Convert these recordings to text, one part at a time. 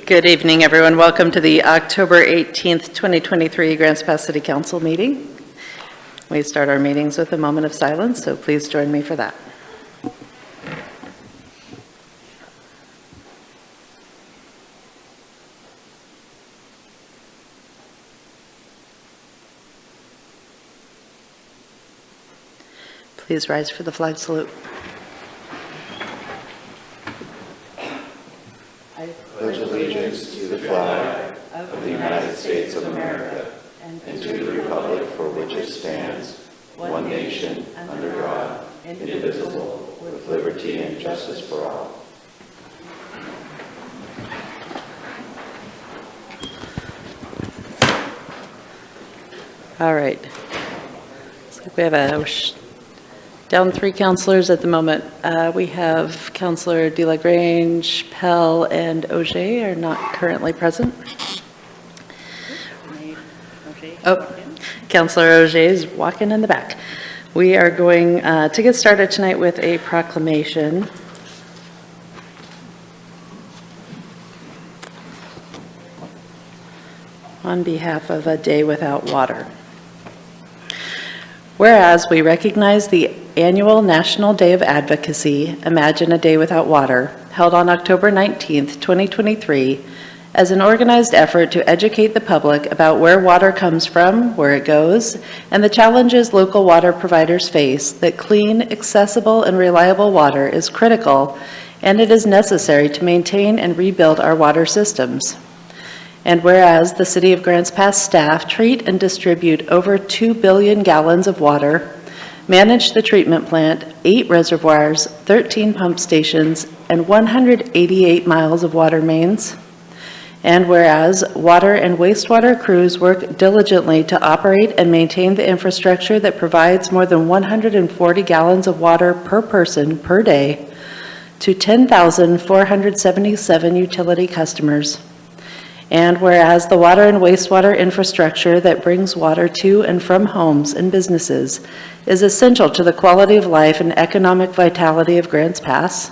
Good evening, everyone. Welcome to the October 18th, 2023 Grants Pass City Council meeting. We start our meetings with a moment of silence, so please join me for that. Please rise for the flag salute. I pledge allegiance to the flag of the United States of America and to the republic for which it stands, one nation, under God, indivisible, with liberty and justice for all. All right. Looks like we have down 3 councilors at the moment. We have Councilor DeLagrange, Pell, and Auger are not currently present. Oh, Councilor Auger is walking in the back. We are going to get started tonight with a proclamation. On behalf of A Day Without Water. Whereas we recognize the annual National Day of Advocacy, Imagine a Day Without Water, held on October 19th, 2023, as an organized effort to educate the public about where water comes from, where it goes, and the challenges local water providers face, that clean, accessible, and reliable water is critical, and it is necessary to maintain and rebuild our water systems. And whereas the City of Grants Pass staff treat and distribute over 2 billion gallons of water, manage the treatment plant, 8 reservoirs, 13 pump stations, and 188 miles of water mains. And whereas water and wastewater crews work diligently to operate and maintain the infrastructure that provides more than 140 gallons of water per person per day to 10,477 utility customers. And whereas the water and wastewater infrastructure that brings water to and from homes and businesses is essential to the quality of life and economic vitality of Grants Pass.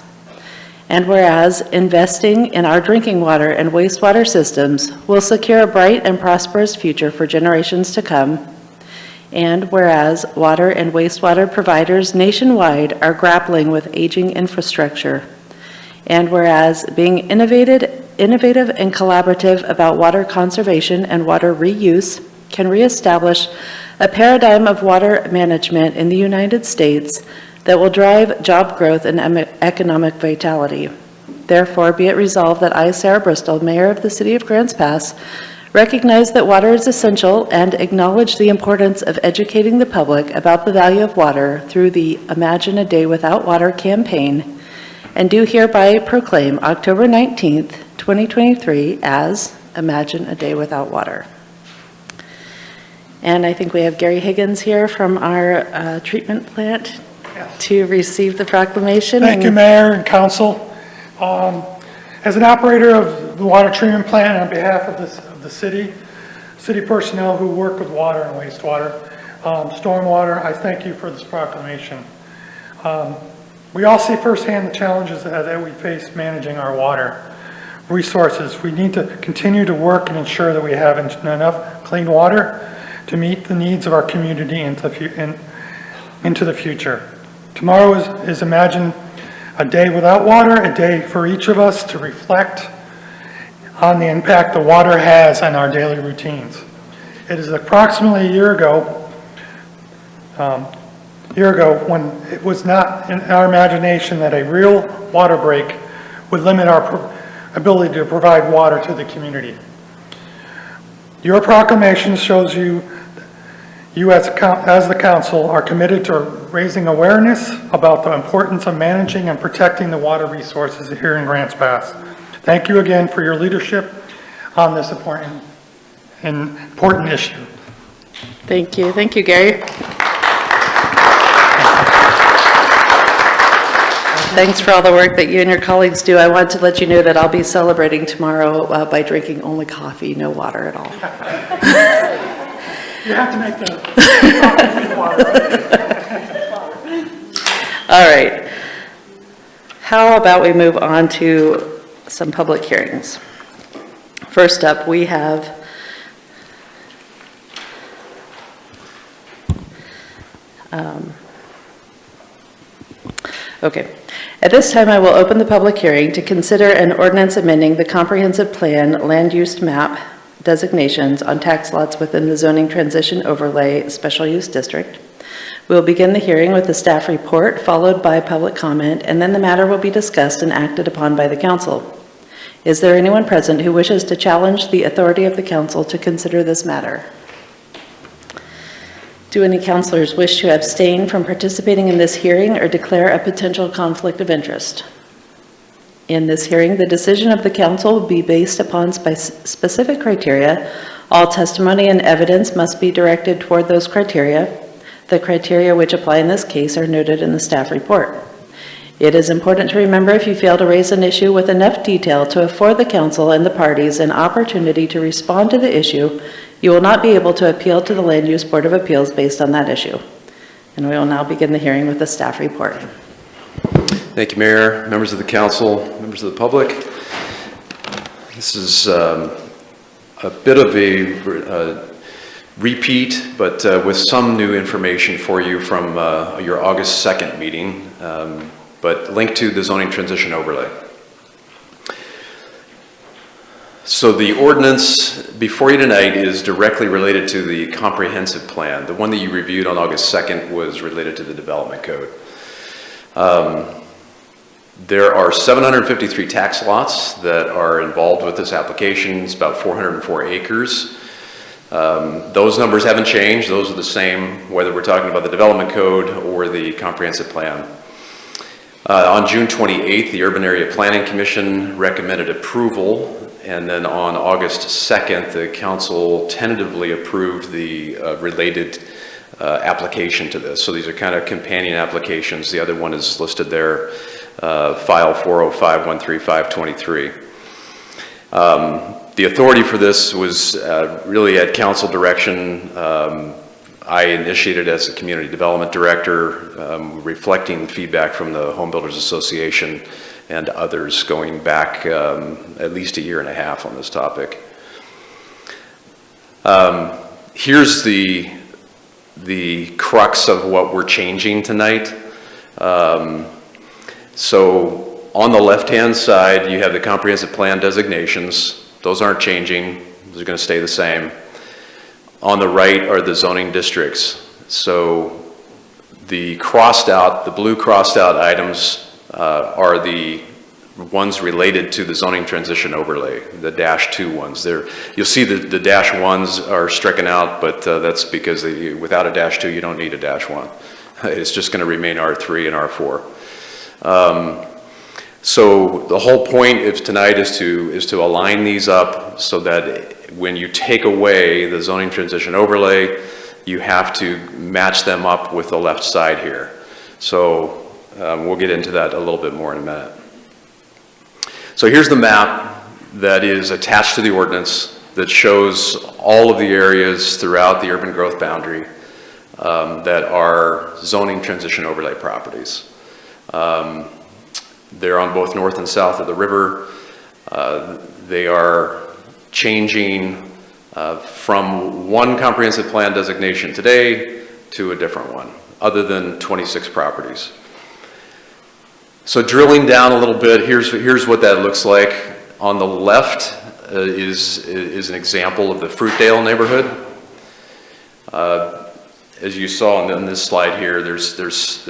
And whereas investing in our drinking water and wastewater systems will secure a bright and prosperous future for generations to come. And whereas water and wastewater providers nationwide are grappling with aging infrastructure. And whereas being innovative and collaborative about water conservation and water reuse can reestablish a paradigm of water management in the United States that will drive job growth and economic vitality. Therefore, be it resolved that I, Sarah Bristol, Mayor of the City of Grants Pass, recognize that water is essential and acknowledge the importance of educating the public about the value of water through the Imagine a Day Without Water campaign, and do hereby proclaim October 19th, 2023 as Imagine a Day Without Water. And I think we have Gary Higgins here from our treatment plant to receive the proclamation. Thank you, Mayor and Council. As an operator of the water treatment plant on behalf of the city personnel who work with water and wastewater, stormwater, I thank you for this proclamation. We all see firsthand the challenges that we face managing our water resources. We need to continue to work and ensure that we have enough clean water to meet the needs of our community into the future. Tomorrow is Imagine a Day Without Water, a day for each of us to reflect on the impact the water has on our daily routines. It is approximately a year ago when it was not in our imagination that a real water break would limit our ability to provide water to the community. Your proclamation shows you as the council are committed to raising awareness about the importance of managing and protecting the water resources here in Grants Pass. Thank you again for your leadership on this important issue. Thank you. Thank you, Gary. Thanks for all the work that you and your colleagues do. I want to let you know that I'll be celebrating tomorrow by drinking only coffee, no water at all. You have to make the water, right? All right. How about we move on to some public hearings? First up, we have okay. At this time, I will open the public hearing to consider an ordinance amending the comprehensive plan land use map designations on tax lots within the zoning transition overlay special use district. We'll begin the hearing with the staff report, followed by public comment, and then the matter will be discussed and acted upon by the council. Is there anyone present who wishes to challenge the authority of the council to consider this matter? Do any councilors wish to abstain from participating in this hearing or declare a potential conflict of interest? In this hearing, the decision of the council will be based upon specific criteria. All testimony and evidence must be directed toward those criteria. The criteria which apply in this case are noted in the staff report. It is important to remember if you fail to raise an issue with enough detail to afford the council and the parties an opportunity to respond to the issue, you will not be able to appeal to the Land Use Board of Appeals based on that issue. And we will now begin the hearing with the staff report. Thank you, Mayor, members of the council, members of the public. This is a bit of a repeat, but with some new information for you from your August 2nd meeting, but linked to the zoning transition overlay. So the ordinance before you tonight is directly related to the comprehensive plan. The one that you reviewed on August 2nd was related to the development code. There are 753 tax lots that are involved with this application. It's about 404 acres. Those numbers haven't changed. Those are the same, whether we're talking about the development code or the comprehensive plan. On June 28th, the Urban Area Planning Commission recommended approval, and then on August 2nd, the council tentatively approved the related application to this. So these are kind of companion applications. The other one is listed there, file 405-13523. The authority for this was really at council direction. I initiated as a community development director, reflecting feedback from the Home Builders Association and others going back at least a year and a half on this topic. Here's the crux of what we're changing tonight. So on the left-hand side, you have the comprehensive plan designations. Those aren't changing. Those are going to stay the same. On the right are the zoning districts. So the crossed out, the blue crossed out items are the ones related to the zoning transition overlay, the -2 ones. You'll see the -1s are stricken out, but that's because without a -2, you don't need a -1. It's just going to remain R3 and R4. So the whole point of tonight is to align these up so that when you take away the zoning transition overlay, you have to match them up with the left side here. So we'll get into that a little bit more in a minute. So here's the map that is attached to the ordinance that shows all of the areas throughout the urban growth boundary that are zoning transition overlay properties. They're on both north and south of the river. They are changing from one comprehensive plan designation today to a different one, other than 26 properties. So drilling down a little bit, here's what that looks like. On the left is an example of the Fruitdale neighborhood. As you saw in this slide here, there's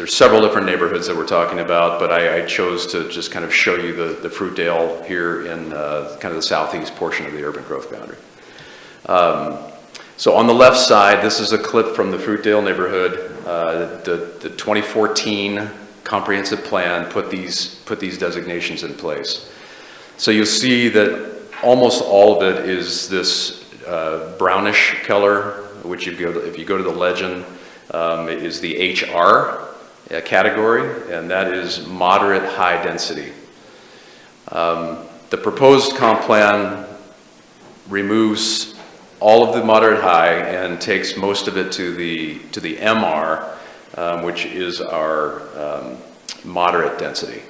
several different neighborhoods that we're talking about, but I chose to just kind of show you the Fruitdale here in kind of the southeast portion of the urban growth boundary. So on the left side, this is a clip from the Fruitdale neighborhood. The 2014 comprehensive plan put these designations in place. So you'll see that almost all of it is this brownish color, which if you go to the legend, is the HR category, and that is moderate high density. The proposed comp plan removes all of the moderate high and takes most of it to the MR, which is our moderate density.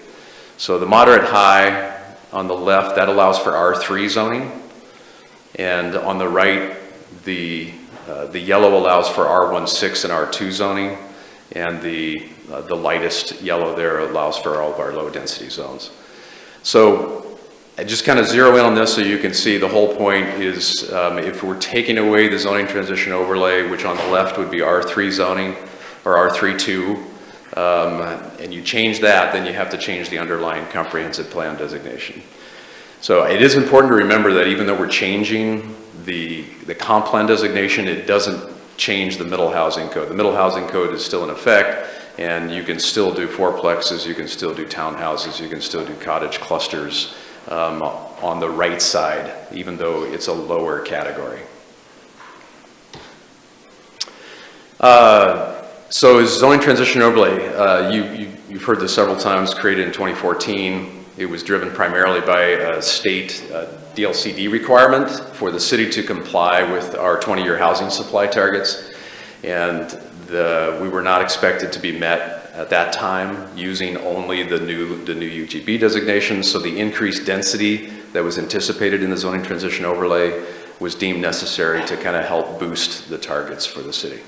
So the moderate high on the left, that allows for R3 zoning. And on the right, the yellow allows for R16 and R2 zoning, and the lightest yellow there allows for all of our low density zones. So I just kind of zero in on this so you can see the whole point is if we're taking away the zoning transition overlay, which on the left would be R3 zoning or R32, and you change that, then you have to change the underlying comprehensive plan designation. So it is important to remember that even though we're changing the comp plan designation, it doesn't change the middle housing code. The middle housing code is still in effect, and you can still do fourplexes, you can still do townhouses, you can still do cottage clusters on the right side, even though it's a lower category. So zoning transition overlay, you've heard this several times, created in 2014. It was driven primarily by a state DLCD requirement for the city to comply with our 20-year housing supply targets. And we were not expected to be met at that time using only the new UGB designations. So the increased density that was anticipated in the zoning transition overlay was deemed necessary to kind of help boost the targets for the city.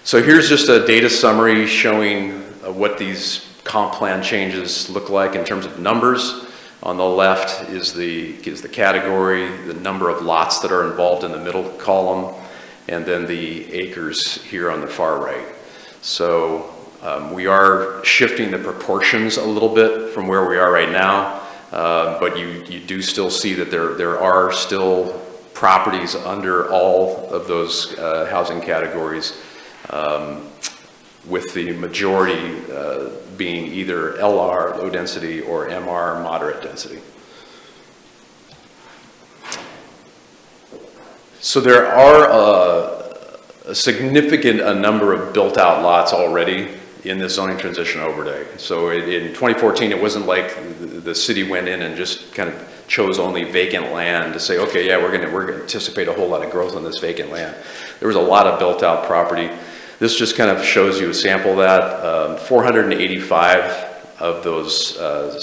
So here's just a data summary showing what these comp plan changes look like in terms of numbers. On the left is the category, the number of lots that are involved in the middle column, and then the acres here on the far right. So we are shifting the proportions a little bit from where we are right now, but you do still see that there are still properties under all of those housing categories, with the majority being either LR, low density, or MR, moderate density. So there are a significant number of built-out lots already in this zoning transition overlay. So in 2014, it wasn't like the city went in and just kind of chose only vacant land to say, okay, yeah, we're gonna anticipate a whole lot of growth on this vacant land. There was a lot of built-out property. This just kind of shows you a sample of that. 485 of those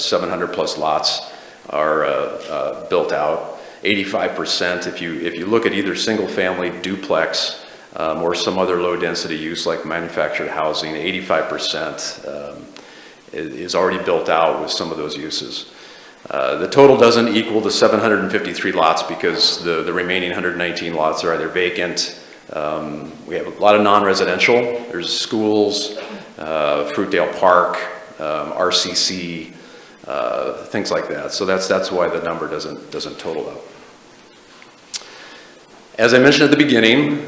700 plus lots are built out. 85%, if you look at either single family duplex or some other low density use like manufactured housing, 85% is already built out with some of those uses. The total doesn't equal the 753 lots because the remaining 119 lots are either vacant. We have a lot of non-residential. There's schools, Fruitdale Park, RCC, things like that. So that's why the number doesn't total up. As I mentioned at the beginning,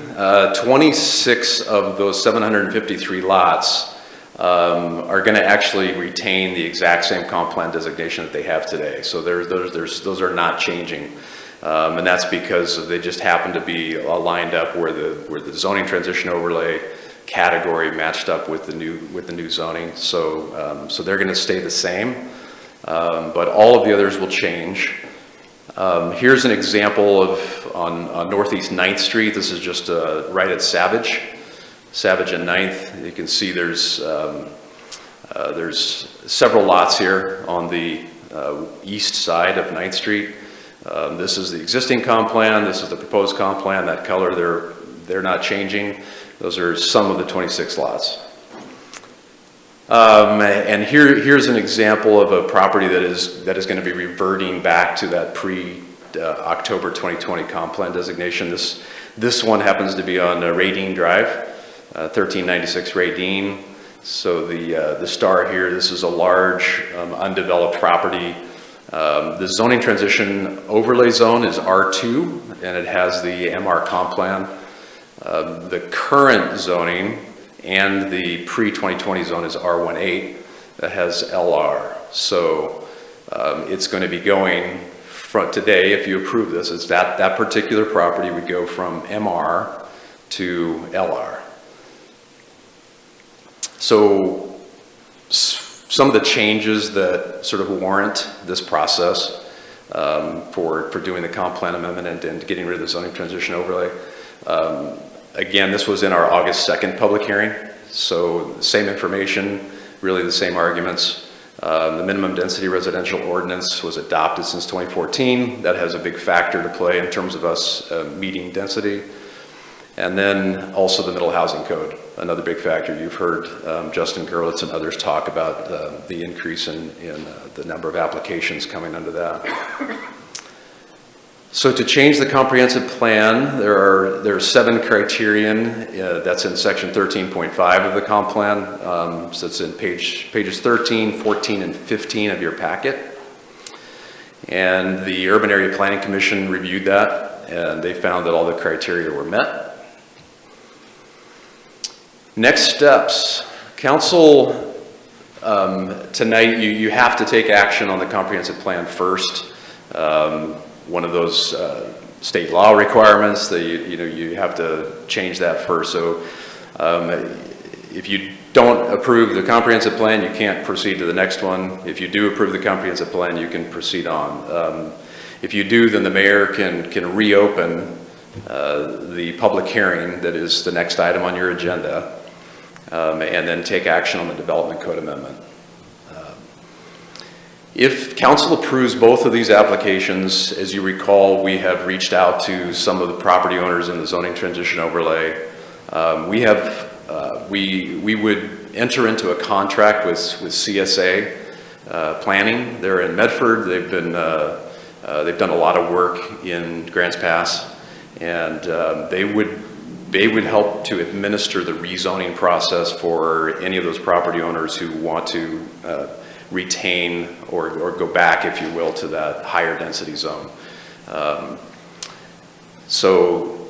26 of those 753 lots are going to actually retain the exact same comp plan designation that they have today. So those are not changing. And that's because they just happen to be lined up where the zoning transition overlay category matched up with the new zoning. So they're going to stay the same, but all of the others will change. Here's an example of on Northeast 9th Street. This is just right at Savage and 9th. You can see there's several lots here on the east side of 9th Street. This is the existing comp plan. This is the proposed comp plan. That color, they're not changing. Those are some of the 26 lots. And here's an example of a property that is going to be reverting back to that pre-October 2020 comp plan designation. This one happens to be on Radine Drive, 1396 Radine. So the star here, this is a large undeveloped property. The zoning transition overlay zone is R2, and it has the MR comp plan. The current zoning and the pre-2020 zone is R18 that has LR. So it's going to be going from today, if you approve this, it's that particular property would go from MR to LR. So some of the changes that sort of warrant this process for doing the comp plan amendment and getting rid of the zoning transition overlay. Again, this was in our August 2nd public hearing, so the same information, really the same arguments. The minimum density residential ordinance was adopted since 2014. That has a big factor to play in terms of us meeting density. And then also the middle housing code, another big factor. You've heard Justin Gerlitz and others talk about the increase in the number of applications coming under that. So to change the comprehensive plan, there are 7 criterion. That's in section 13.5 of the comp plan. So it's in pages 13, 14, and 15 of your packet. And the Urban Area Planning Commission reviewed that, and they found that all the criteria were met. Next steps. Council, tonight you have to take action on the comprehensive plan first. One of those state law requirements that you have to change that first. So if you don't approve the comprehensive plan, you can't proceed to the next one. If you do approve the comprehensive plan, you can proceed on. If you do, then the mayor can reopen the public hearing that is the next item on your agenda, and then take action on the development code amendment. If council approves both of these applications, as you recall, we have reached out to some of the property owners in the zoning transition overlay. We would enter into a contract with CSA Planning. They're in Medford. They've done a lot of work in Grants Pass, and they would help to administer the rezoning process for any of those property owners who want to retain or go back, if you will, to that higher density zone. So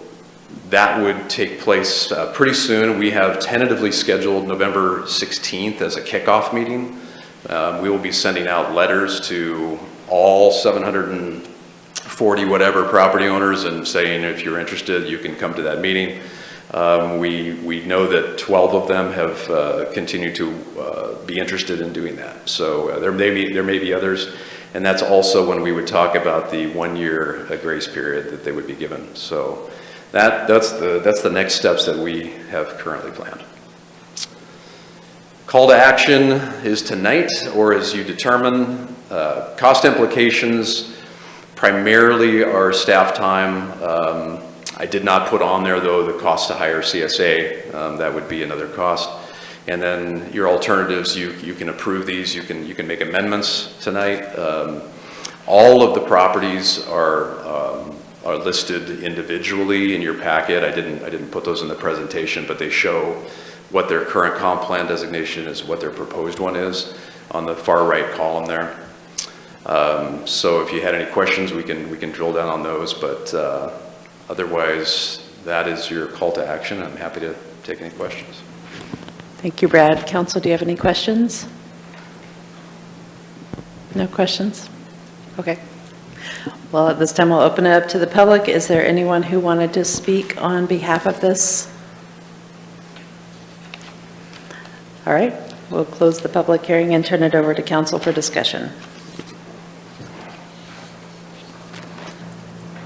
that would take place pretty soon. We have tentatively scheduled November 16th as a kickoff meeting. We will be sending out letters to all 740 whatever property owners and saying, if you're interested, you can come to that meeting. We know that 12 of them have continued to be interested in doing that. So there may be others, and that's also when we would talk about the 1-year grace period that they would be given. So that's the next steps that we have currently planned. Call to action is tonight, or as you determine. Cost implications primarily are staff time. I did not put on there, though, the cost to hire CSA. That would be another cost. And then your alternatives, you can approve these. You can make amendments tonight. All of the properties are listed individually in your packet. I didn't put those in the presentation, but they show what their current comp plan designation is, what their proposed one is on the far right column there. So if you had any questions, we can drill down on those, but otherwise, that is your call to action. I'm happy to take any questions. Thank you, Brad. Council, do you have any questions? No questions? Okay. Well, at this time, we'll open it up to the public. Is there anyone who wanted to speak on behalf of this? All right, we'll close the public hearing and turn it over to council for discussion.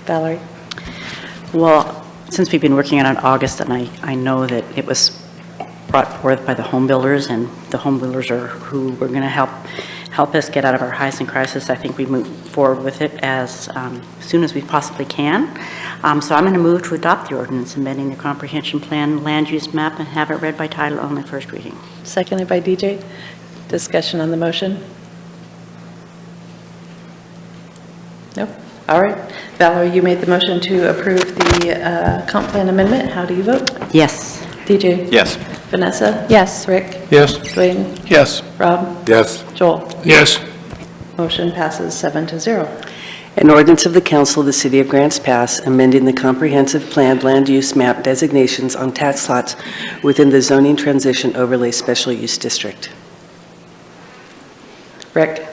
Valerie? Well, since we've been working on it in August, and I know that it was brought forth by the home builders, and the home builders are who we're going to help us get out of our highest crisis. I think we move forward with it as soon as we possibly can. So I'm going to move to adopt the ordinance amending the comprehension plan land use map and have it read by title only, first reading. Seconded by DJ. Discussion on the motion? Nope. All right. Valerie, you made the motion to approve the comp plan amendment. How do you vote? Yes. DJ? Yes. Vanessa? Yes. Rick? Yes. Dwayne? Yes. Rob? Yes. Joel? Yes. Motion passes 7-0. An ordinance of the Council of the City of Grants Pass amending the comprehensive planned land use map designations on tax lots within the zoning transition overlay special use district. Rick?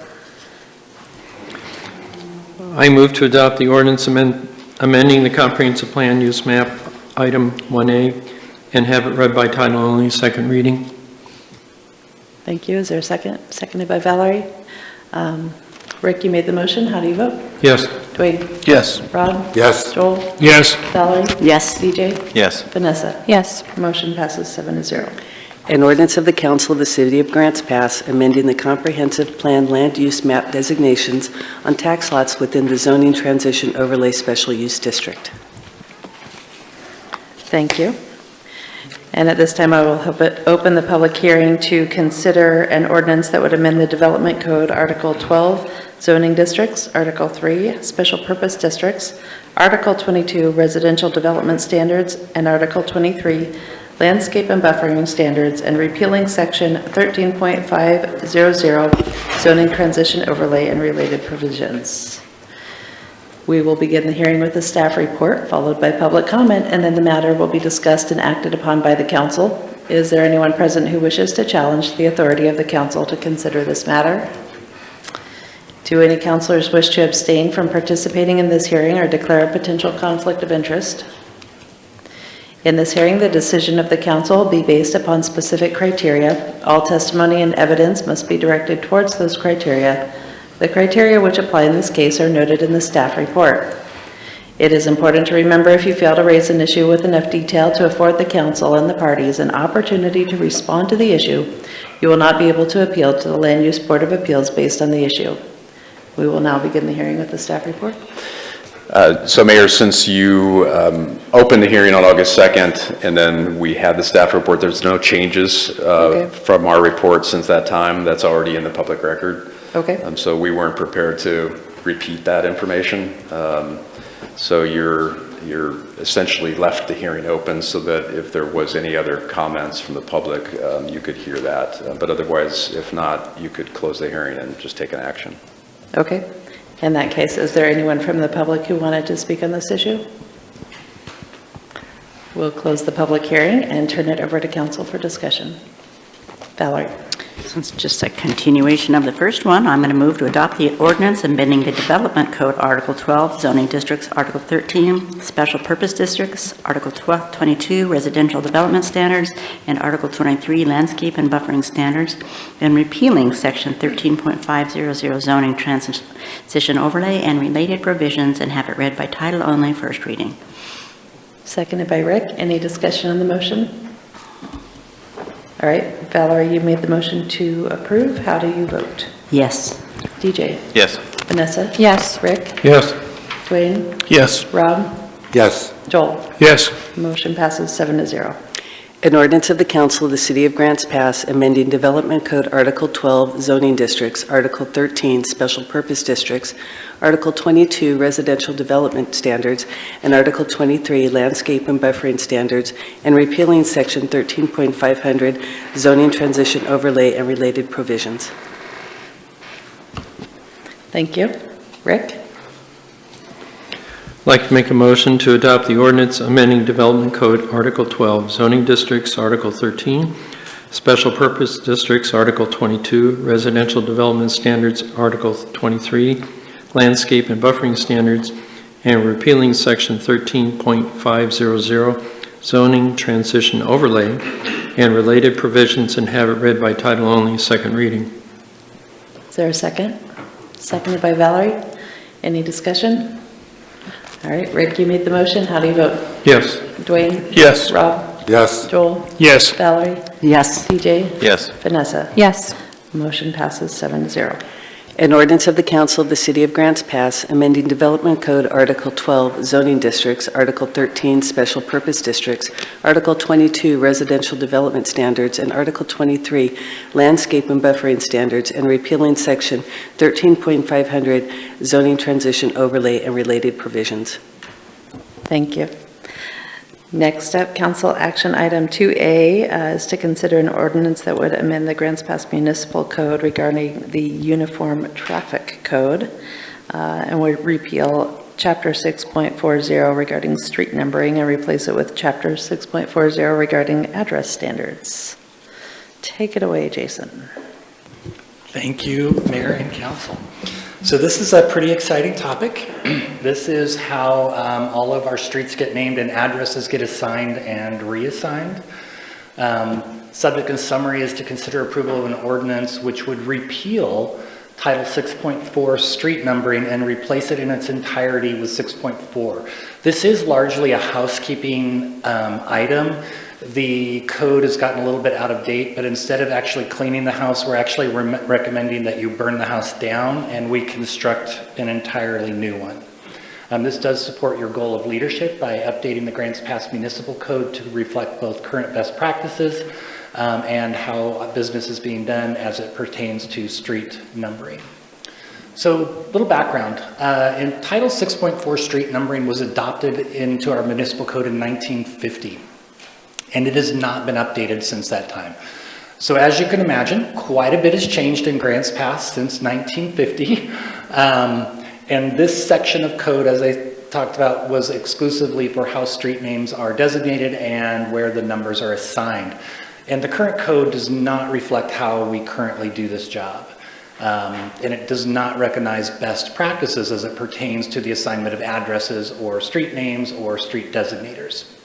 I move to adopt the ordinance amending the comprehensive plan use map, item 1A, and have it read by title only, second reading. Thank you. Is there a second? Seconded by Valerie. Rick, you made the motion. How do you vote? Yes. Dwayne? Yes. Rob? Yes. Joel? Yes. Valerie? Yes. DJ? Yes. Vanessa? Yes. Motion passes 7-0. An ordinance of the Council of the City of Grants Pass amending the comprehensive plan land use map designations on tax lots within the zoning transition overlay special use district. Thank you. And at this time, I will open the public hearing to consider an ordinance that would amend the Development Code, Article 12, zoning districts, Article 3, special purpose districts, Article 22, residential development standards, and Article 23, landscape and buffering standards, and repealing Section 13.500, zoning transition overlay and related provisions. We will begin the hearing with the staff report, followed by public comment, and then the matter will be discussed and acted upon by the council. Is there anyone present who wishes to challenge the authority of the council to consider this matter? Do any councilors wish to abstain from participating in this hearing or declare a potential conflict of interest? In this hearing, the decision of the council will be based upon specific criteria. All testimony and evidence must be directed towards those criteria. The criteria which apply in this case are noted in the staff report. It is important to remember if you fail to raise an issue with enough detail to afford the council and the parties an opportunity to respond to the issue, you will not be able to appeal to the Land Use Board of Appeals based on the issue. We will now begin the hearing with the staff report. So Mayor, since you opened the hearing on August 2nd and then we had the staff report, there's no changes from our report since that time. That's already in the public record. Okay. So we weren't prepared to repeat that information. So you're essentially left the hearing open so that if there was any other comments from the public, you could hear that. But otherwise, if not, you could close the hearing and just take an action. Okay. In that case, is there anyone from the public who wanted to speak on this issue? We'll close the public hearing and turn it over to council for discussion. Valerie. Since it's just a continuation of the first one, I'm going to move to adopt the ordinance amending the Development Code, Article 12, zoning districts, Article 13, special purpose districts, Article 22, residential development standards, and Article 23, landscape and buffering standards, and repealing Section 13.500, zoning transition overlay and related provisions, and have it read by title only, first reading. Seconded by Rick. Any discussion on the motion? All right, Valerie, you made the motion to approve. How do you vote? Yes. DJ? Yes. Vanessa? Yes. Rick? Yes. Dwayne? Yes. Rob? Yes. Joel? Yes. Motion passes 7-0. An ordinance of the Council of the City of Grants Pass amending Development Code Article 12 zoning districts, Article 13 special purpose districts, Article 22 residential development standards, and Article 23 landscape and buffering standards, and repealing Section 13.500 zoning transition overlay and related provisions. Thank you. Rick? I'd like to make a motion to adopt the ordinance amending Development Code Article 12, zoning districts, Article 13, special purpose districts, Article 22, residential development standards, Article 23, landscape and buffering standards, and repealing Section 13.500, zoning transition overlay, and related provisions, and have it read by title only, second reading. Is there a second? Seconded by Valerie. Any discussion? All right, Rick, you made the motion. How do you vote? Yes. Dwayne? Yes. Rob? Yes. Joel? Yes. Valerie? Yes. DJ? Yes. Vanessa? Yes. Motion passes 7-0. An ordinance of the Council of the City of Grants Pass amending Development Code Article 12 zoning districts, Article 13 special purpose districts, Article 22 residential development standards, and Article 23 landscape and buffering standards, and repealing Section 13.500 zoning transition overlay and related provisions. Thank you. Next up, council action item 2A is to consider an ordinance that would amend the Grants Pass Municipal Code regarding the Uniform Traffic Code, and would repeal Chapter 6.40 regarding street numbering and replace it with Chapter 6.40 regarding address standards. Take it away, Jason. Thank you, Mayor and Council. So this is a pretty exciting topic. This is how all of our streets get named and addresses get assigned and reassigned. Subject and summary is to consider approval of an ordinance which would repeal Title 6.4 street numbering and replace it in its entirety with 6.4. This is largely a housekeeping item the code has gotten a little bit out of date, but instead of actually cleaning the house, we're actually recommending that you burn the house down and we construct an entirely new one. This does support your goal of leadership by updating the Grants Pass Municipal Code to reflect both current best practices and how business is being done as it pertains to street numbering. So, little background. In Title 6.4, street numbering was adopted into our municipal code in 1950, and it has not been updated since that time. So, as you can imagine, quite a bit has changed in Grants Pass since 1950, and this section of code, as I talked about, was exclusively for how street names are designated and where the numbers are assigned. And the current code does not reflect how we currently do this job. And it does not recognize best practices as it pertains to the assignment of addresses or street names or street designators.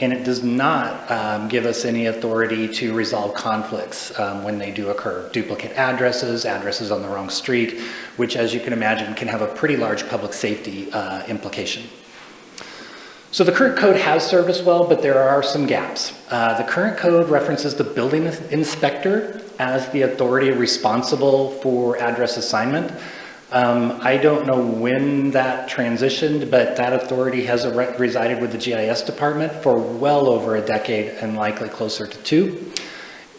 And it does not give us any authority to resolve conflicts when they do occur. Duplicate addresses, addresses on the wrong street, which, as you can imagine, can have a pretty large public safety implication. So the current code has served us well, but there are some gaps. The current code references the building inspector as the authority responsible for address assignment. I don't know when that transitioned, but that authority has resided with the GIS department for well over a decade and likely closer to 2.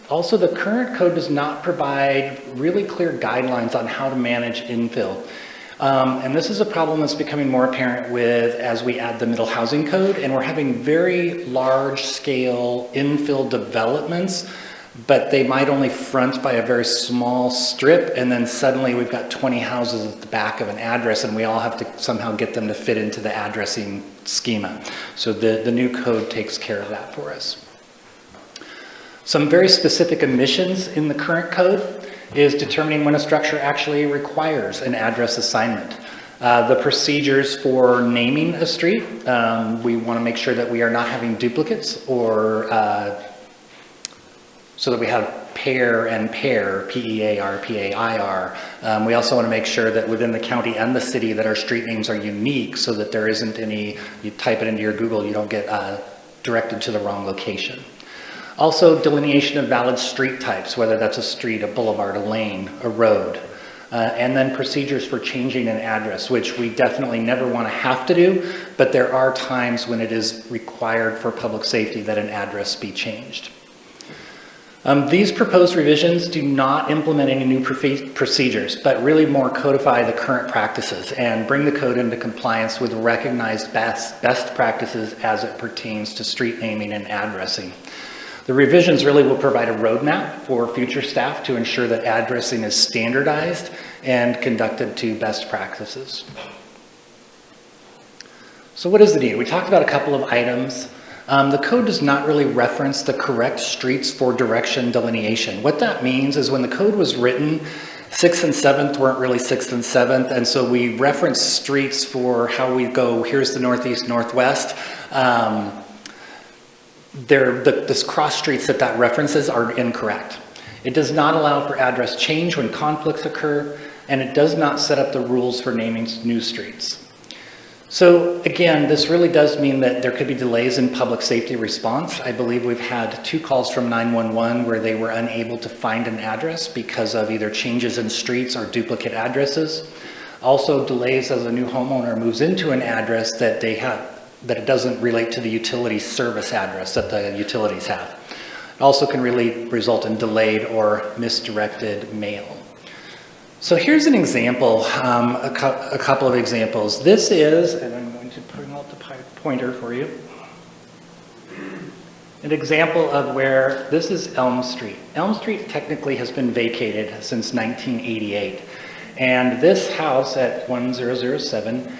Also, the current code does not provide really clear guidelines on how to manage infill. And this is a problem that's becoming more apparent as we add the middle housing code, and we're having very large scale infill developments, but they might only front by a very small strip, and then suddenly we've got 20 houses at the back of an address, and we all have to somehow get them to fit into the addressing schema. So the new code takes care of that for us. Some very specific omissions in the current code is determining when a structure actually requires an address assignment. The procedures for naming a street, we want to make sure that we are not having duplicates or so that we have pair and pair, P-E-A-R, P-A-I-R. We also want to make sure that within the county and the city that our street names are unique so that there isn't any, you type it into your Google, you don't get directed to the wrong location. Also, delineation of valid street types, whether that's a street, a boulevard, a lane, a road. And then procedures for changing an address, which we definitely never want to have to do, but there are times when it is required for public safety that an address be changed. These proposed revisions do not implement any new procedures, but really more codify the current practices and bring the code into compliance with recognized best practices as it pertains to street naming and addressing. The revisions really will provide a roadmap for future staff to ensure that addressing is standardized and conducted to best practices. So what is the need? We talked about a couple of items. The code does not really reference the correct streets for direction delineation. What that means is when the code was written, 6th and 7th weren't really 6th and 7th, and so we reference streets for how we go, here's the northeast, northwest. This cross streets that references are incorrect. It does not allow for address change when conflicts occur, and it does not set up the rules for naming new streets. So again, this really does mean that there could be delays in public safety response. I believe we've had 2 calls from 911 where they were unable to find an address because of either changes in streets or duplicate addresses. Also delays as a new homeowner moves into an address that it doesn't relate to the utility service address that the utilities have. It also can really result in delayed or misdirected mail. So here's an example, a couple of examples. This is, and I'm going to bring out the pointer for you, an example of where this is Elm Street. Elm Street technically has been vacated since 1988. And this house at 1007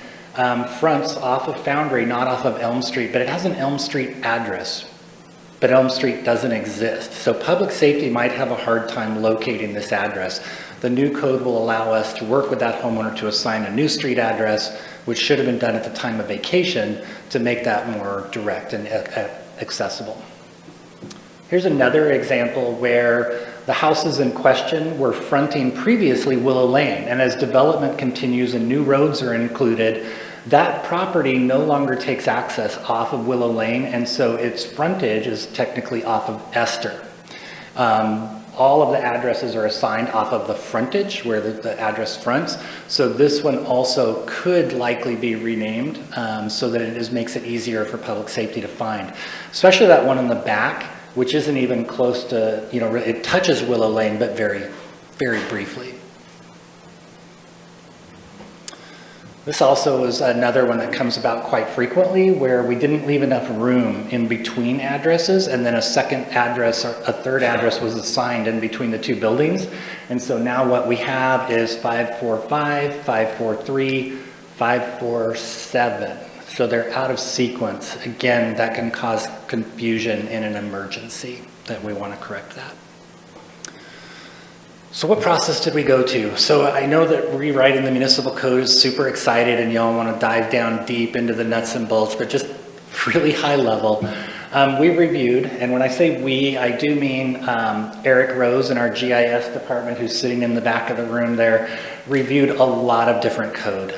fronts off of Foundry, not off of Elm Street, but it has an Elm Street address, but Elm Street doesn't exist. So public safety might have a hard time locating this address. The new code will allow us to work with that homeowner to assign a new street address, which should have been done at the time of vacation, to make that more direct and accessible. Here's another example where the houses in question were fronting previously Willow Lane, and as development continues and new roads are included, That property no longer takes access off of Willow Lane, and so its frontage is technically off of Esther. All of the addresses are assigned off of the frontage where the address fronts. So this one also could likely be renamed so that it makes it easier for public safety to find. Especially that one in the back, which isn't even close to, it touches Willow Lane, but very, very briefly. This also is another one that comes about quite frequently where we didn't leave enough room in between addresses, and then a second address or a third address was assigned in between the two buildings. And so now what we have is 545, 543, 547. So they're out of sequence. Again, that can cause confusion in an emergency that we want to correct that. So what process did we go to? So I know that rewriting the municipal code is super excited and y'all want to dive down deep into the nuts and bolts, but just really high level. We reviewed, and when I say we, I do mean Eric Rose in our GIS department, who's sitting in the back of the room there, reviewed a lot of different code,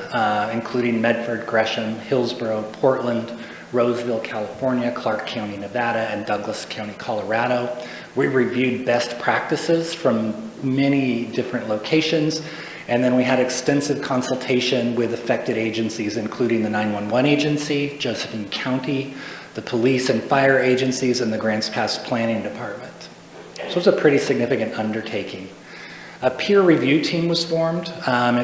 including Medford, Gresham, Hillsborough, Portland, Roseville, California, Clark County, Nevada, and Douglas County, Colorado. We reviewed best practices from many different locations, and then we had extensive consultation with affected agencies, including the 911 agency, Josephine County, the police and fire agencies, and the Grants Pass Planning Department. So it's a pretty significant undertaking. A peer review team was formed,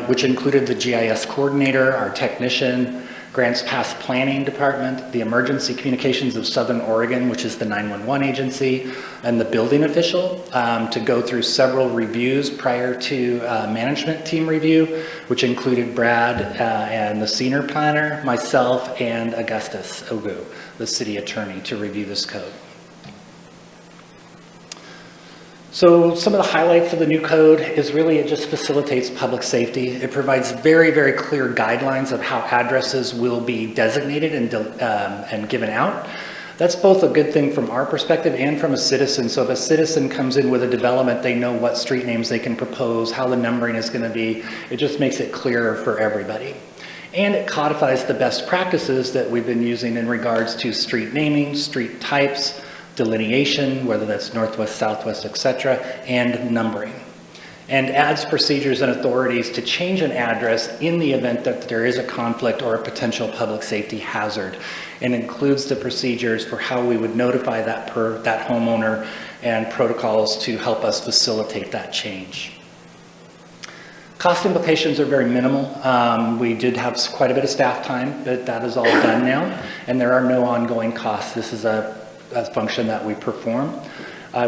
which included the GIS coordinator, our technician, Grants Pass Planning Department, the Emergency Communications of Southern Oregon, which is the 911 agency, and the building official to go through several reviews prior to management team review, which included Brad and the senior planner, myself, and Augustus Ogu, the city attorney, to review this code. So some of the highlights of the new code is really it just facilitates public safety. It provides very, very clear guidelines of how addresses will be designated and given out. That's both a good thing from our perspective and from a citizen. So if a citizen comes in with a development, they know what street names they can propose, how the numbering is going to be. It just makes it clearer for everybody. And it codifies the best practices that we've been using in regards to street naming, street types, delineation, whether that's northwest, southwest, etc., and numbering. And adds procedures and authorities to change an address in the event that there is a conflict or a potential public safety hazard, and includes the procedures for how we would notify that homeowner and protocols to help us facilitate that change. Cost implications are very minimal. We did have quite a bit of staff time, but that is all done now, and there are no ongoing costs. This is a function that we perform.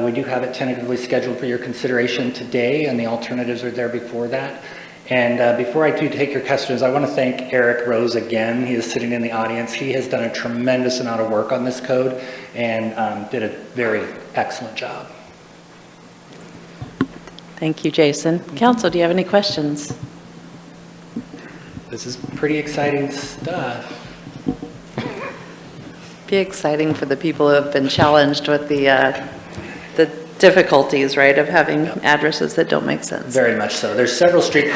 We do have it tentatively scheduled for your consideration today, and the alternatives are there before that. And before I do take your questions, I want to thank Eric Rose again. He is sitting in the audience. He has done a tremendous amount of work on this code and did a very excellent job. Thank you, Jason. Council, do you have any questions? This is pretty exciting stuff. Be exciting for the people who have been challenged with the difficulties, right, of having addresses that don't make sense. Very much so. There's several streets.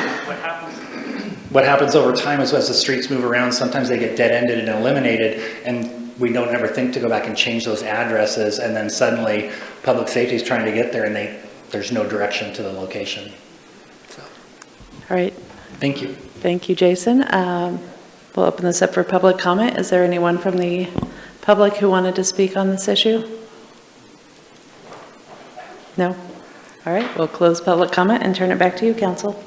What happens over time is as the streets move around, sometimes they get dead-ended and eliminated, and we don't ever think to go back and change those addresses, and then suddenly public safety is trying to get there, and there's no direction to the location. So. All right. Thank you. Thank you, Jason. We'll open this up for public comment. Is there anyone from the public who wanted to speak on this issue? No? All right, we'll close public comment and turn it back to you, Council.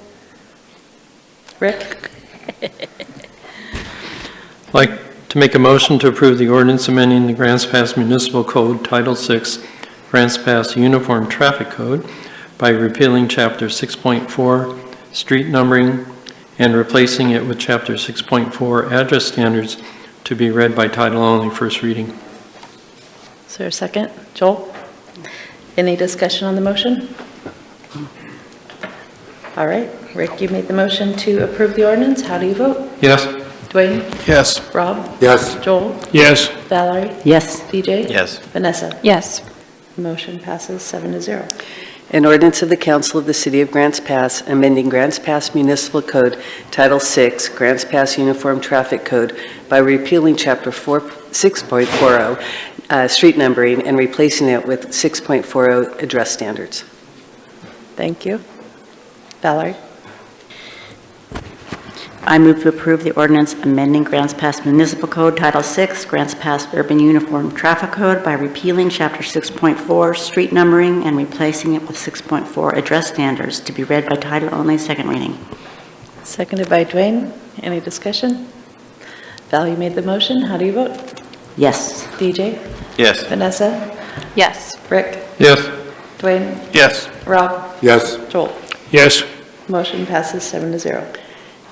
Rick? I'd like to make a motion to approve the ordinance amending the Grants Pass Municipal Code, Title VI, Grants Pass Uniform Traffic Code by repealing Chapter 6.4, Street Numbering, and replacing it with Chapter 6.4, Address Standards, to be read by title only, first reading. Is there a second? Joel? Any discussion on the motion? All right, Rick, you made the motion to approve the ordinance. How do you vote? Yes. Dwayne? Yes. Rob? Yes. Joel? Yes. Valerie? Yes. DJ? Yes. Vanessa? Yes. Motion passes 7-0. An ordinance of the Council of the City of Grants Pass amending Grants Pass Municipal Code, Title VI, Grants Pass Uniform Traffic Code by repealing Chapter 6.40, street numbering, and replacing it with 6.40 address standards. Thank you. Valerie? I move to approve the ordinance amending Grants Pass Municipal Code Title VI, Grants Pass Urban Uniform Traffic Code by repealing Chapter 6.4, street numbering, and replacing it with 6.4 address standards, to be read by title only, second reading. Seconded by Dwayne. Any discussion? Val, you made the motion. How do you vote? Yes. DJ? Yes. Vanessa? Yes. Rick? Yes. Dwayne? Yes. Rob? Yes. Joel? Yes. Motion passes 7-0.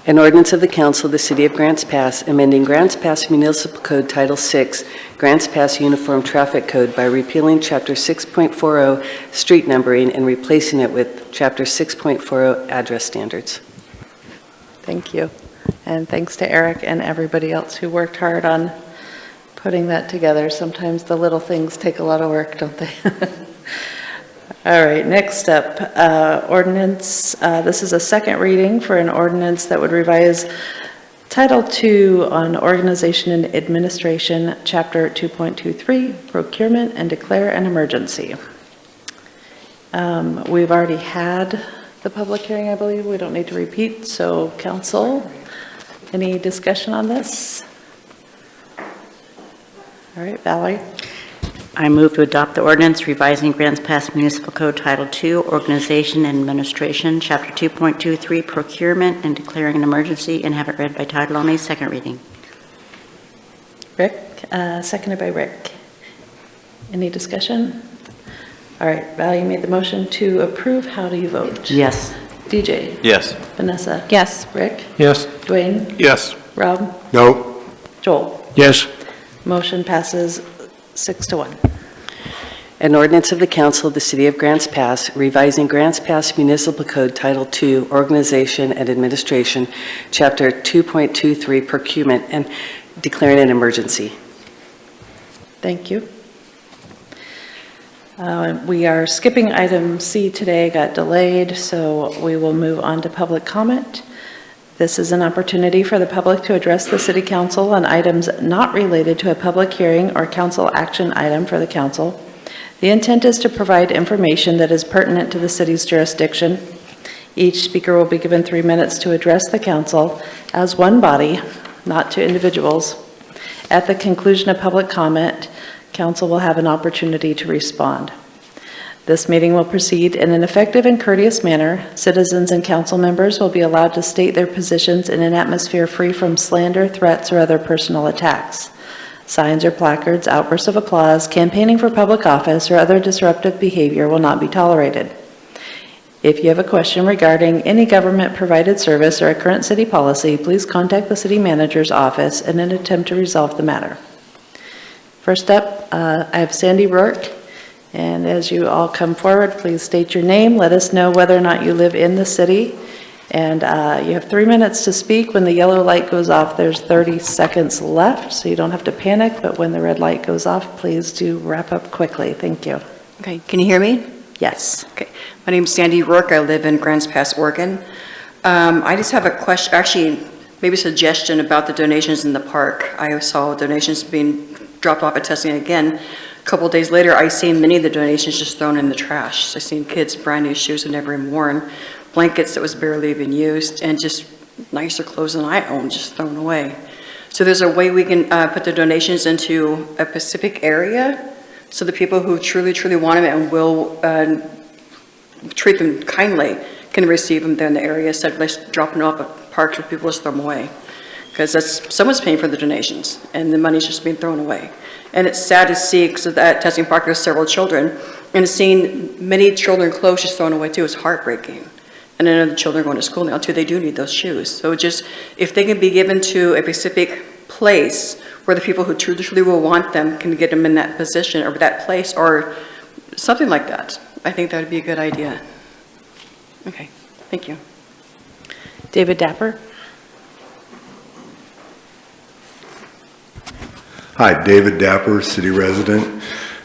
An ordinance of the Council of the City of Grants Pass amending Grants Pass Municipal Code Title VI, Grants Pass Uniform Traffic Code by repealing Chapter 6.40, street numbering, and replacing it with Chapter 6.40 address standards. Thank you. And thanks to Eric and everybody else who worked hard on putting that together. Sometimes the little things take a lot of work, don't they? All right, next up, ordinance. This is a second reading for an ordinance that would revise Title II on Organization and Administration, Chapter 2.23, Procurement, and declare an emergency. We've already had the public hearing, I believe. We don't need to repeat. So, council, any discussion on this? All right, Valerie? I move to adopt the ordinance revising Grants Pass Municipal Code Title II, Organization and Administration, Chapter 2.23, Procurement, and declaring an emergency, and have it read by title only, second reading. Rick, seconded by Rick. Any discussion? All right, Val, you made the motion to approve. How do you vote? Yes. DJ? Yes. Vanessa? Yes. Rick? Yes. Dwayne? Yes. Rob? No. Joel? Yes. Motion passes 6-1. An ordinance of the Council of the City of Grants Pass revising Grants Pass Municipal Code Title II, Organization and Administration, Chapter 2.23, Procurement, and declaring an emergency. Thank you. We are skipping item C today, got delayed, so we will move on to public comment. This is an opportunity for the public to address the City Council on items not related to a public hearing or council action item for the council. The intent is to provide information that is pertinent to the city's jurisdiction. Each speaker will be given 3 minutes to address the council as one body, not to individuals. At the conclusion of public comment, council will have an opportunity to respond. This meeting will proceed in an effective and courteous manner. Citizens and council members will be allowed to state their positions in an atmosphere free from slander, threats, or other personal attacks. Signs or placards, outbursts of applause, campaigning for public office, or other disruptive behavior will not be tolerated. If you have a question regarding any government-provided service or a current city policy, please contact the city manager's office in an attempt to resolve the matter. First up, I have Sandy Rourke. And as you all come forward, please state your name. Let us know whether or not you live in the city. And you have 3 minutes to speak. When the yellow light goes off, there's 30 seconds left, so you don't have to panic. But when the red light goes off, please do wrap up quickly. Thank you. Okay, can you hear me? Yes. Okay, my name's Sandy Rourke. I live in Grants Pass, Oregon. I just have a question, actually, maybe a suggestion about the donations in the park. I saw donations being dropped off at testing again. A couple days later, I seen many of the donations just thrown in the trash. I seen kids' brand new shoes that never been worn, blankets that was barely even used, and just nicer clothes than I own just thrown away. So there's a way we can put the donations into a specific area so the people who truly, truly want them and will treat them kindly can receive them there in the area instead of like dropping off at parks where people just throw them away. Because someone's paying for the donations and the money's just being thrown away. And it's sad to see, because at that testing park there's several children, and seeing many children clothes just thrown away too is heartbreaking. And I know the children going to school now too, they do need those shoes. So just, if they can be given to a specific place where the people who truly, truly will want them can get them in that position or that place or something like that, I think that would be a good idea. Okay, thank you. David Dapper. Hi, David Dapper, city resident.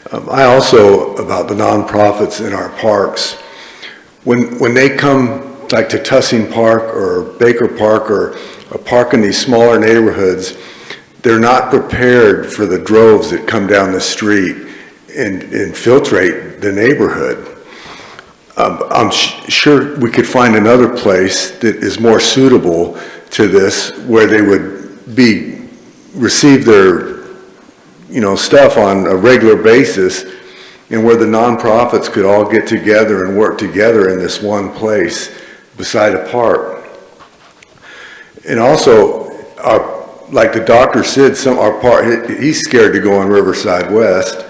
I also, about the nonprofits in our parks, when they come like to Tussing Park or Baker Park or a park in these smaller neighborhoods, they're not prepared for the droves that come down the street and infiltrate the neighborhood. I'm sure we could find another place that is more suitable to this, where they would receive their, stuff on a regular basis, and where the nonprofits could all get together and work together in this one place beside a park. And also, like the doctor said, he's scared to go on Riverside West.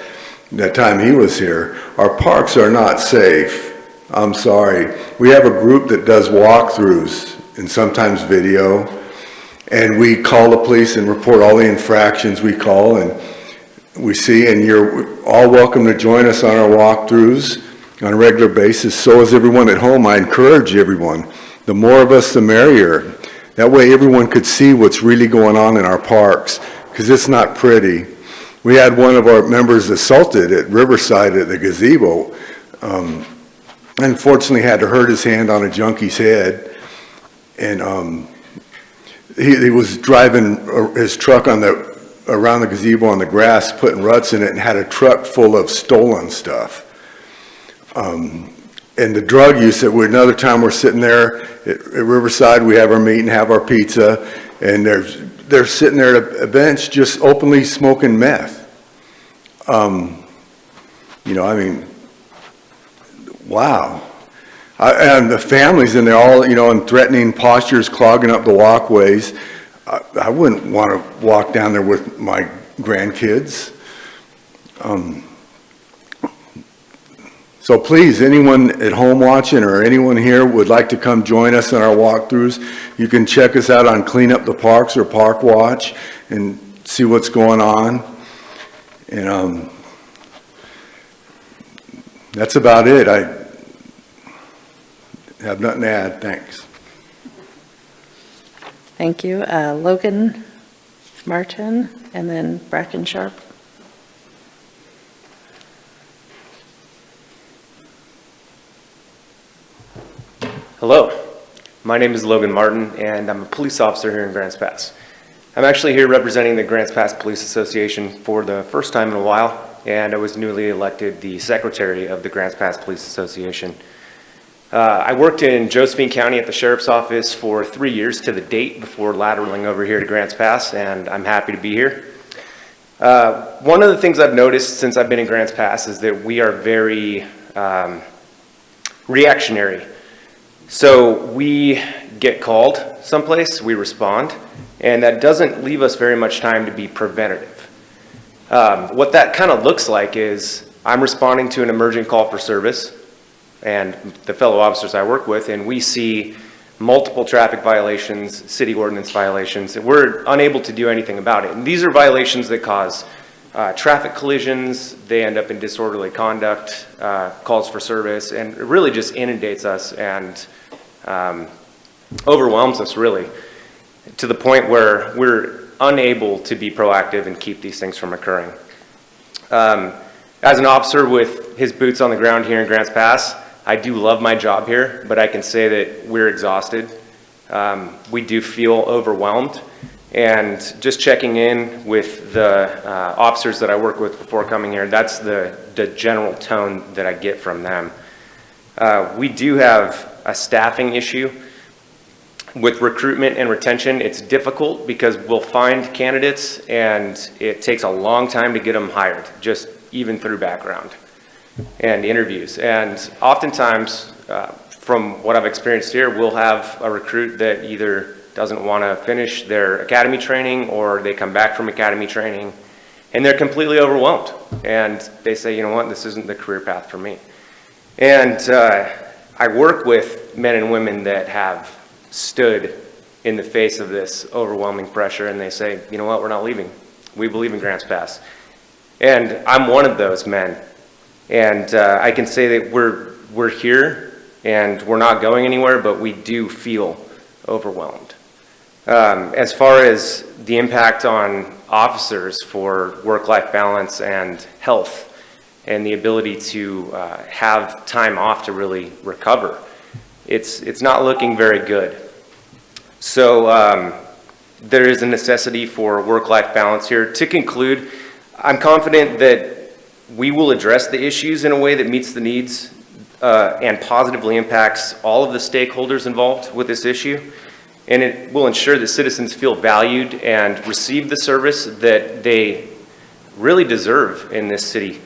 That time he was here, our parks are not safe. I'm sorry. We have a group that does walkthroughs and sometimes video, and we call the police and report all the infractions we call and we see, and you're all welcome to join us on our walkthroughs on a regular basis. So is everyone at home. I encourage everyone. The more of us, the merrier. That way everyone could see what's really going on in our parks, because it's not pretty. We had one of our members assaulted at Riverside at the gazebo. Unfortunately had to hurt his hand on a junkie's head, and he was driving his truck around the gazebo on the grass, putting ruts in it, and had a truck full of stolen stuff. And the drug use, another time we're sitting there at Riverside, we have our meat and have our pizza, and they're sitting there at a bench just openly smoking meth. Wow. And the families in there all, in threatening postures, clogging up the walkways. I wouldn't want to walk down there with my grandkids. So please, anyone at home watching or anyone here would like to come join us on our walkthroughs, you can check us out on Clean Up the Parks or Park Watch and see what's going on. And that's about it. I have nothing to add. Thanks. Thank you. Logan Martin, and then Bracken Sharp. Hello, my name is Logan Martin, and I'm a police officer here in Grants Pass. I'm actually here representing the Grants Pass Police Association for the first time in a while, and I was newly elected the secretary of the Grants Pass Police Association. I worked in Josephine County at the Sheriff's Office for 3 years to the date before lateraling over here to Grants Pass, and I'm happy to be here. One of the things I've noticed since I've been in Grants Pass is that we are very reactionary. So we get called someplace, we respond, and that doesn't leave us very much time to be preventative. What that kind of looks like is I'm responding to an emergent call for service, and the fellow officers I work with, and we see multiple traffic violations, city ordinance violations, and we're unable to do anything about it. And these are violations that cause traffic collisions, they end up in disorderly conduct, calls for service, and it really just inundates us and overwhelms us, really, to the point where we're unable to be proactive and keep these things from occurring. As an officer with his boots on the ground here in Grants Pass, I do love my job here, but I can say that we're exhausted. We do feel overwhelmed, and just checking in with the officers that I work with before coming here, that's the general tone that I get from them. We do have a staffing issue. With recruitment and retention, it's difficult because we'll find candidates and it takes a long time to get them hired, just even through background and interviews. And oftentimes, from what I've experienced here, we'll have a recruit that either doesn't want to finish their academy training or they come back from academy training and they're completely overwhelmed. And they say, you know what, this isn't the career path for me. And I work with men and women that have stood in the face of this overwhelming pressure, and they say, you know what, we're not leaving. We believe in Grants Pass. And I'm one of those men. And I can say that we're here and we're not going anywhere, but we do feel overwhelmed. As far as the impact on officers for work-life balance and health and the ability to have time off to really recover. It's not looking very good. So there is a necessity for work-life balance here. To conclude, I'm confident that we will address the issues in a way that meets the needs and positively impacts all of the stakeholders involved with this issue. And it will ensure that citizens feel valued and receive the service that they really deserve in this city.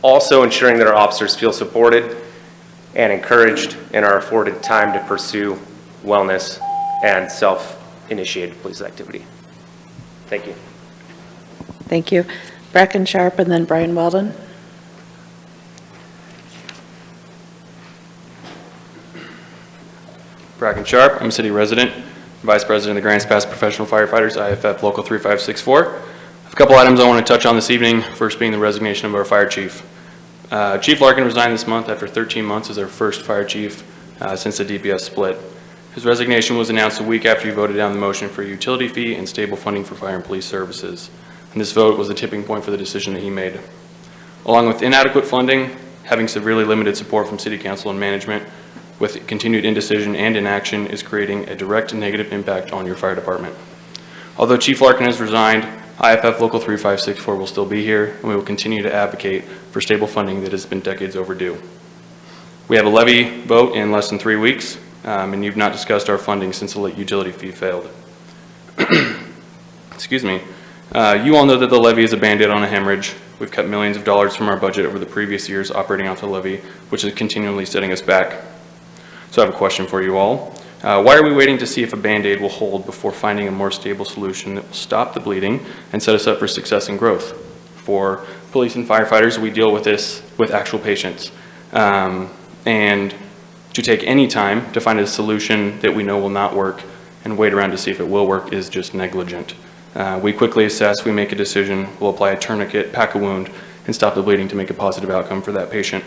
Also ensuring that our officers feel supported and encouraged and are afforded time to pursue wellness and self-initiated police activity. Thank you. Thank you. Bracken Sharp and then Brian Weldon. Bracken Sharp, I'm a city resident, Vice President of the Grants Pass Professional Firefighters, IFF Local 3564. I have a couple items I want to touch on this evening, first being the resignation of our fire chief. Chief Larkin resigned this month after 13 months as our first fire chief since the DPS split. His resignation was announced a week after he voted down the motion for a utility fee and stable funding for fire and police services. And this vote was the tipping point for the decision that he made. Along with inadequate funding, having severely limited support from City Council and management, with continued indecision and inaction is creating a direct negative impact on your fire department. Although Chief Larkin has resigned, IFF Local 3564 will still be here, and we will continue to advocate for stable funding that has been decades overdue. We have a levy vote in less than 3 weeks, and you've not discussed our funding since the utility fee failed. Excuse me. You all know that the levy is a Band-Aid on a hemorrhage. We've cut millions of dollars from our budget over the previous years operating off the levy, which is continually setting us back. So I have a question for you all. Why are we waiting to see if a Band-Aid will hold before finding a more stable solution that will stop the bleeding and set us up for success and growth? For police and firefighters, we deal with this with actual patients. And to take any time to find a solution that we know will not work and wait around to see if it will work is just negligent. We quickly assess, we make a decision, we'll apply a tourniquet, pack a wound, and stop the bleeding to make a positive outcome for that patient.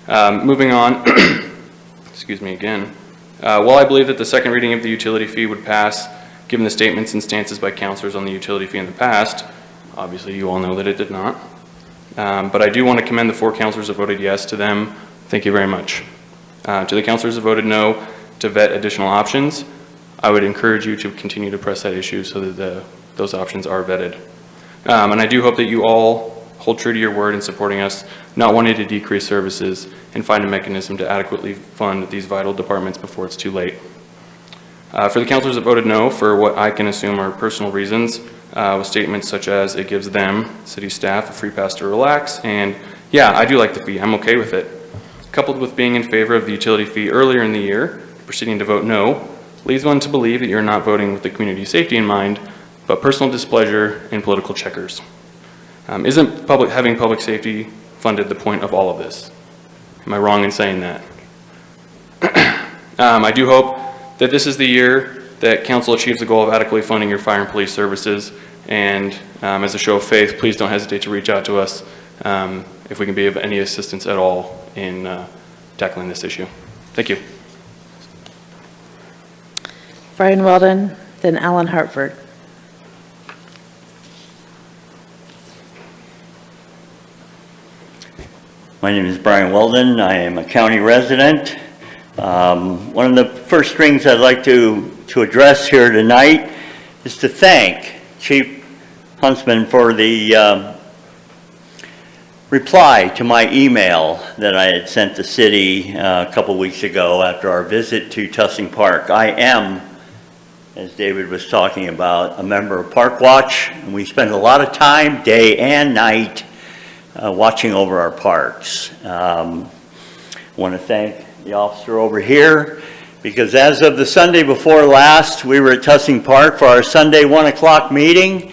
Moving on, excuse me again. While I believe that the second reading of the utility fee would pass, given the statements and stances by councilors on the utility fee in the past, obviously you all know that it did not. But I do want to commend the 4 councilors that voted yes. To them, thank you very much. To the councilors that voted no to vet additional options, I would encourage you to continue to press that issue so that those options are vetted. And I do hope that you all hold true to your word in supporting us, not wanting to decrease services, and find a mechanism to adequately fund these vital departments before it's too late. For the councilors that voted no, for what I can assume are personal reasons, with statements such as it gives them, city staff, a free pass to relax, and yeah, I do like the fee, I'm okay with it. Coupled with being in favor of the utility fee earlier in the year, proceeding to vote no, leads one to believe that you're not voting with the community safety in mind, but personal displeasure and political checkers. Isn't having public safety funded the point of all of this? Am I wrong in saying that? I do hope that this is the year that council achieves the goal of adequately funding your fire and police services, and as a show of faith, please don't hesitate to reach out to us if we can be of any assistance at all in tackling this issue. Thank you. Brian Weldon, then Alan Hartford. My name is Brian Weldon. I am a county resident. One of the first things I'd like to address here tonight is to thank Chief Huntsman for the reply to my email that I had sent the city a couple weeks ago after our visit to Tussing Park. I am, as David was talking about, a member of Park Watch, and we spend a lot of time, day and night, watching over our parks. I want to thank the officer over here, because as of the Sunday before last, we were at Tussing Park for our Sunday 1 o'clock meeting,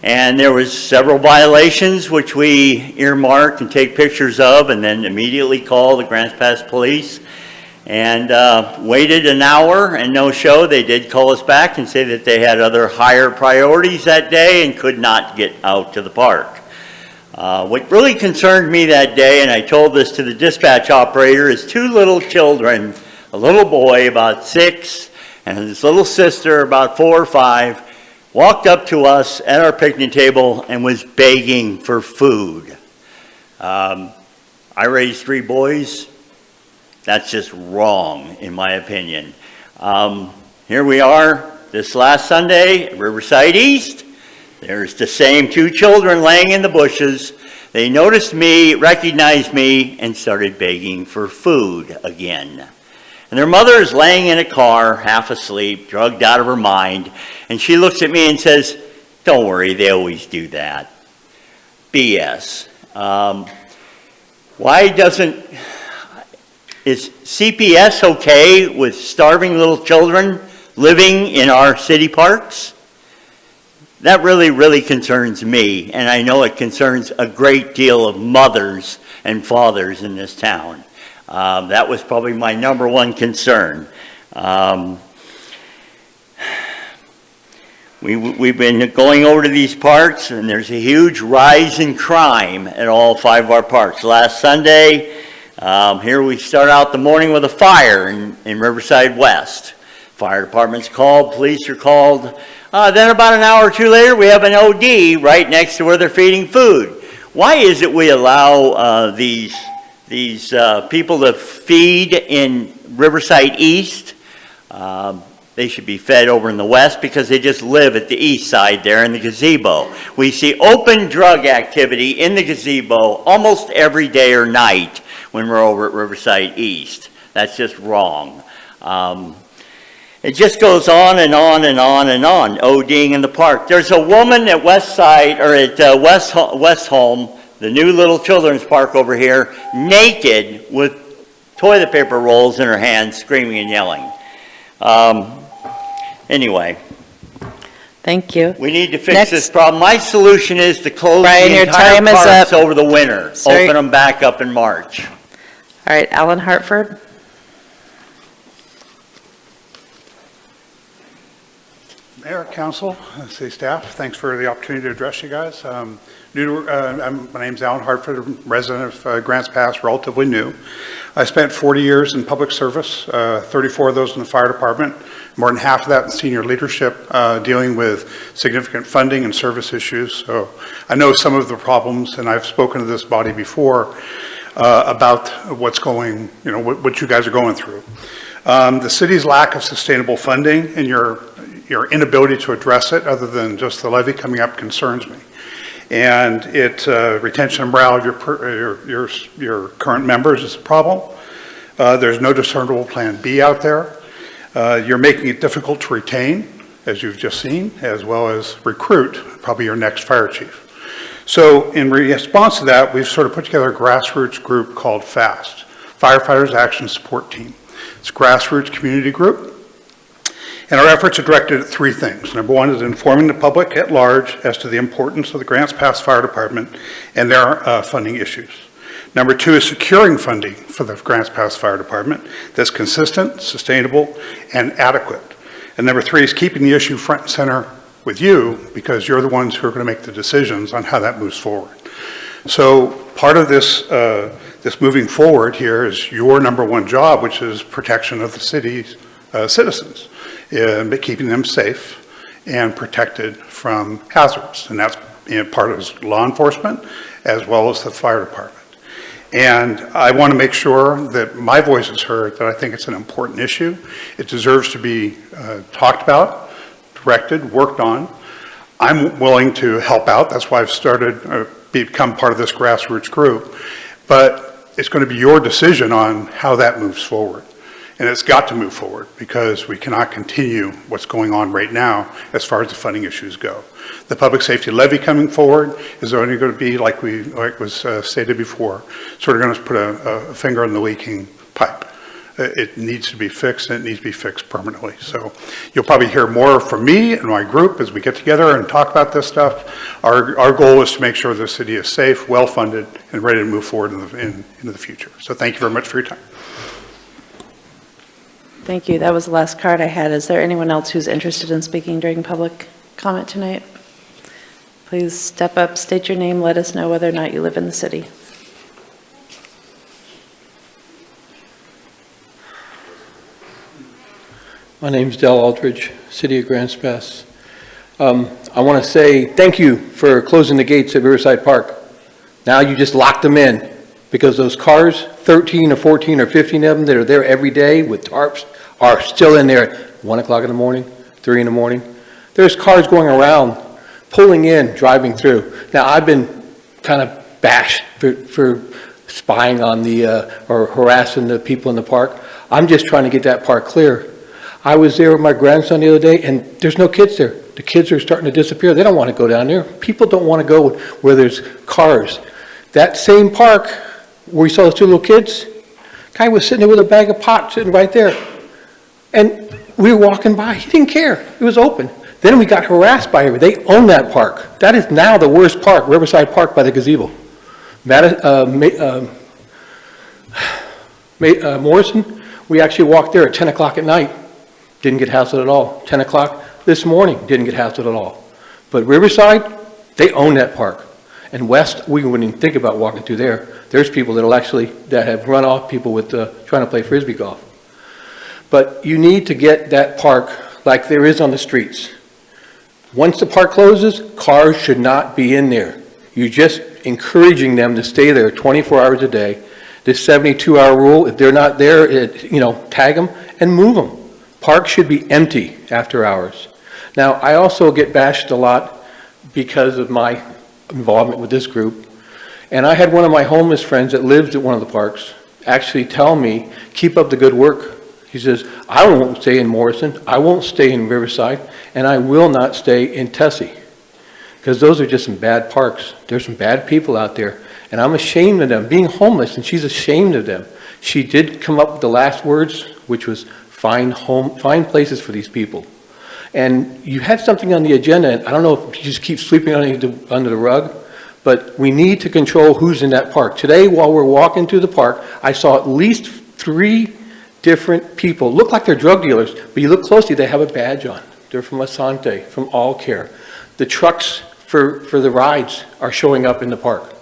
and there was several violations which we earmarked and take pictures of, and then immediately called the Grants Pass Police, and waited an hour and no show. They did call us back and say that they had other higher priorities that day and could not get out to the park. What really concerned me that day, and I told this to the dispatch operator, is 2 little children, a little boy about 6 and his little sister about 4 or 5, walked up to us at our picnic table and was begging for food. I raised 3 boys. That's just wrong, in my opinion. Here we are this last Sunday at Riverside East. There's the same 2 children laying in the bushes. They noticed me, recognized me, and started begging for food again. And their mother is laying in a car, half asleep, drugged out of her mind, and she looks at me and says, "Don't worry, they always do that." BS. Is CPS okay with starving little children living in our city parks? That really, really concerns me, and I know it concerns a great deal of mothers and fathers in this town. That was probably my #1 concern. We've been going over to these parks, and there's a huge rise in crime at all 5 of our parks. Last Sunday, here we start out the morning with a fire in Riverside West. Fire department's called, police are called. Then about an hour or 2 later, we have an OD right next to where they're feeding food. Why is it we allow these people to feed in Riverside East? They should be fed over in the west because they just live at the east side there in the gazebo. We see open drug activity in the gazebo almost every day or night when we're over at Riverside East. That's just wrong. It just goes on and on and on and on, ODing in the park. There's a woman at West Side, or at West Home, the new little children's park over here, naked with toilet paper rolls in her hands, screaming and yelling. Anyway. Thank you. We need to fix this problem. My solution is to close Brian, the your entire time is parks up. over the winter. Sorry. Open them back up in March. All right, Alan Hartford. Mayor, Council, City staff, thanks for the opportunity to address you guys. My name's Alan Hartford, resident of Grants Pass, relatively new. I spent 40 years in public service, 34 of those in the fire department, more than half of that in senior leadership, dealing with significant funding and service issues. So I know some of the problems, and I've spoken to this body before about what's going, what you guys are going through. The city's lack of sustainable funding and your inability to address it, other than just the levy coming up, concerns me. And retention and morale of your current members is a problem. There's no discernible Plan B out there. You're making it difficult to retain, as you've just seen, as well as recruit probably your next fire chief. So in response to that, we've sort of put together a grassroots group called FAST, Firefighters Action Support Team. It's a grassroots community group. And our efforts are directed at 3 things. Number 1 is informing the public at large as to the importance of the Grants Pass Fire Department and their funding issues. Number 2 is securing funding for the Grants Pass Fire Department that's consistent, sustainable, and adequate. And number 3 is keeping the issue front and center with you, because you're the ones who are going to make the decisions on how that moves forward. So part of this moving forward here is your number 1 job, which is protection of the city's citizens, keeping them safe and protected from hazards. And that's part of law enforcement as well as the fire department. And I want to make sure that my voice is heard, that I think it's an important issue. It deserves to be talked about, directed, worked on. I'm willing to help out. That's why I've become part of this grassroots group. But it's going to be your decision on how that moves forward. And it's got to move forward, because we cannot continue what's going on right now as far as the funding issues go. The public safety levy coming forward is only going to be, like was stated before, sort of going to put a finger on the leaking pipe. It needs to be fixed, and it needs to be fixed permanently. So you'll probably hear more from me and my group as we get together and talk about this stuff. Our goal is to make sure the city is safe, well-funded, and ready to move forward into the future. So thank you very much for your time. Thank you. That was the last card I had. Is there anyone else who's interested in speaking during public comment tonight? Please step up, state your name, let us know whether or not you live in the city. My name's Del Aldridge, City of Grants Pass. I want to say thank you for closing the gates at Riverside Park. Now you just locked them in because those cars, 13 or 14 or 15 of them that are there every day with tarps are still in there at 1 o'clock in the morning, 3 in the morning. There's cars going around, pulling in, driving through. Now I've been kind of bashed for spying on or harassing the people in the park. I'm just trying to get that park clear. I was there with my grandson the other day and there's no kids there. The kids are starting to disappear. They don't want to go down there. People don't want to go where there's cars. That same park where we saw those two little kids, guy was sitting there with a bag of pot sitting right there. And we were walking by. He didn't care. It was open. Then we got harassed by everybody. They own that park. That is now the worst park, Riverside Park by the gazebo. Morrison, we actually walked there at 10 o'clock at night. Didn't get hassled at all. 10 o'clock this morning, didn't get hassled at all. But Riverside, they own that park. And West, we wouldn't even think about walking through there. There's people that have run off people with trying to play Frisbee golf. But you need to get that park like there is on the streets. Once the park closes, cars should not be in there. You're just encouraging them to stay there 24 hours a day. This 72-hour rule, if they're not there, tag them and move them. Parks should be empty after hours. Now, I also get bashed a lot because of my involvement with this group. And I had one of my homeless friends that lives at one of the parks actually tell me, keep up the good work. He says, I won't stay in Morrison, I won't stay in Riverside, and I will not stay in Tessie. Because those are just some bad parks. There's some bad people out there. And I'm ashamed of them, being homeless, and she's ashamed of them. She did come up with the last words, which was find places for these people. And you had something on the agenda, and I don't know if you just keep sweeping under the rug, but we need to control who's in that park. Today, while we're walking through the park, I saw at least 3 different people. Look like they're drug dealers, but you look closely, they have a badge on. They're from Asante, from All Care. The trucks for the rides are showing up in the park.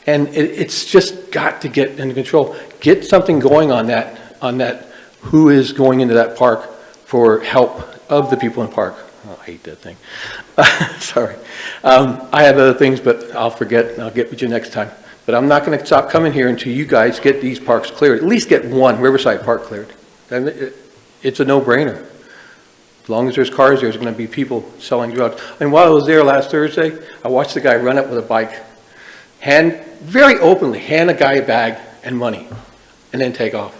And it's just got to get under control. Get something going on that who is going into that park for help of the people in the park. Oh, I hate that thing. Sorry. I have other things, but I'll forget and I'll get with you next time. But I'm not going to stop coming here until you guys get these parks cleared. At least get one Riverside Park cleared. It's a no-brainer. As long as there's cars, there's going to be people selling drugs. And while I was there last Thursday, I watched the guy run up with a bike, very openly hand a guy a bag and money, and then take off.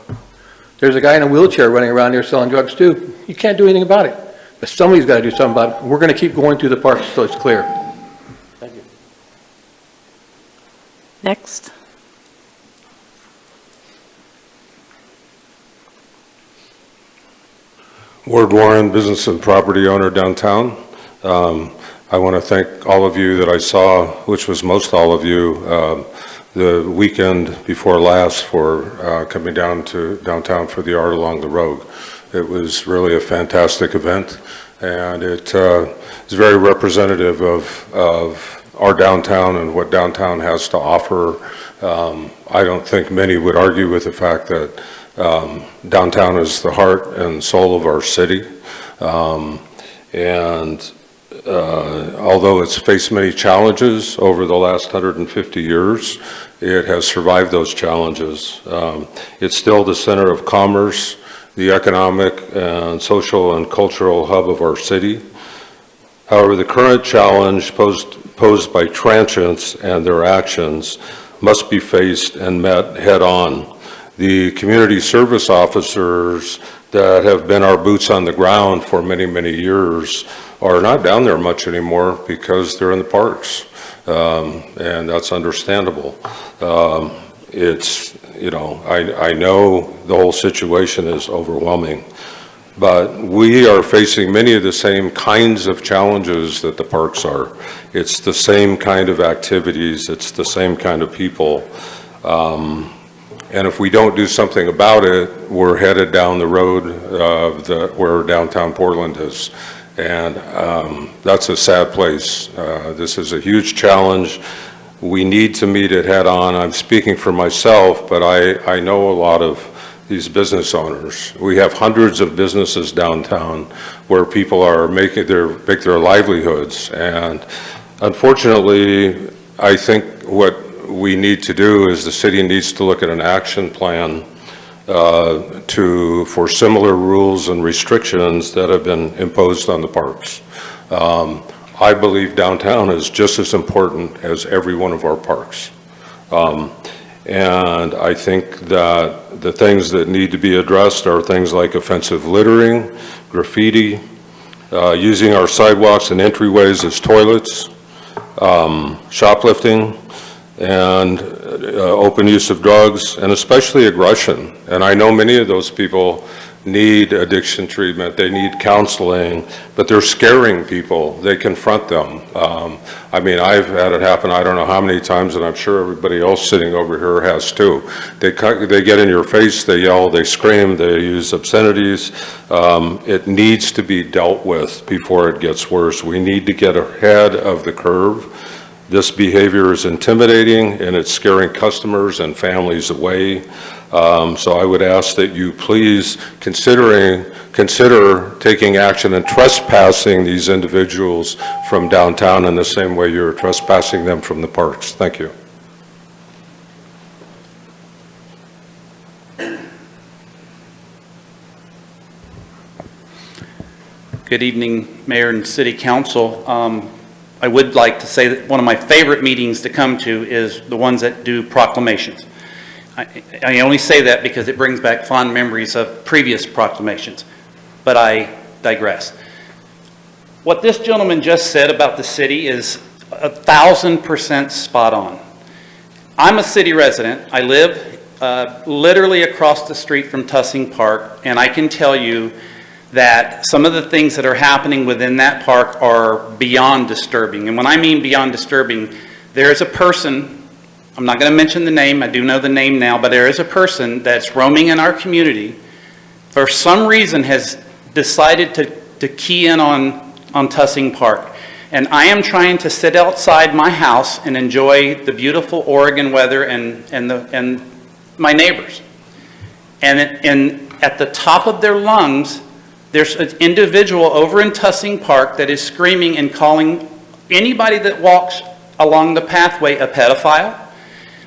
There's a guy in a wheelchair running around there selling drugs too. You can't do anything about it. But somebody's got to do something about it. We're going to keep going through the park so it's clear. Thank you. Next. Ward Warren, business and property owner downtown. I want to thank all of you that I saw, which was most all of you, the weekend before last for coming down to downtown for the Art Along the Road. It was really a fantastic event, and it is very representative of our downtown and what downtown has to offer. I don't think many would argue with the fact that downtown is the heart and soul of our city. Although it's faced many challenges over the last 150 years, it has survived those challenges. It's still the center of commerce, the economic and social and cultural hub of our city. However, the current challenge posed by transients and their actions must be faced and met head-on. The community service officers that have been our boots on the ground for many, many years are not down there much anymore because they're in the parks, and that's understandable. I know the whole situation is overwhelming, but we are facing many of the same kinds of challenges that the parks are. It's the same kind of activities, it's the same kind of people. And if we don't do something about it, we're headed down the road where downtown Portland is. And that's a sad place. This is a huge challenge. We need to meet it head on. I'm speaking for myself, but I know a lot of these business owners. We have hundreds of businesses downtown where people are make their livelihoods. And unfortunately, I think what we need to do is the city needs to look at an action plan for similar rules and restrictions that have been imposed on the parks. I believe downtown is just as important as every one of our parks. And I think that the things that need to be addressed are things like offensive littering, graffiti, using our sidewalks and entryways as toilets, shoplifting, and open use of drugs, and especially aggression. And I know many of those people need addiction treatment, they need counseling, but they're scaring people. They confront them. I mean, I've had it happen I don't know how many times, and I'm sure everybody else sitting over here has too. They get in your face, they yell, they scream, they use obscenities. It needs to be dealt with before it gets worse. We need to get ahead of the curve. This behavior is intimidating and it's scaring customers and families away. So I would ask that you please consider taking action and trespassing these individuals from downtown in the same way you're trespassing them from the parks. Thank you. Good evening, Mayor and City Council. I would like to say that one of my favorite meetings to come to is the ones that do proclamations. I only say that because it brings back fond memories of previous proclamations, but I digress. What this gentleman just said about the city is 1,000% spot on. I'm a city resident. I live literally across the street from Tussing Park, and I can tell you that some of the things that are happening within that park are beyond disturbing. And when I mean beyond disturbing, there is a person, I'm not going to mention the name, I do know the name now, but there is a person that's roaming in our community, for some reason has decided to key in on Tussing Park. And I am trying to sit outside my house and enjoy the beautiful Oregon weather and my neighbors. And at the top of their lungs, there's an individual over in Tussing Park that is screaming and calling anybody that walks along the pathway a pedophile.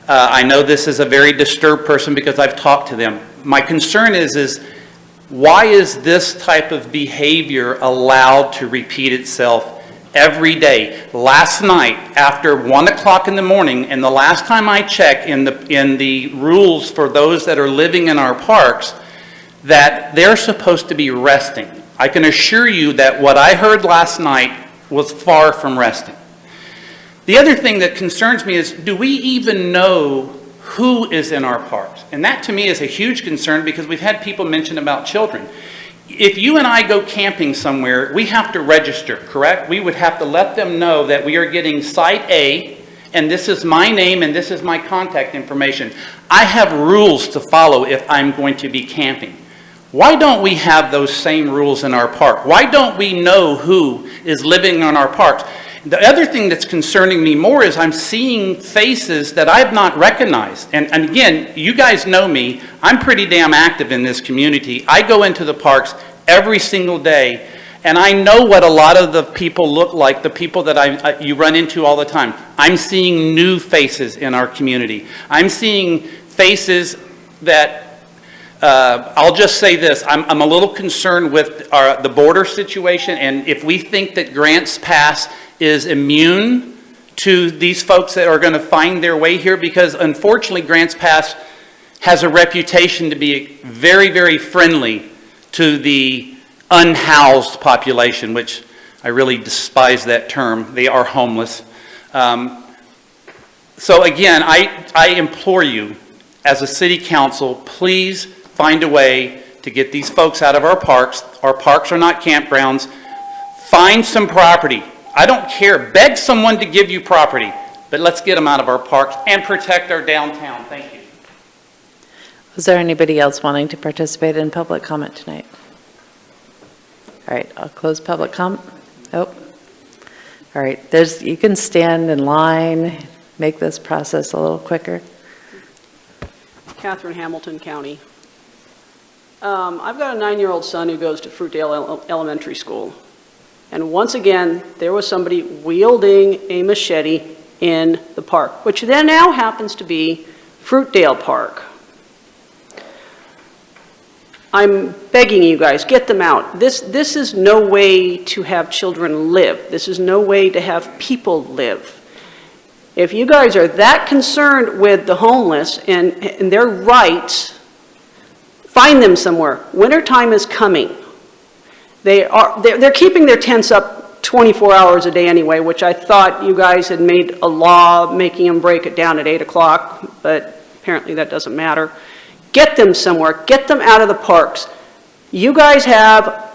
I know this is a very disturbed person because I've talked to them. My concern is why is this type of behavior allowed to repeat itself every day? Last night, after 1 o'clock in the morning, and the last time I checked in the rules for those that are living in our parks, that they're supposed to be resting. I can assure you that what I heard last night was far from resting. The other thing that concerns me is, do we even know who is in our parks? And that to me is a huge concern because we've had people mention about children. If you and I go camping somewhere, we have to register, correct? We would have to let them know that we are getting Site A, and this is my name and this is my contact information. I have rules to follow if I'm going to be camping. Why don't we have those same rules in our park? Why don't we know who is living in our parks? The other thing that's concerning me more is I'm seeing faces that I've not recognized. And again, you guys know me. I'm pretty damn active in this community. I go into the parks every single day, and I know what a lot of the people look like, the people that you run into all the time. I'm seeing new faces in our community. I'm seeing faces that I'll just say this, I'm a little concerned with the border situation, and if we think that Grants Pass is immune to these folks that are going to find their way here, because unfortunately Grants Pass has a reputation to be very, very friendly to the unhoused population, which I really despise that term. They are homeless. So again, I implore you, as a city council, please find a way to get these folks out of our parks. Our parks are not campgrounds. Find some property. I don't care. Beg someone to give you property, but let's get them out of our parks and protect our downtown. Thank you. Was there anybody else wanting to participate in public comment tonight? All right, I'll close public comment. Oh, all right. You can stand in line, make this process a little quicker. Catherine, Hamilton County. I've got a 9-year-old son who goes to Fruitdale Elementary School. And once again, there was somebody wielding a machete in the park, which then now happens to be Fruitdale Park. I'm begging you guys, get them out. This is no way to have children live. This is no way to have people live. If you guys are that concerned with the homeless and their rights, find them somewhere. Wintertime is coming. They're keeping their tents up 24 hours a day anyway, which I thought you guys had made a law making them break it down at 8 o'clock, but apparently that doesn't matter. Get them somewhere. Get them out of the parks. You guys have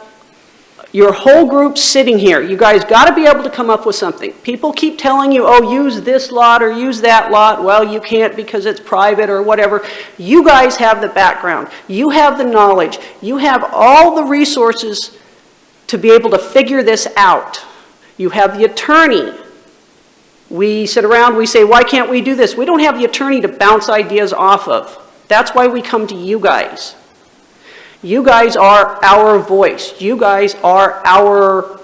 your whole group sitting here. You guys got to be able to come up with something. People keep telling you, oh, use this lot or use that lot. Well, you can't because it's private or whatever. You guys have the background. You have the knowledge. You have all the resources to be able to figure this out. You have the attorney. We sit around, we say, why can't we do this? We don't have the attorney to bounce ideas off of. That's why we come to you guys. You guys are our voice. You guys are our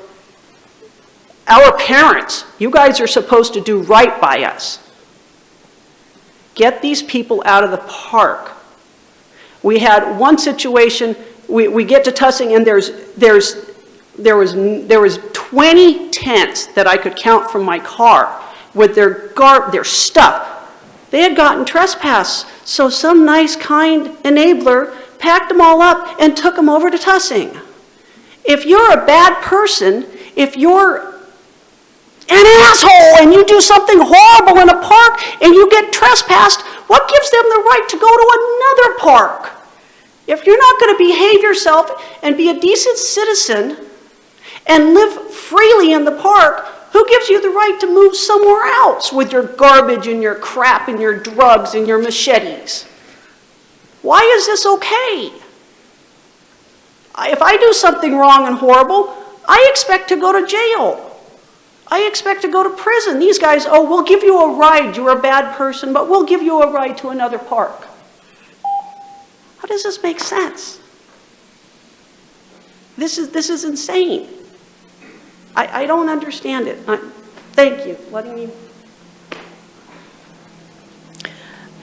parents. You guys are supposed to do right by us. Get these people out of the park. We had one situation, we get to Tussing and there was 20 tents that I could count from my car with their stuff. They had gotten trespassed, so some nice, kind enabler packed them all up and took them over to Tussing. If you're a bad person, if you're an asshole and you do something horrible in a park and you get trespassed, what gives them the right to go to another park? If you're not going to behave yourself and be a decent citizen and live freely in the park, who gives you the right to move somewhere else with your garbage and your crap and your drugs and your machetes? Why is this okay? If I do something wrong and horrible, I expect to go to jail. I expect to go to prison. These guys, oh, we'll give you a ride. You're a bad person, but we'll give you a ride to another park. How does this make sense? This is insane. I don't understand it. Thank you. Letting me.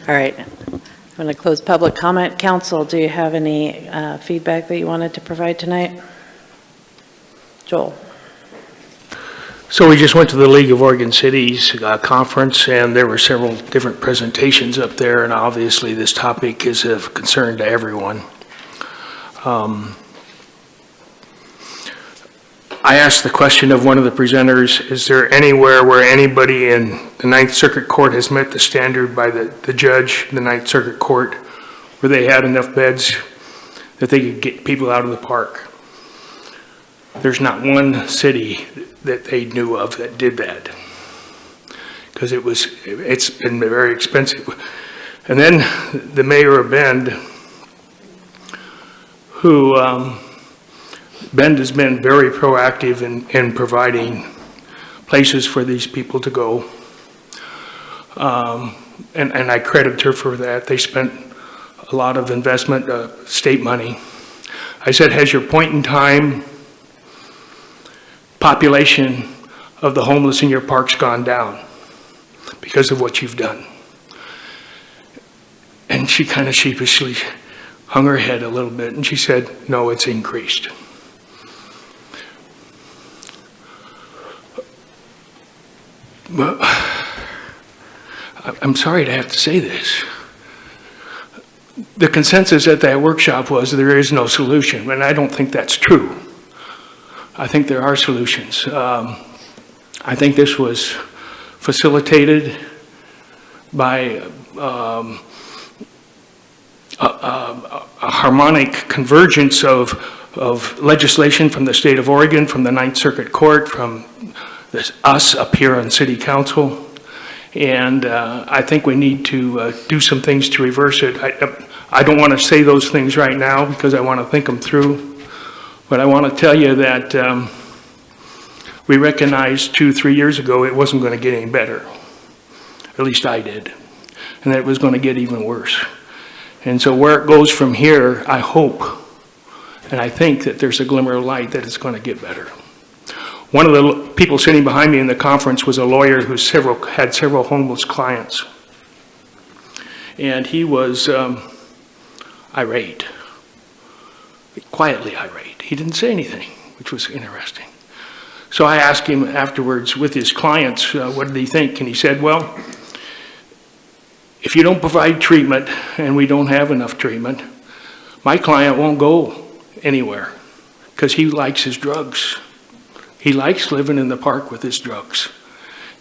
All right. I'm going to close public comment. Council, do you have any feedback that you wanted to provide tonight? Joel. So we just went to the League of Oregon Cities conference, and there were several different presentations up there, and obviously this topic is of concern to everyone. I asked the question of one of the presenters, is there anywhere where anybody in the Ninth Circuit Court has met the standard by the judge in the Ninth Circuit Court where they had enough beds that they could get people out of the park? There's not one city that they knew of that did that, because it's been very expensive. And then the mayor of Bend, who Bend has been very proactive in providing places for these people to go. And I credit her for that. They spent a lot of investment, state money. I said, has your point in time population of the homeless in your parks gone down because of what you've done? And she kind of sheepishly hung her head a little bit and she said, no, it's increased. But I'm sorry to have to say this. The consensus at that workshop was there is no solution, and I don't think that's true. I think there are solutions. I think this was facilitated by a harmonic convergence of legislation from the state of Oregon, from the Ninth Circuit Court, from us up here on City Council, and I think we need to do some things to reverse it. I don't want to say those things right now because I want to think them through, but I want to tell you that we recognized 2-3 years ago it wasn't going to get any better. At least I did, and that it was going to get even worse. And so where it goes from here, I hope And I think that there's a glimmer of light that it's going to get better. One of the people sitting behind me in the conference was a lawyer who had several homeless clients. And he was irate, quietly irate. He didn't say anything, which was interesting. So I asked him afterwards with his clients, what did he think? And he said, well, if you don't provide treatment and we don't have enough treatment, my client won't go anywhere because he likes his drugs. He likes living in the park with his drugs.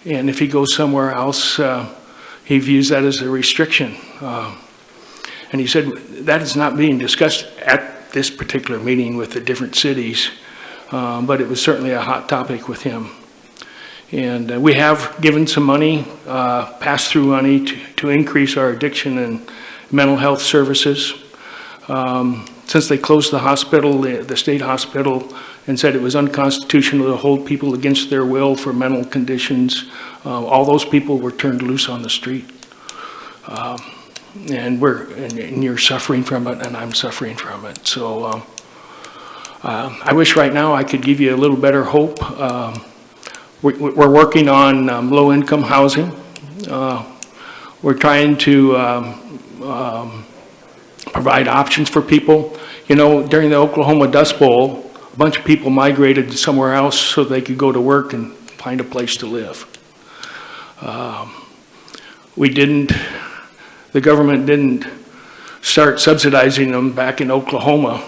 And if he goes somewhere else, he views that as a restriction. And he said that is not being discussed at this particular meeting with the different cities, but it was certainly a hot topic with him. And we have given some money, pass-through money, to increase our addiction and mental health services. Since they closed the hospital, the state hospital, and said it was unconstitutional to hold people against their will for mental conditions, all those people were turned loose on the street. And you're suffering from it, and I'm suffering from it. So I wish right now I could give you a little better hope. We're working on low-income housing. We're trying to provide options for people. You know, during the Oklahoma Dust Bowl, a bunch of people migrated somewhere else so they could go to work and find a place to live. The government didn't start subsidizing them back in Oklahoma.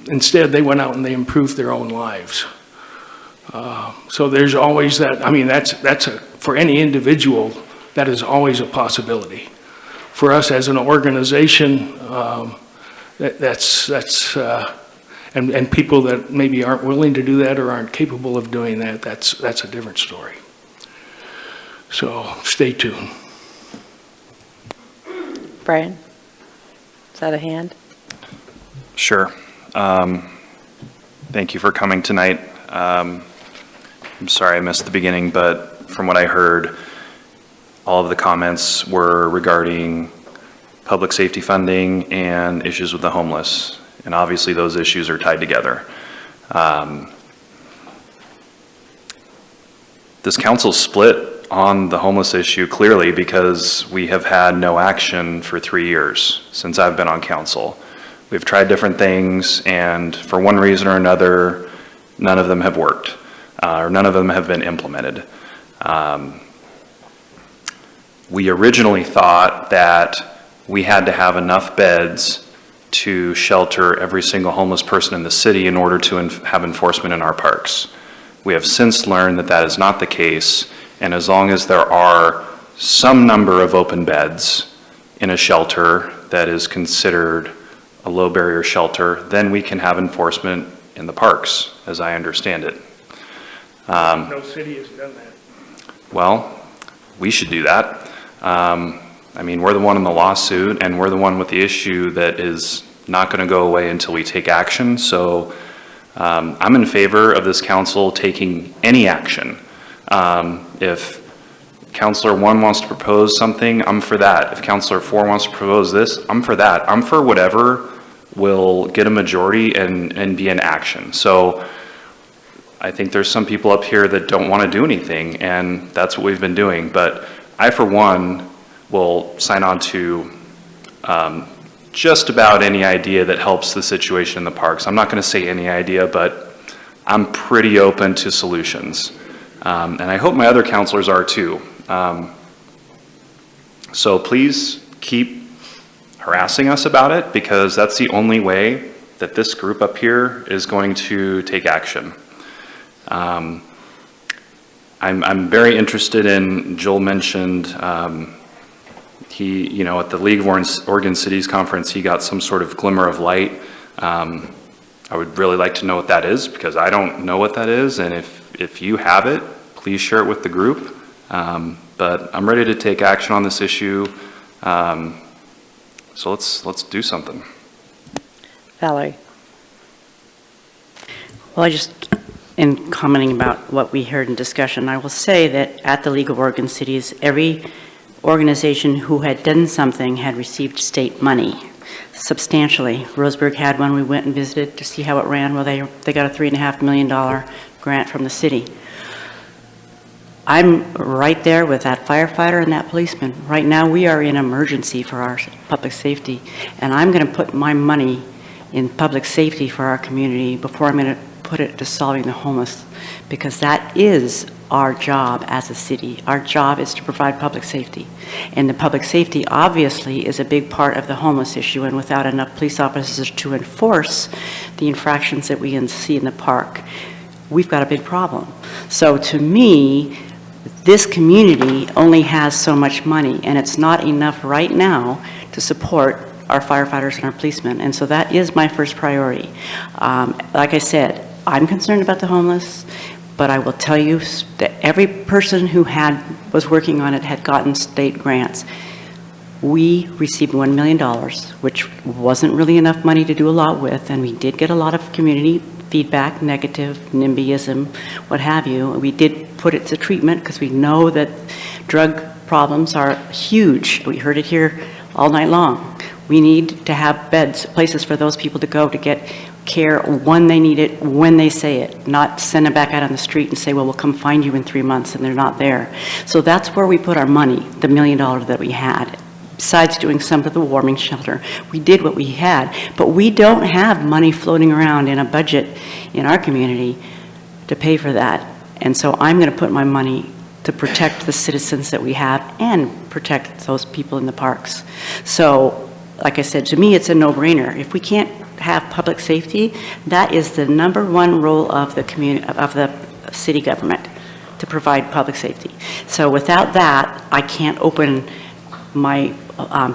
Instead, they went out and they improved their own lives. So there's always that. I mean, for any individual, that is always a possibility. For us as an organization, and people that maybe aren't willing to do that or aren't capable of doing that, that's a different story. So stay tuned. Brian, is that a hand? Sure. Thank you for coming tonight. I'm sorry I missed the beginning, but from what I heard, all of the comments were regarding public safety funding and issues with the homeless. And obviously those issues are tied together. This council's split on the homeless issue clearly because we have had no action for 3 years since I've been on council. We've tried different things, and for one reason or another, none of them have worked, or none of them have been implemented. We originally thought that we had to have enough beds to shelter every single homeless person in the city in order to have enforcement in our parks. We have since learned that that is not the case, and as long as there are some number of open beds in a shelter that is considered a low barrier shelter, then we can have enforcement in the parks, as I understand it. No city has done that. Well, we should do that. I mean, we're the one in the lawsuit, and we're the one with the issue that is not going to go away until we take action. So I'm in favor of this council taking any action. If Councilor 1 wants to propose something, I'm for that. If Councilor 4 wants to propose this, I'm for that. I'm for whatever will get a majority and be in action. So I think there's some people up here that don't want to do anything, and that's what we've been doing. But I, for one, will sign on to just about any idea that helps the situation in the parks. I'm not going to say any idea, but I'm pretty open to solutions. And I hope my other counselors are too. So please keep harassing us about it, because that's the only way that this group up here is going to take action. I'm very interested in, Joel mentioned, he, at the League of Oregon Cities Conference, he got some sort of glimmer of light. I would really like to know what that is, because I don't know what that is, and if you have it, please share it with the group. But I'm ready to take action on this issue. So let's do something. Valerie. Well, in commenting about what we heard in discussion, I will say that at the League of Oregon Cities, every organization who had done something had received state money. substantially. Roseburg had one, we went and visited to see how it ran. Well, they got a $3.5 million grant from the city. I'm right there with that firefighter and that policeman. Right now, we are in emergency for our public safety, and I'm going to put my money in public safety for our community before I'm going to put it to solving the homeless, because that is our job as a city. Our job is to provide public safety. And the public safety obviously is a big part of the homeless issue, and without enough police officers to enforce the infractions that we see in the park, we've got a big problem. So to me, this community only has so much money, and it's not enough right now to support our firefighters and our policemen. And so that is my first priority. Like I said, I'm concerned about the homeless, but I will tell you that every person who was working on it had gotten state grants. We received $1 million, which wasn't really enough money to do a lot with, and we did get a lot of community feedback, negative, NIMBYism, what have you. We did put it to treatment because we know that drug problems are huge. We heard it here all night long. We need to have beds, places for those people to go to get care when they need it, when they say it, not send them back out on the street and say, well, we'll come find you in 3 months, and they're not there. So that's where we put our money, the $1 million that we had. Besides doing some of the warming shelter, we did what we had, but we don't have money floating around in a budget in our community to pay for that. And so I'm going to put my money to protect the citizens that we have and protect those people in the parks. So, like I said, to me, it's a no-brainer. If we can't have public safety, that is the #1 role of the community, of the city government, to provide public safety. So without that, I can't open my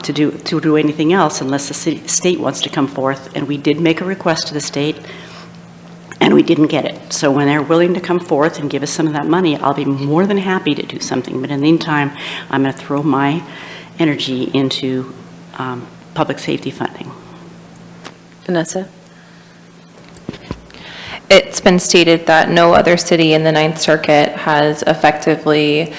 to do anything else unless the state wants to come forth. And we did make a request to the state, and we didn't get it. So when they're willing to come forth and give us some of that money, I'll be more than happy to do something. But in the meantime, I'm going to throw my energy into public safety funding. Vanessa? It's been stated that no other city in the Ninth Circuit has effectively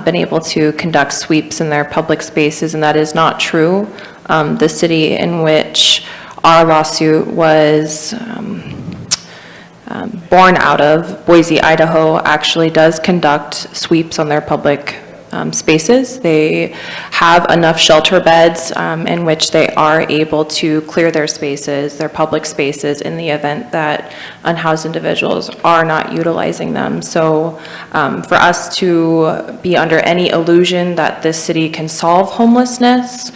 been able to conduct sweeps in their public spaces, and that is not true. The city in which our lawsuit was born out of, Boise, Idaho, actually does conduct sweeps on their public spaces. They have enough shelter beds in which they are able to clear their spaces, their public spaces, in the event that unhoused individuals are not utilizing them. So for us to be under any illusion that this city can solve homelessness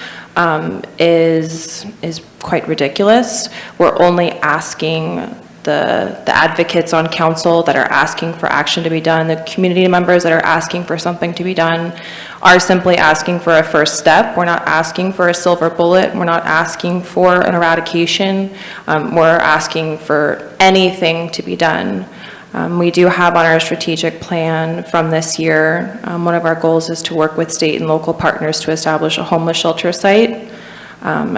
is quite ridiculous. We're only asking the advocates on council that are asking for action to be done, the community members that are asking for something to be done, are simply asking for a first step. We're not asking for a silver bullet. We're not asking for an eradication. We're asking for anything to be done. We do have on our strategic plan from this year, one of our goals is to work with state and local partners to establish a homeless shelter site. I'm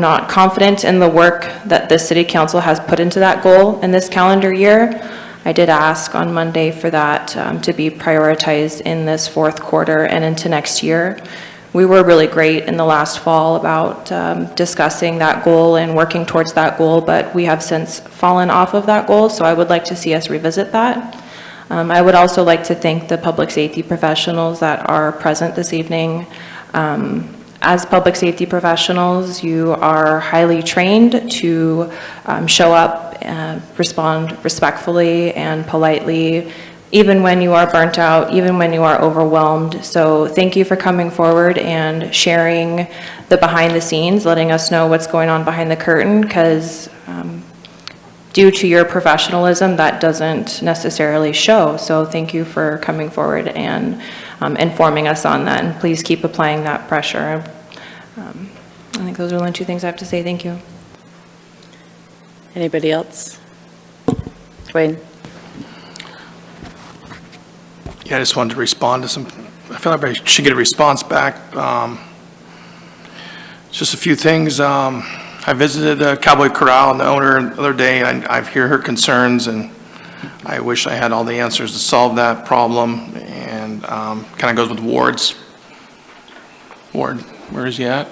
not confident in the work that the city council has put into that goal in this calendar year. I did ask on Monday for that to be prioritized in this fourth quarter and into next year. We were really great in the last fall about discussing that goal and working towards that goal, but we have since fallen off of that goal, so I would like to see us revisit that. I would also like to thank the public safety professionals that are present this evening. As public safety professionals, you are highly trained to show up, respond respectfully and politely, even when you are burnt out, even when you are overwhelmed. So thank you for coming forward and sharing the behind the scenes, letting us know what's going on behind the curtain, because due to your professionalism, that doesn't necessarily show. So thank you for coming forward and informing us on that, and please keep applying that pressure. I think those are the only two things I have to say. Thank you. Anybody else? Dwayne? Yeah, I just wanted to respond to some, I feel like I should get a response back. Just a few things. I visited Cowboy Corral and the owner the other day. I hear her concerns, and I wish I had all the answers to solve that problem. And kind of goes with Ward, where is he at?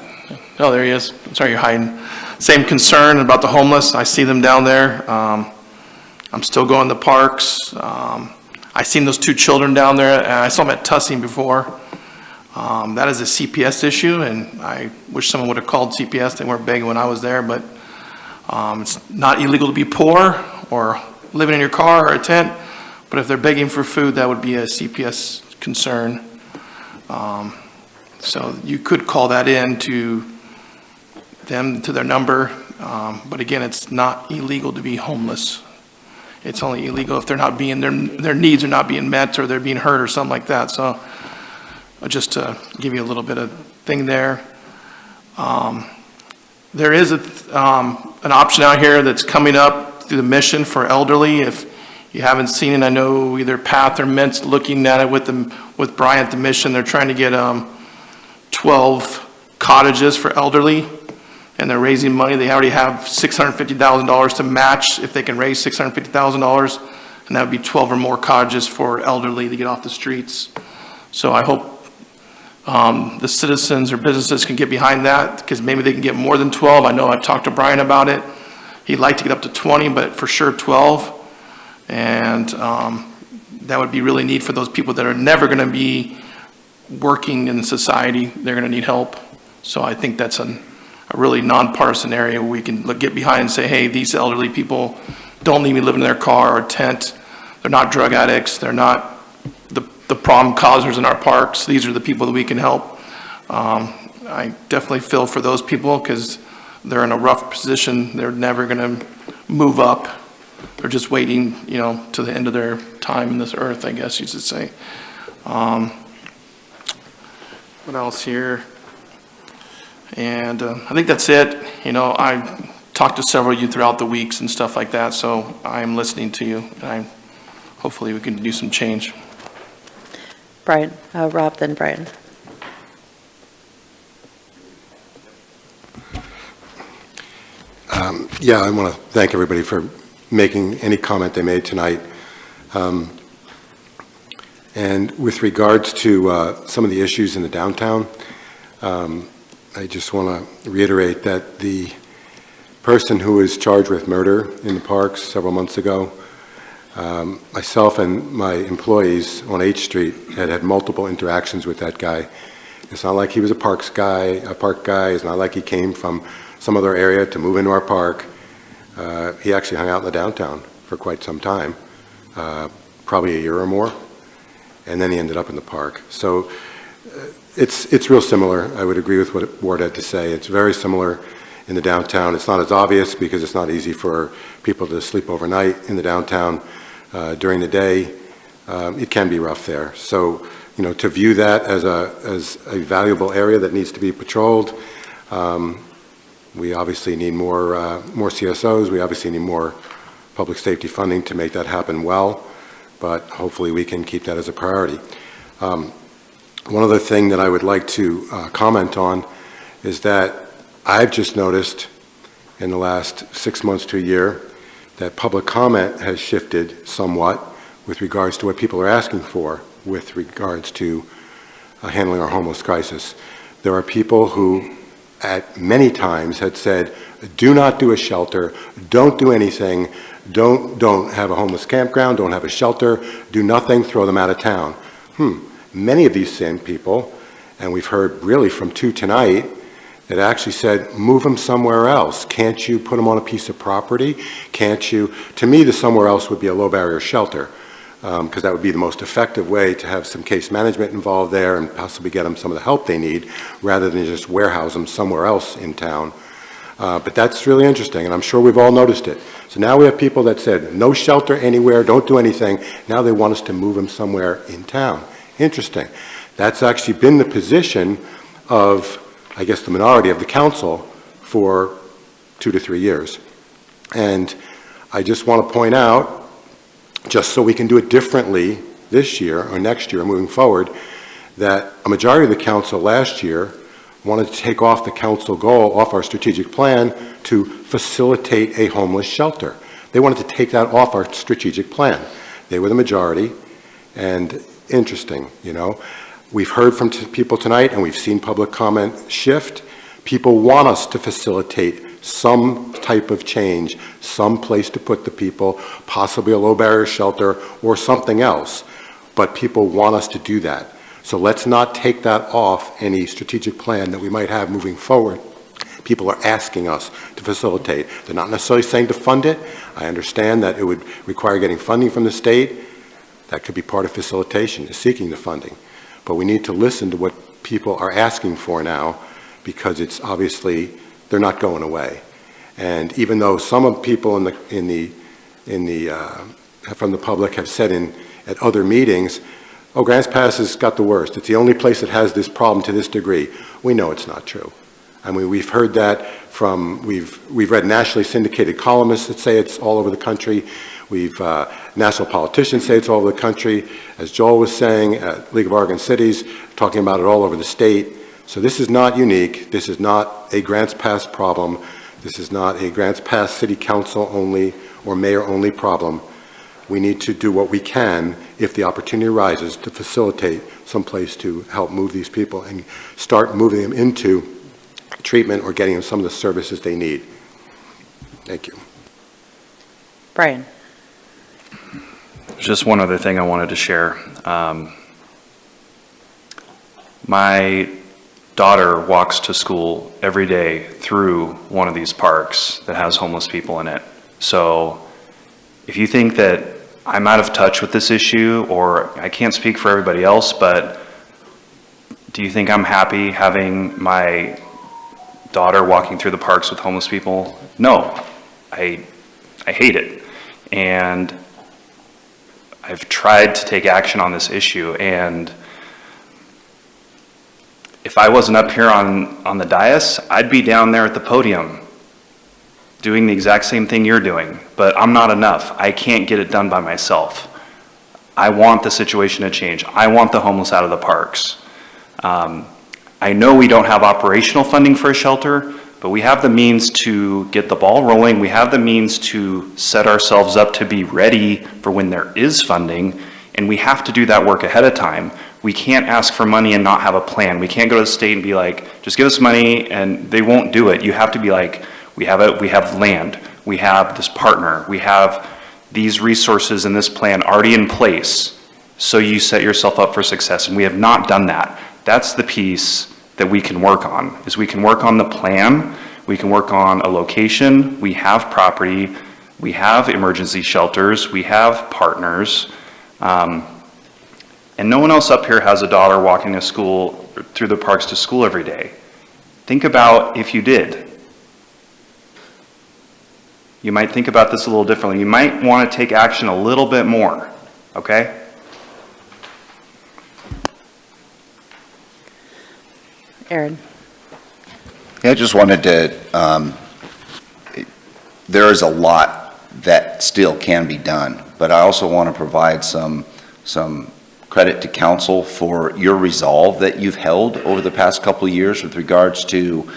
Oh, there he is. I'm sorry you're hiding. Same concern about the homeless. I see them down there. I'm still going to parks. I seen those two children down there, and I saw them at Tussing before. That is a CPS issue, and I wish someone would have called CPS. They weren't begging when I was there, but it's not illegal to be poor or living in your car or a tent, but if they're begging for food, that would be a CPS concern. So you could call that in to them, to their number, but again, it's not illegal to be homeless. It's only illegal if they're not being, their needs are not being met or they're being hurt or something like that. So just to give you a little bit of thing there. There is an option out here that's coming up through the mission for elderly. If you haven't seen it, I know either Path or Mint's looking at it with Brian at the mission. They're trying to get 12 cottages for elderly, and they're raising money. They already have $650,000 to match if they can raise $650,000, and that would be 12 or more cottages for elderly to get off the streets. So I hope the citizens or businesses can get behind that, because maybe they can get more than 12. I know I've talked to Brian about it. He'd like to get up to 20, but for sure 12. And that would be really neat for those people that are never going to be working in society. They're going to need help. So I think that's a really nonpartisan area where we can get behind and say, hey, these elderly people don't need me living in their car or tent. They're not drug addicts. They're not the problem causers in our parks. These are the people that we can help. I definitely feel for those people because they're in a rough position. They're never going to move up. They're just waiting, to the end of their time in this earth, I guess you should say. What else here? And I think that's it. I talked to several of you throughout the weeks and stuff like that, so I'm listening to you, and hopefully we can do some change. Brian, Rob, then Brian. Yeah, I want to thank everybody for making any comment they made tonight. And with regards to some of the issues in the downtown, I just want to reiterate that the person who was charged with murder in the parks several months ago, myself and my employees on H Street had multiple interactions with that guy. It's not like he was a park guy. It's not like he came from some other area to move into our park. He actually hung out in the downtown for quite some time, probably a year or more, and then he ended up in the park. So it's real similar. I would agree with what Ward had to say. It's very similar in the downtown. It's not as obvious because it's not easy for people to sleep overnight in the downtown during the day. It can be rough there. So, to view that as a valuable area that needs to be patrolled, we obviously need more CSOs. We obviously need more public safety funding to make that happen well, but hopefully we can keep that as a priority. One other thing that I would like to comment on is that I've just noticed in the last 6 months to a year that public comment has shifted somewhat with regards to what people are asking for with regards to handling our homeless crisis. There are people who at many times had said, do not do a shelter, don't do anything, don't have a homeless campground, don't have a shelter, do nothing, throw them out of town. Many of these same people, and we've heard really from two tonight, that actually said, move them somewhere else. Can't you put them on a piece of property? Can't you? To me, the somewhere else would be a low barrier shelter, because that would be the most effective way to have some case management involved there and possibly get them some of the help they need, rather than just warehouse them somewhere else in town. But that's really interesting, and I'm sure we've all noticed it. So now we have people that said, no shelter anywhere, don't do anything. Now they want us to move them somewhere in town. Interesting. That's actually been the position of, I guess, the minority of the council for 2 to 3 years. And I just want to point out, just so we can do it differently this year or next year moving forward, that a majority of the council last year wanted to take off the council goal off our strategic plan to facilitate a homeless shelter. They wanted to take that off our strategic plan. They were the majority, and interesting, We've heard from people tonight and we've seen public comment shift. People want us to facilitate some type of change, some place to put the people, possibly a low barrier shelter or something else, but people want us to do that. So let's not take that off any strategic plan that we might have moving forward. People are asking us to facilitate. They're not necessarily saying to fund it. I understand that it would require getting funding from the state. That could be part of facilitation, is seeking the funding. But we need to listen to what people are asking for now, because it's obviously, they're not going away. And even though some of people from the public have said at other meetings, oh, Grants Pass has got the worst. It's the only place that has this problem to this degree. We know it's not true. I mean, we've heard that from, we've read nationally syndicated columnists that say it's all over the country. We've, national politicians say it's all over the country. As Joel was saying, League of Oregon Cities, talking about it all over the state. So this is not unique. This is not a Grants Pass problem. This is not a Grants Pass City Council only or mayor only problem. We need to do what we can, if the opportunity arises, to facilitate some place to help move these people and start moving them into treatment or getting them some of the services they need. Thank you. Brian. There's just one other thing I wanted to share. My daughter walks to school every day through one of these parks that has homeless people in it. So if you think that I'm out of touch with this issue, or I can't speak for everybody else, but do you think I'm happy having my daughter walking through the parks with homeless people? No, I hate it. And I've tried to take action on this issue, and if I wasn't up here on the dais, I'd be down there at the podium doing the exact same thing you're doing, but I'm not enough. I can't get it done by myself. I want the situation to change. I want the homeless out of the parks. I know we don't have operational funding for a shelter, but we have the means to get the ball rolling. We have the means to set ourselves up to be ready for when there is funding, and we have to do that work ahead of time. We can't ask for money and not have a plan. We can't go to the state and be like, just give us money, and they won't do it. You have to be like, we have land, we have this partner, we have these resources and this plan already in place, so you set yourself up for success, and we have not done that. That's the piece that we can work on, is we can work on the plan, we can work on a location, we have property, we have emergency shelters, we have partners, and no one else up here has a daughter walking to school, through the parks to school every day. Think about if you did. You might think about this a little differently. You might want to take action a little bit more, okay? Aaron. Yeah, I just wanted to, there is a lot that still can be done, but I also want to provide some credit to council for your resolve that you've held over the past couple of years with regards to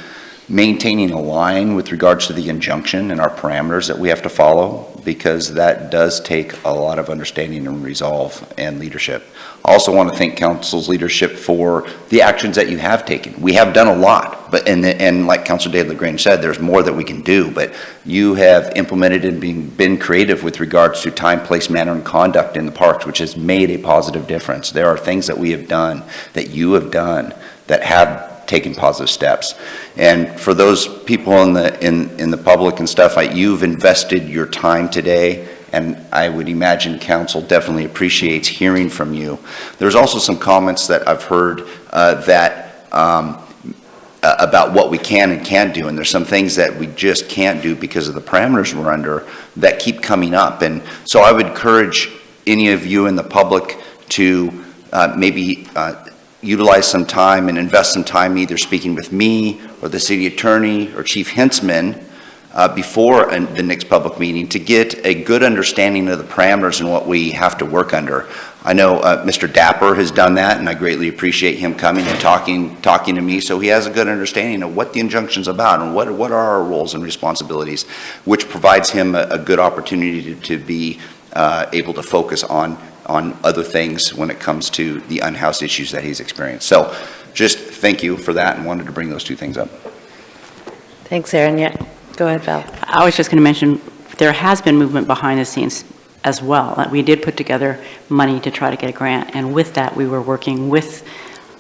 maintaining a line with regards to the injunction and our parameters that we have to follow, because that does take a lot of understanding and resolve and leadership. I also want to thank council's leadership for the actions that you have taken. We have done a lot, but and like Councilor Dave LaGrange said, there's more that we can do, but you have implemented and been creative with regards to time, place, manner, and conduct in the parks, which has made a positive difference. There are things that we have done, that you have done, that have taking positive steps. And for those people in the public and stuff, you've invested your time today, and I would imagine council definitely appreciates hearing from you. There's also some comments that I've heard about what we can and can't do, and there's some things that we just can't do because of the parameters we're under that keep coming up. And so I would encourage any of you in the public to maybe utilize some time and invest some time either speaking with me or the city attorney or Chief Hintzman before the next public meeting to get a good understanding of the parameters and what we have to work under. I know Mr. Dapper has done that, and I greatly appreciate him coming and talking to me, so he has a good understanding of what the injunction's about and what are our roles and responsibilities, which provides him a good opportunity to be able to focus on other things when it comes to the unhoused issues that he's experienced. So just thank you for that, and wanted to bring those two things up. Thanks, Erin. Yeah, go ahead, Val. I was just going to mention, there has been movement behind the scenes as well. We did put together money to try to get a grant, and with that, we were working with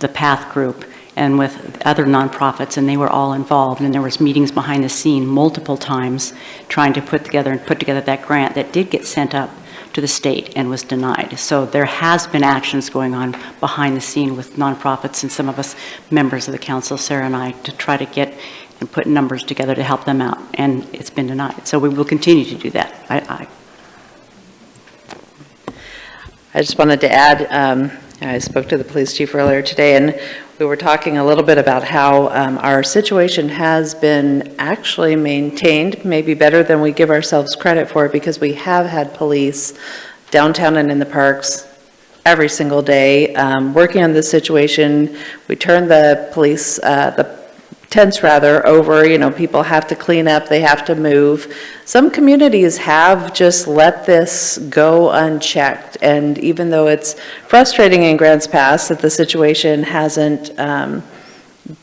the PATH group and with other nonprofits, and they were all involved, and there was meetings behind the scene multiple times trying to put together that grant that did get sent up to the state and was denied. So there has been actions going on behind the scene with nonprofits and some of us members of the council, Sarah and I, to try to get and put numbers together to help them out, and it's been denied. So we will continue to do that. I just wanted to add, I spoke to the police chief earlier today, and we were talking a little bit about how our situation has been actually maintained, maybe better than we give ourselves credit for, because we have had police downtown and in the parks every single day working on this situation. We turned the police, the tents rather, over, you know, people have to clean up, they have to move. Some communities have just let this go unchecked, and even though it's frustrating in Grants Pass that the situation hasn't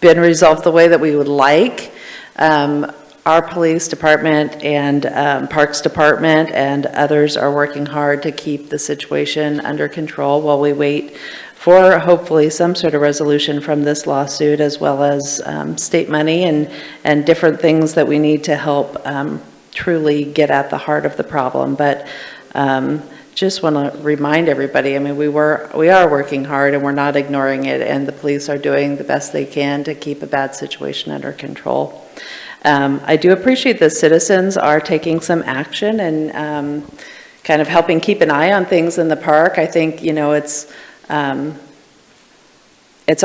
been resolved the way that we would like, our police department and Parks Department and others are working hard to keep the situation under control while we wait for hopefully some sort of resolution from this lawsuit, as well as state money and different things that we need to help truly get at the heart of the problem. But just want to remind everybody, I mean, we are working hard and we're not ignoring it, and the police are doing the best they can to keep a bad situation under control. I do appreciate that citizens are taking some action and kind of helping keep an eye on things in the park. I think, you know, it's a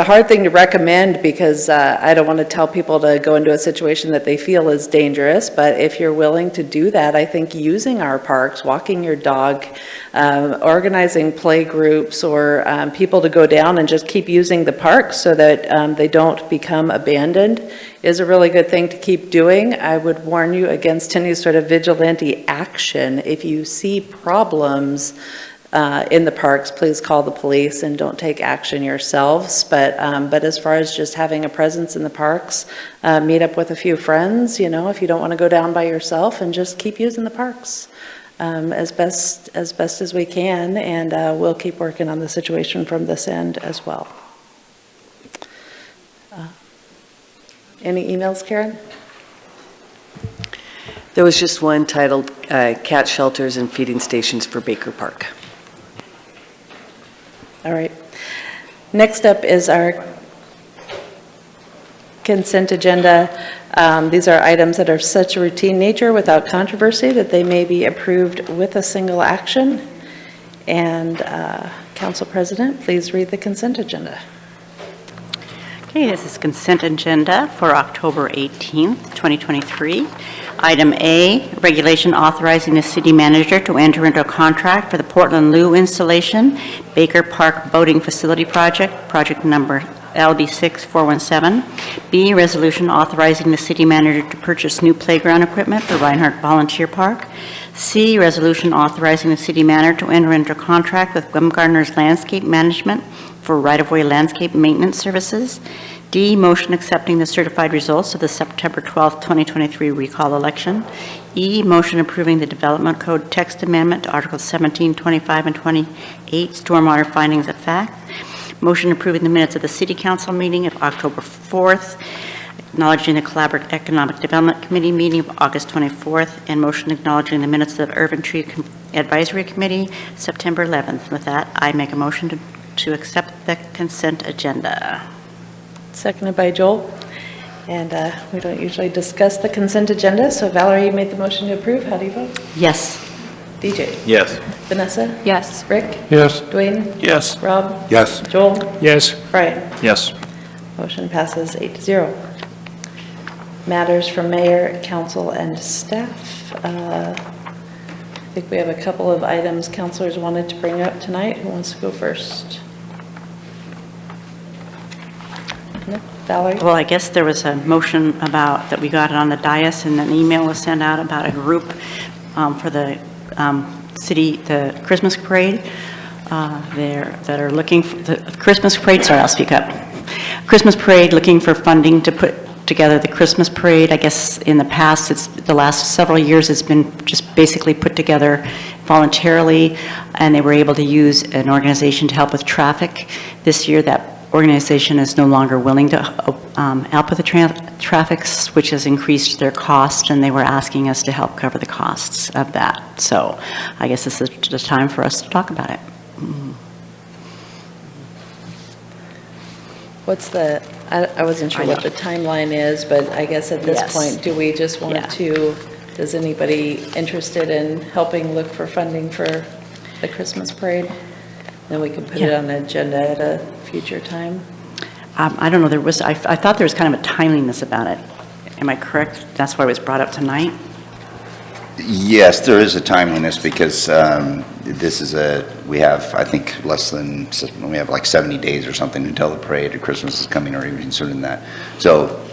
hard thing to recommend because I don't want to tell people to go into a situation that they feel is dangerous, but if you're willing to do that, I think using our parks, walking your dog, organizing play groups, or people to go down and just keep using the parks so that they don't become abandoned is a really good thing to keep doing. I would warn you against any sort of vigilante action. If you see problems in the parks, please call the police and don't take action yourselves. But as far as just having a presence in the parks, meet up with a few friends, you know, if you don't want to go down by yourself, and just keep using the parks as best as we can, and we'll keep working on the situation from this end as well. Any emails, Karen? There was just one titled Cat Shelters and Feeding Stations for Baker Park. All right. Next up is our consent agenda. These are items that are of such a routine nature without controversy that they may be approved with a single action. And Council President, please read the consent agenda. Okay, this is consent agenda for October 18th, 2023. Item A, regulation authorizing the city manager to enter into a contract for the Portland Loo installation, Baker Park Boating Facility Project, project number LB6417. B, resolution authorizing the city manager to purchase new playground equipment for Reinhardt Volunteer Park. C, resolution authorizing the city manager to enter into a contract with Wemgardner's Landscape Management for right-of-way landscape maintenance services. D, motion accepting the certified results of the September 12, 2023 recall election. E, motion approving the Development Code text amendment to Articles 17, 25, and 28, stormwater findings of fact. Motion approving the minutes of the City Council meeting of October 4th, acknowledging the Collaborative Economic Development Committee meeting of August 24th, and motion acknowledging the minutes of the Urban Tree Advisory Committee, September 11th. With that, I make a motion to accept the consent agenda. Seconded by Joel. And we don't usually discuss the consent agenda, so Valerie, you made the motion to approve. How do you vote? Yes. DJ? Yes. Vanessa? Yes. Rick? Yes. Dwayne? Yes. Rob? Yes. Joel? Yes. Brian? Yes. Motion passes 8-0. Matters from mayor, council, and staff. I think we have a couple of items councilors wanted to bring up tonight. Who wants to go first? No? Valerie? Well, I guess there was a motion about, that we got it on the dais, and an email was sent out about a group for the city, the Christmas parade. That are looking for the Christmas parade, sorry, I'll speak up. Christmas parade looking for funding to together the Christmas parade. I guess in the past, the last several years, it's been just basically put together voluntarily, and they were able to use an organization to help with traffic. This year, that organization is no longer willing to help with the traffic, which has increased their cost, and they were asking us to help cover the costs of that. So I guess this is the time for us to talk about it. What's the, I wasn't sure what the timeline is, but I guess at this point, do we just want to, does anybody interested in helping look for funding for the Christmas parade? Then we can put it on the agenda at a future time. I don't know, I thought there was kind of a timeliness about it. Am I correct? That's why it was brought up tonight? Yes, there is a timeliness because this is we have, I think, we have like 70 days or something until the parade or Christmas is coming or even sooner than that. So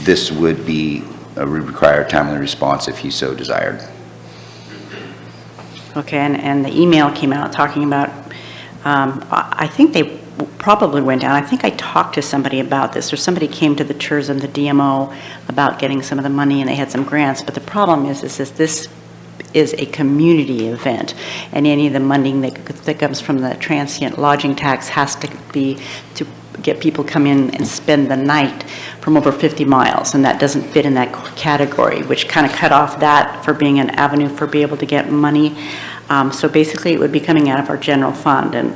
this would require a timely response if you so desired. Okay, and the email came out talking about, I think they probably went down. I think I talked to somebody about this, or somebody came to the tourism, the DMO, about getting some of the money, and they had some grants. But the problem is this is a community event, and any of the money that comes from the transient lodging tax has to be to get people come in and spend the night from over 50 miles, and that doesn't fit in that category, which kind of cut off that for being an avenue for being able to get money. So basically, it would be coming out of our general fund and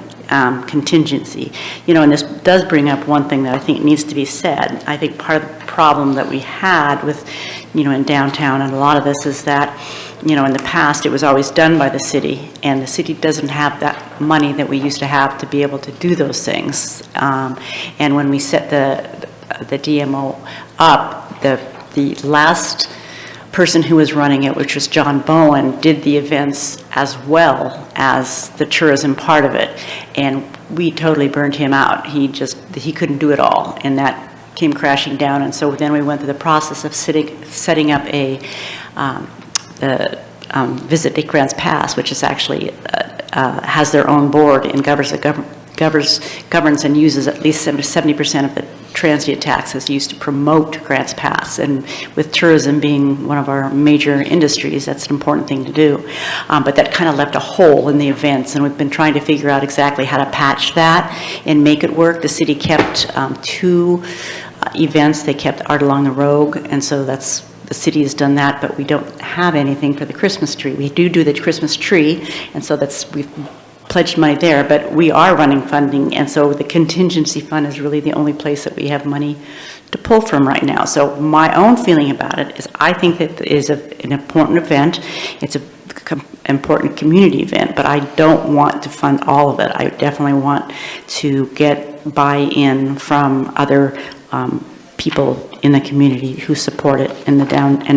contingency. You know, and this does bring up one thing that I think needs to be said. I think part of the problem that we had with, in downtown and a lot of this is that, in the past, it was always done by the city, and the city doesn't have that money that we used to have to be able to do those things. And when we set the DMO up, the last person who was running it, which was John Bowen, did the events as well as the tourism part of it, and we totally burned him out. He couldn't do it all, and that came crashing down. And so then we went through the process of setting up a Visit Grants Pass, which is actually has their own board and governs and uses at least 70% of the transient taxes used to promote Grants Pass. And with tourism being one of our major industries, that's an important thing to do. But that kind of left a hole in the events, and we've been trying to figure out exactly how to patch that and make it work. The city kept 2 events. They kept Art Along the Rogue, and so the city has done that, but we don't have anything for the Christmas tree. We do the Christmas tree, and so we've pledged money there, but we are running funding, and so the contingency fund is really the only place that we have money to pull from right now. So my own feeling about it is I think that it is an important event. It's an important community event, but I don't want to fund all of it. I definitely want to get buy-in from other people in the community who support it and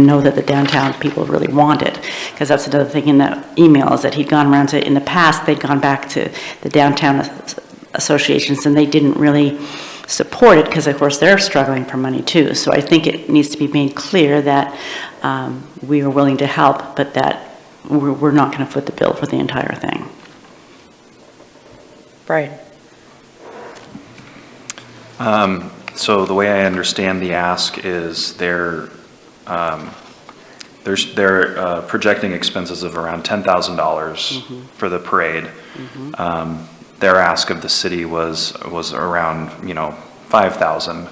know that the downtown people really want it. Because that's another thing in the email is that he'd gone around to, in the past, they'd gone back to the downtown associations and they didn't really support it because, of course, they're struggling for money too. So I think it needs to be made clear that we are willing to help, but that we're not going to foot the bill for the entire thing. Brian. So the way I understand the ask is they're projecting expenses of around $10,000 for the parade. Their ask of the city was around $5,000,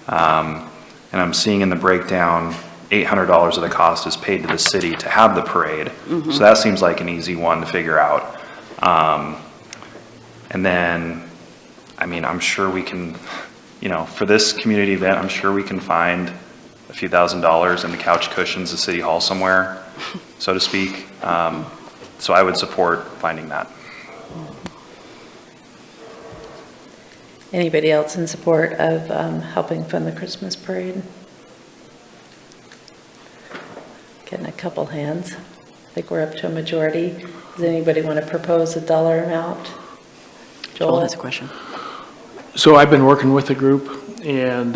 and I'm seeing in the breakdown $800 of the cost is paid to the city to have the parade. So that seems like an easy one to figure out. And then, I mean, I'm sure we can. For this community event, I'm sure we can find a few $1,000s in the couch cushions of City Hall somewhere, so to speak. So I would support finding that. Anybody else in support of helping fund the Christmas parade? Getting a couple hands. I think we're up to a majority. Does anybody want to propose a dollar amount? Joel has a question. So I've been working with the group, and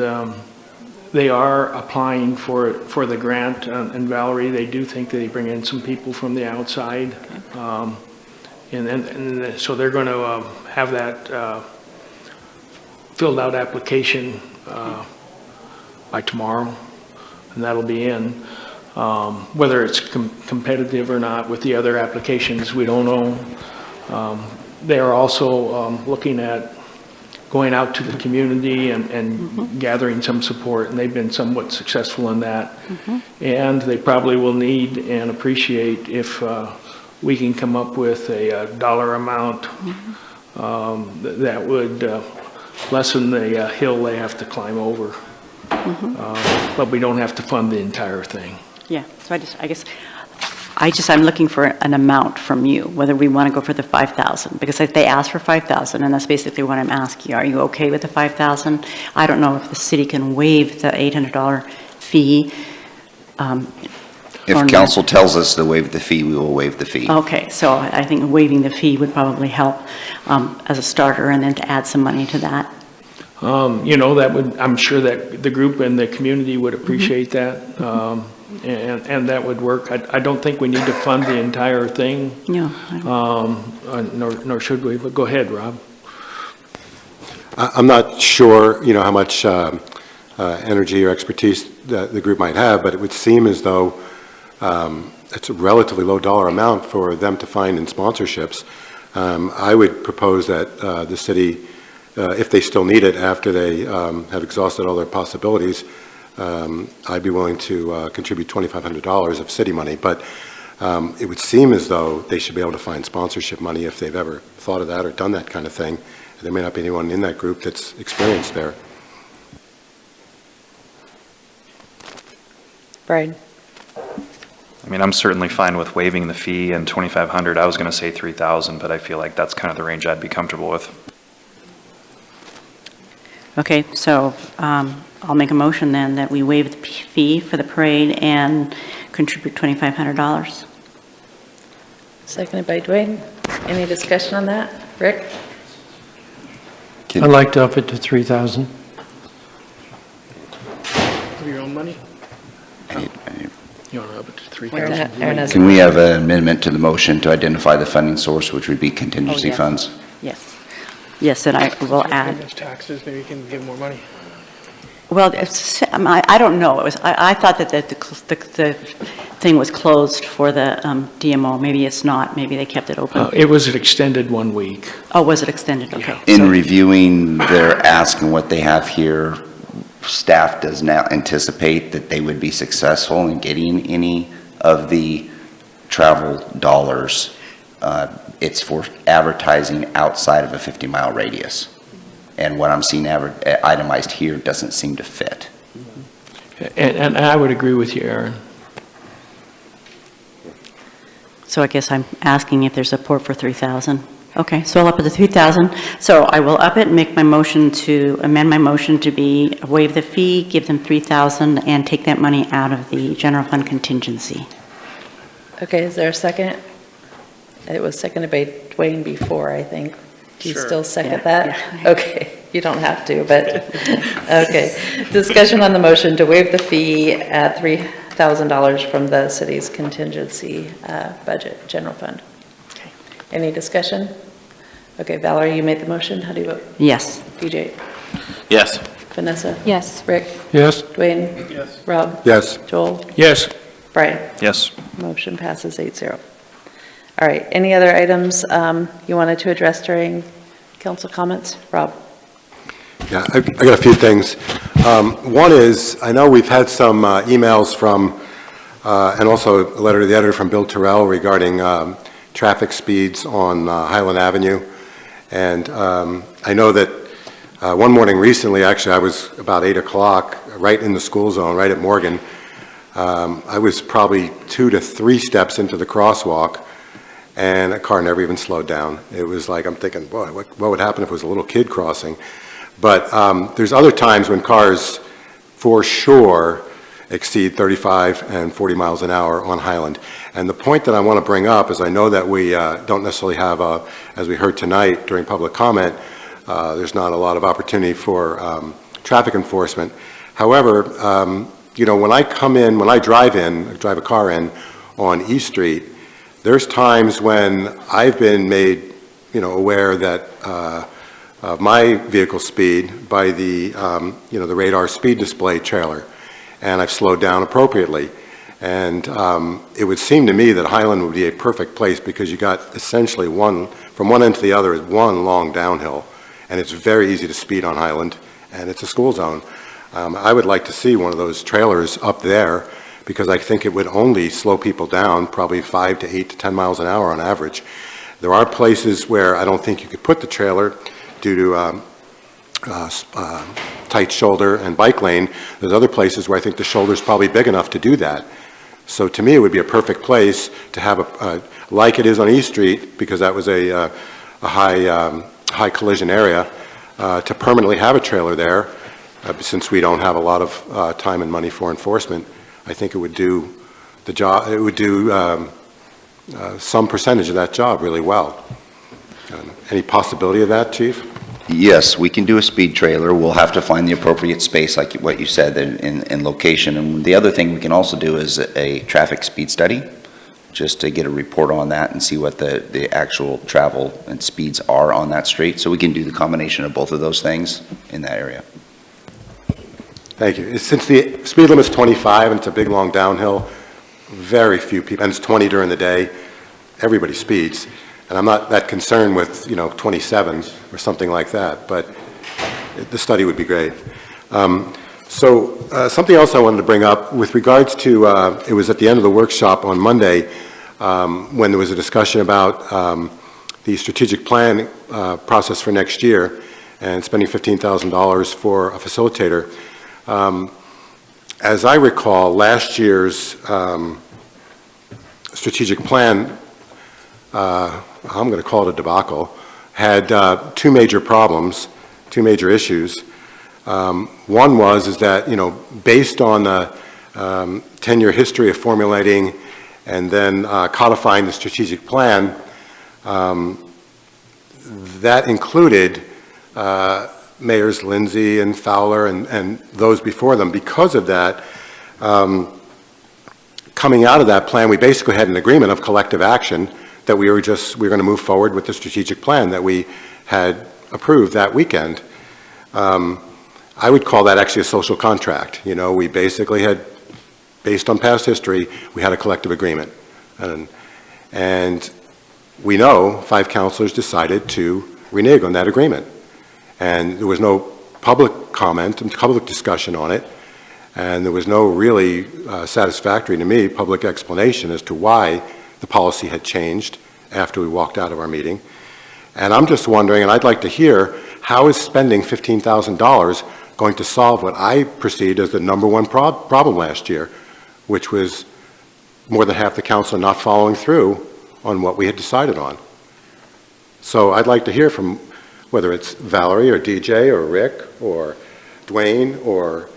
they are applying for the grant. And Valerie, they do think that they bring in some people from the outside, and so they're going to have that filled out application by tomorrow, and that'll be in. Whether it's competitive or not with the other applications, we don't know. They are also looking at going out to the community and gathering some support, and they've been somewhat successful in that. And they probably will need and appreciate if we can come up with a dollar amount that would lessen the hill they have to climb over. But we don't have to fund the entire thing. Yeah, so I'm looking for an amount from you, whether we want to go for the 5,000, because if they ask for 5,000, and that's basically what I'm asking, are you okay with the 5,000? I don't know if the city can waive the $800 fee. If council tells us to waive the fee, we will waive the fee. Okay, so I think waiving the fee would probably help as a starter, and then to add some money to that. You know, that would, I'm sure that the group and the community would appreciate that. And that would work. I don't think we need to fund the entire thing. No. Nor should we, but go ahead, Rob. I'm not sure, you know, how much energy or expertise the group might have, but it would seem as though it's a relatively low dollar amount for them to find in sponsorships. I would propose that the city, if they still need it after they have exhausted all their possibilities, I'd be willing to contribute $2,500 of city money, but it would seem as though they should be able to find sponsorship money if they've ever thought of that or done that kind of thing. There may not be anyone in that group that's experienced there. Brian? I mean, I'm certainly fine with waiving the fee and $2,500. I was going to say $3,000, but I feel like that's kind of the range I'd be comfortable with. Okay, so I'll make a motion then that we waive the fee for the parade and contribute $2,500. Seconded by Dwayne. Any discussion on that? Rick? I'd like to up it to 3,000. Of your own money? You want to up it to 3,000? Can we have an amendment to the motion to identify the funding source, which would be contingency yes. funds? Yes. Yes, and I will add. Taxes, maybe you can give more money. Well, I don't know. I thought that the thing was closed for the DMO. Maybe it's not. Maybe they kept it open. It was extended 1 week. Oh, was it extended? Okay. In reviewing their ask and what they have here, staff does not anticipate that they would be successful in getting any of the travel dollars. It's for advertising outside of a 50-mile radius. And what I'm seeing itemized here doesn't seem to fit. And I would agree with you, Aaron. So I guess I'm asking if there's support for 3,000. Okay, so I'll up it to 3,000. So I will up it and make my motion to amend my motion to be waive the fee, give them 3,000, and take that money out of the general fund contingency. Okay, is there a second? It was seconded by Dwayne before, I think. Do you still second that? Yeah. Okay, you don't have to, but, okay. Discussion on the motion to waive the fee at $3,000 from the city's contingency budget, general fund. Okay. Any discussion? Okay, Valerie, you made the motion. How do you vote? Yes. DJ? Yes. Vanessa? Yes. Rick? Yes. Dwayne? Yes. Rob? Yes. Joel? Yes. Brian? Yes. Motion passes 8-0. All right, any other items you wanted to address during council comments? Rob? Yeah, I got a few things. One is, I know we've had some emails from, and also a letter to the editor from Bill Terrell regarding traffic speeds on Highland Avenue. And I know that one morning recently, actually, I was about 8 o'clock, right in the school zone, right at Morgan. I was probably 2 to 3 steps into the crosswalk, and a car never even slowed down. It was like, I'm thinking, boy, what would happen if it was a little kid crossing? But there's other times when cars, for sure, exceed 35 and 40 miles an hour on Highland. And the point that I want to bring up is I know that we don't necessarily have, as we heard tonight during public comment, there's not a lot of opportunity for traffic enforcement. However, you know, when I drive a car in on East Street, there's times when I've been made, you know, aware that of my vehicle speed by the, the radar speed display trailer, and I've slowed down appropriately. And it would seem to me that Highland would be a perfect place because you got essentially from one end to the other is one long downhill, and it's very easy to speed on Highland, and it's a school zone. I would like to see one of those trailers up there because I think it would only slow people down probably 5 to 8 to 10 miles an hour on average. There are places where I don't think you could put the trailer due to tight shoulder and bike lane. There's other places where I think the shoulder's probably big enough to do that. So to me, it would be a perfect place to have like it is on East Street, because that was a high collision area, to permanently have a trailer there. Since we don't have a lot of time and money for enforcement, I think it would do the job. It would do some percentage of that job really well. Any possibility of that, Chief? Yes, we can do a speed trailer. We'll have to find the appropriate space, like what you said, in location. And the other thing we can also do is a traffic speed study, just to get a report on that and see what the actual travel and speeds are on that street. So we can do the combination of both of those things in that area. Thank you. Since the speed limit's 25 and it's a big, long downhill, very few people, and it's 20 during the day, everybody speeds. And I'm not that concerned with, 27 or something like that, but the study would be great. Something else I wanted to bring up with regards to, it was at the end of the workshop on Monday when there was a discussion about the strategic plan process for next year and spending $15,000 for a facilitator. As I recall, last year's strategic plan, I'm going to call it a debacle, had two major problems, two major issues. One is that, based on the 10-year history of formulating and then codifying the strategic plan, that included Mayors Lindsay and Fowler and those before them. Because of that, coming out of that plan, we basically had an agreement of collective action that we were going to move forward with the strategic plan that we had approved that weekend. I would call that actually a social contract. We basically had, based on past history, we had a collective agreement. And we know 5 councilors decided to renege on that agreement. And there was no public comment and public discussion on it. And there was no really satisfactory, to me, public explanation as to why the policy had changed after we walked out of our meeting. And I'm just wondering, and I'd like to hear, how is spending $15,000 going to solve what I perceived as the number one problem last year, which was more than half the council not following through on what we had decided on. So I'd like to hear from whether it's Valerie or DJ or Rick or Dwayne or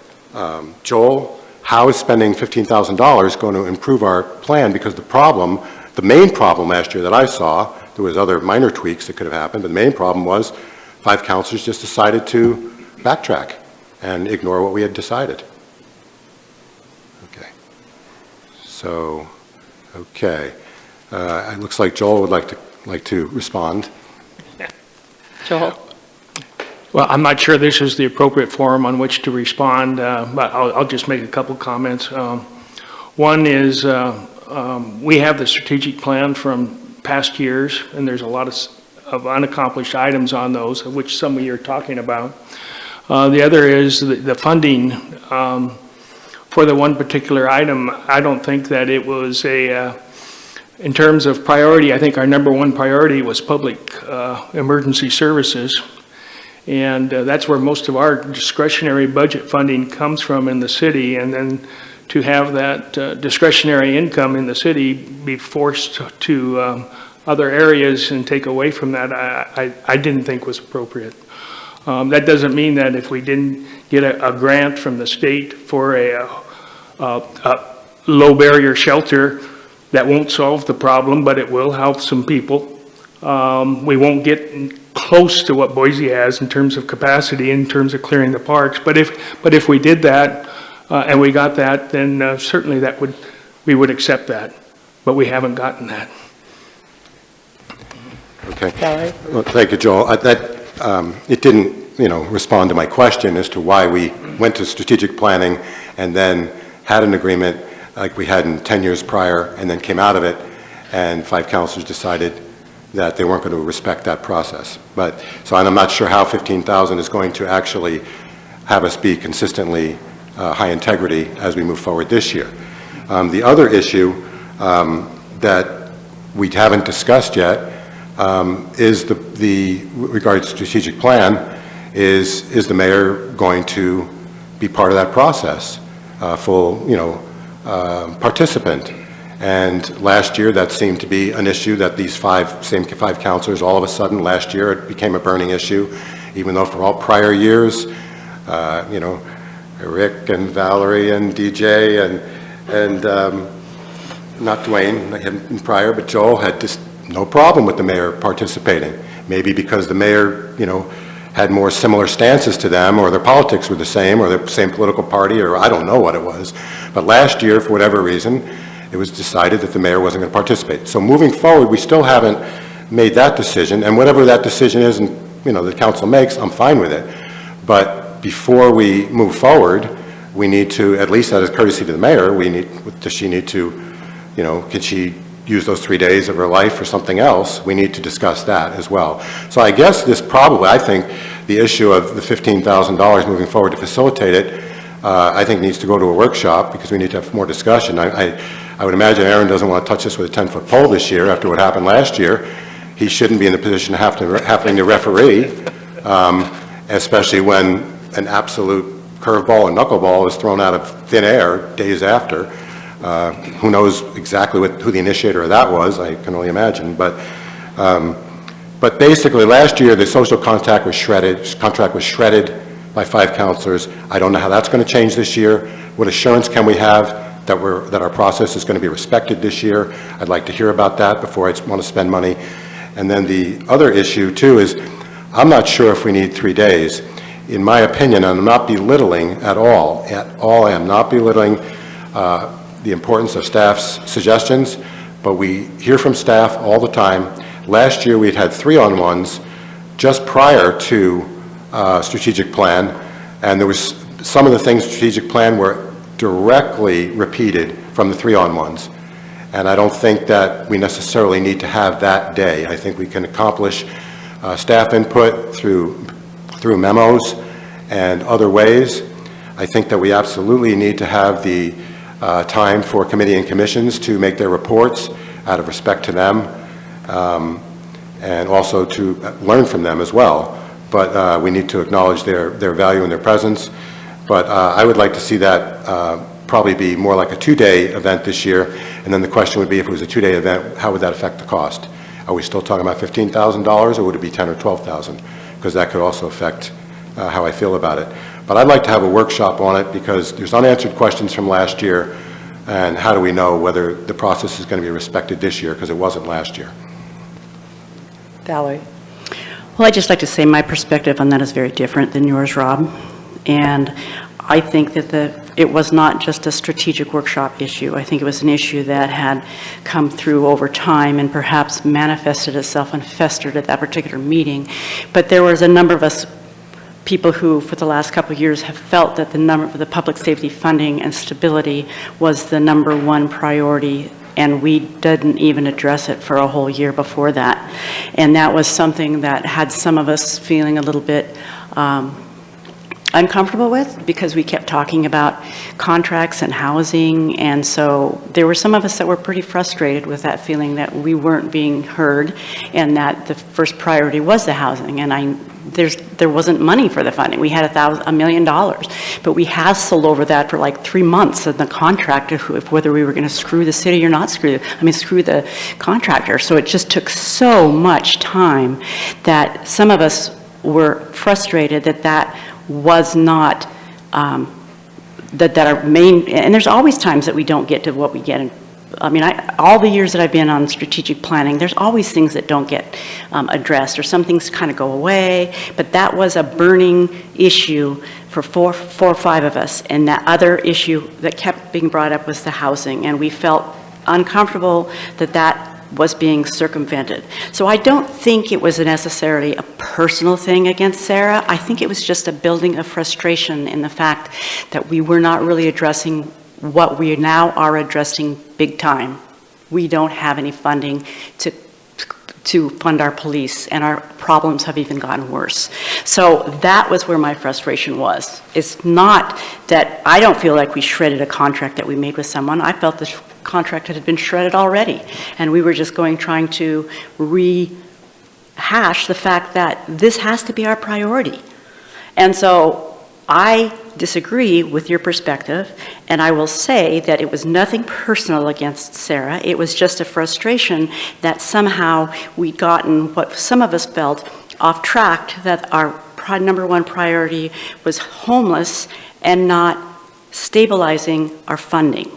Joel, how is spending $15,000 going to improve our plan? Because the main problem last year that I saw, there was other minor tweaks that could have happened, but the main problem was 5 councilors just decided to backtrack and ignore what we had decided. Okay. So, okay. It looks like Joel would like to respond. Joel? Well, I'm not sure this is the appropriate forum on which to respond, but I'll just make a couple comments. One is we have the strategic plan from past years, and there's a lot of unaccomplished items on those, of which some of you are talking about. The other is the funding for the one particular item. I don't think that it was in terms of priority, I think our number one priority was public emergency services. And that's where most of our discretionary budget funding comes from in the city. And then to have that discretionary income in the city be forced to other areas and take away from that, I didn't think was appropriate. That doesn't mean that if we didn't get a grant from the state for a low barrier shelter, that won't solve the problem, but it will help some people. We won't get close to what Boise has in terms of capacity, in terms of clearing the parks. But if we did that and we got that, then certainly we would accept that. But we haven't gotten that. Okay. Well, thank you, Joel. That it didn't, respond to my question as to why we went to strategic planning and then had an agreement like we had in 10 years prior and then came out of it, and 5 councilors decided that they weren't going to respect that process. So I'm not sure how 15,000 is going to actually have us be consistently high integrity as we move forward this year. The other issue that we haven't discussed yet is regarding strategic plan, is the mayor going to be part of that process, full, participant? And last year, that seemed to be an issue that these same five councilors, all of a sudden, last year, it became a burning issue, even though for all prior years, Rick and Valerie and DJ and not Dwayne prior, but Joel had just no problem with the mayor participating. Maybe because the mayor, had more similar stances to them, or their politics were the same, or the same political party, or I don't know what it was. But last year, for whatever reason, it was decided that the mayor wasn't going to participate. So moving forward, we still haven't made that decision, and whatever that decision is, and the council makes, I'm fine with it. But before we move forward, we need to, at least out of courtesy to the mayor, does she need to, can she use those 3 days of her life for something else? We need to discuss that as well. So I guess I think the issue of the $15,000 moving forward to facilitate it, I think needs to go to a workshop because we need to have more discussion. I would imagine Aaron doesn't want to touch this with a 10-foot pole this year after what happened last year. He shouldn't be in the position of having to referee, especially when an absolute curveball and knuckleball is thrown out of thin air days after. Who knows exactly who the initiator of that was, I can only imagine. But basically last year the social contract was shredded by 5 councilors. I don't know how that's going to change this year. What assurance can we have that our process is going to be respected this year? I'd like to hear about that before I want to spend money. And then the other issue too is I'm not sure if we need 3 days. In my opinion, I'm not belittling at all I am not belittling the importance of staff's suggestions, but we hear from staff all the time. Last year we had 3-on-1s just prior to strategic plan, and there was some of the things strategic plan were directly repeated from the 3-on-1s. And I don't think that we necessarily need to have that day. I think we can accomplish staff input through memos and other ways. I think that we absolutely need to have the time for committee and commissions to make their reports out of respect to them, and also to learn from them as well. But we need to acknowledge their value and their presence. But I would like to see that probably be more like a 2-day event this year. And then the question would be, if it was a 2-day event, how would that affect the cost? Are we still talking about $15,000, or would it be $10,000 or $12,000? Because that could also affect how I feel about it. But I'd like to have a workshop on it because there's unanswered questions from last year, and how do we know whether the process is going to be respected this year, because it wasn't last year. Valerie? Well, I'd just like to say my perspective on that is very different than yours, Rob. And I think that it was not just a strategic workshop issue. I think it was an issue that had come through over time and perhaps manifested itself and festered at that particular meeting. But there was a number of us people who, for the last couple of years, have felt that the public safety funding and stability was the #1 priority, and we didn't even address it for a whole year before that. And that was something that had some of us feeling a little bit uncomfortable with, because we kept talking about contracts and housing, and so there were some of us that were pretty frustrated with that feeling that we weren't being heard, and that the first priority was the housing. And there wasn't money for the funding. We had $1 million, but we hassled over that for like 3 months, and the contractor, whether we were going to screw the city or not screw the contractor. So it just took so much time that some of us were frustrated that was not, that our main, and there's always times that we don't get to what we get. All the years that I've been on strategic planning, there's always things that don't get addressed, or some things kind of go away, but that was a burning issue for four or five of us. And that other issue that kept being brought up was the housing, and we felt uncomfortable that was being circumvented. So I don't think it was necessarily a personal thing against Sarah. I think it was just a building of frustration in the fact that we were not really addressing what we now are addressing big time. We don't have any funding to fund our police, and our problems have even gotten worse. So that was where my frustration was. It's not that I don't feel like we shredded a contract that we made with someone. I felt the contract had been shredded already, and we were just trying to rehash the fact that this has to be our priority. And so I disagree with your perspective, and I will say that it was nothing personal against Sarah. It was just a frustration that somehow we'd gotten what some of us felt off track, that our number one priority was homeless and not stabilizing our funding.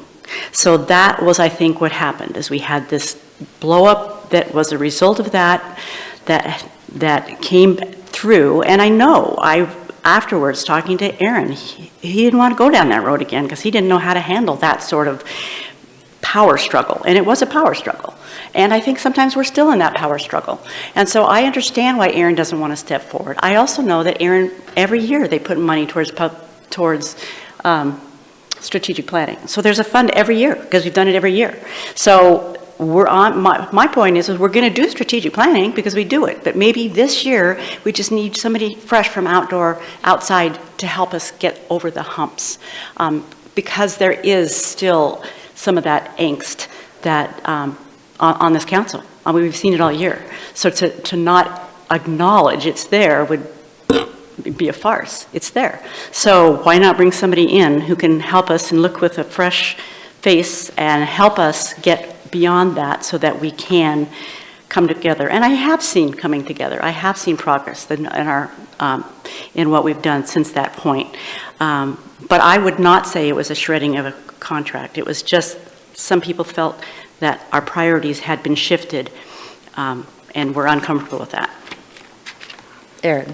So that was, I think, what happened, is we had this blow up that was a result of that came through. And I know, afterwards, talking to Aaron, he didn't want to go down that road again because he didn't know how to handle that sort of power struggle. And it was a power struggle. And I think sometimes we're still in that power struggle. And so I understand why Aaron doesn't want to step forward. I also know that Aaron, every year they put money towards strategic planning. So there's a fund every year because we've done it every year. So we're on, my point is we're going to do strategic planning because we do it, but maybe this year we just need somebody fresh from outside to help us get over the humps, because there is still some of that angst that on this council. We've seen it all year. So to not acknowledge it's there would be a farce. It's there. So why not bring somebody in who can help us and look with a fresh face and help us get beyond that so that we can come together. And I have seen coming together. I have seen progress in what we've done since that point. But I would not say it was a shredding of a contract. It was just some people felt that our priorities had been shifted, and we're uncomfortable with that. Aaron.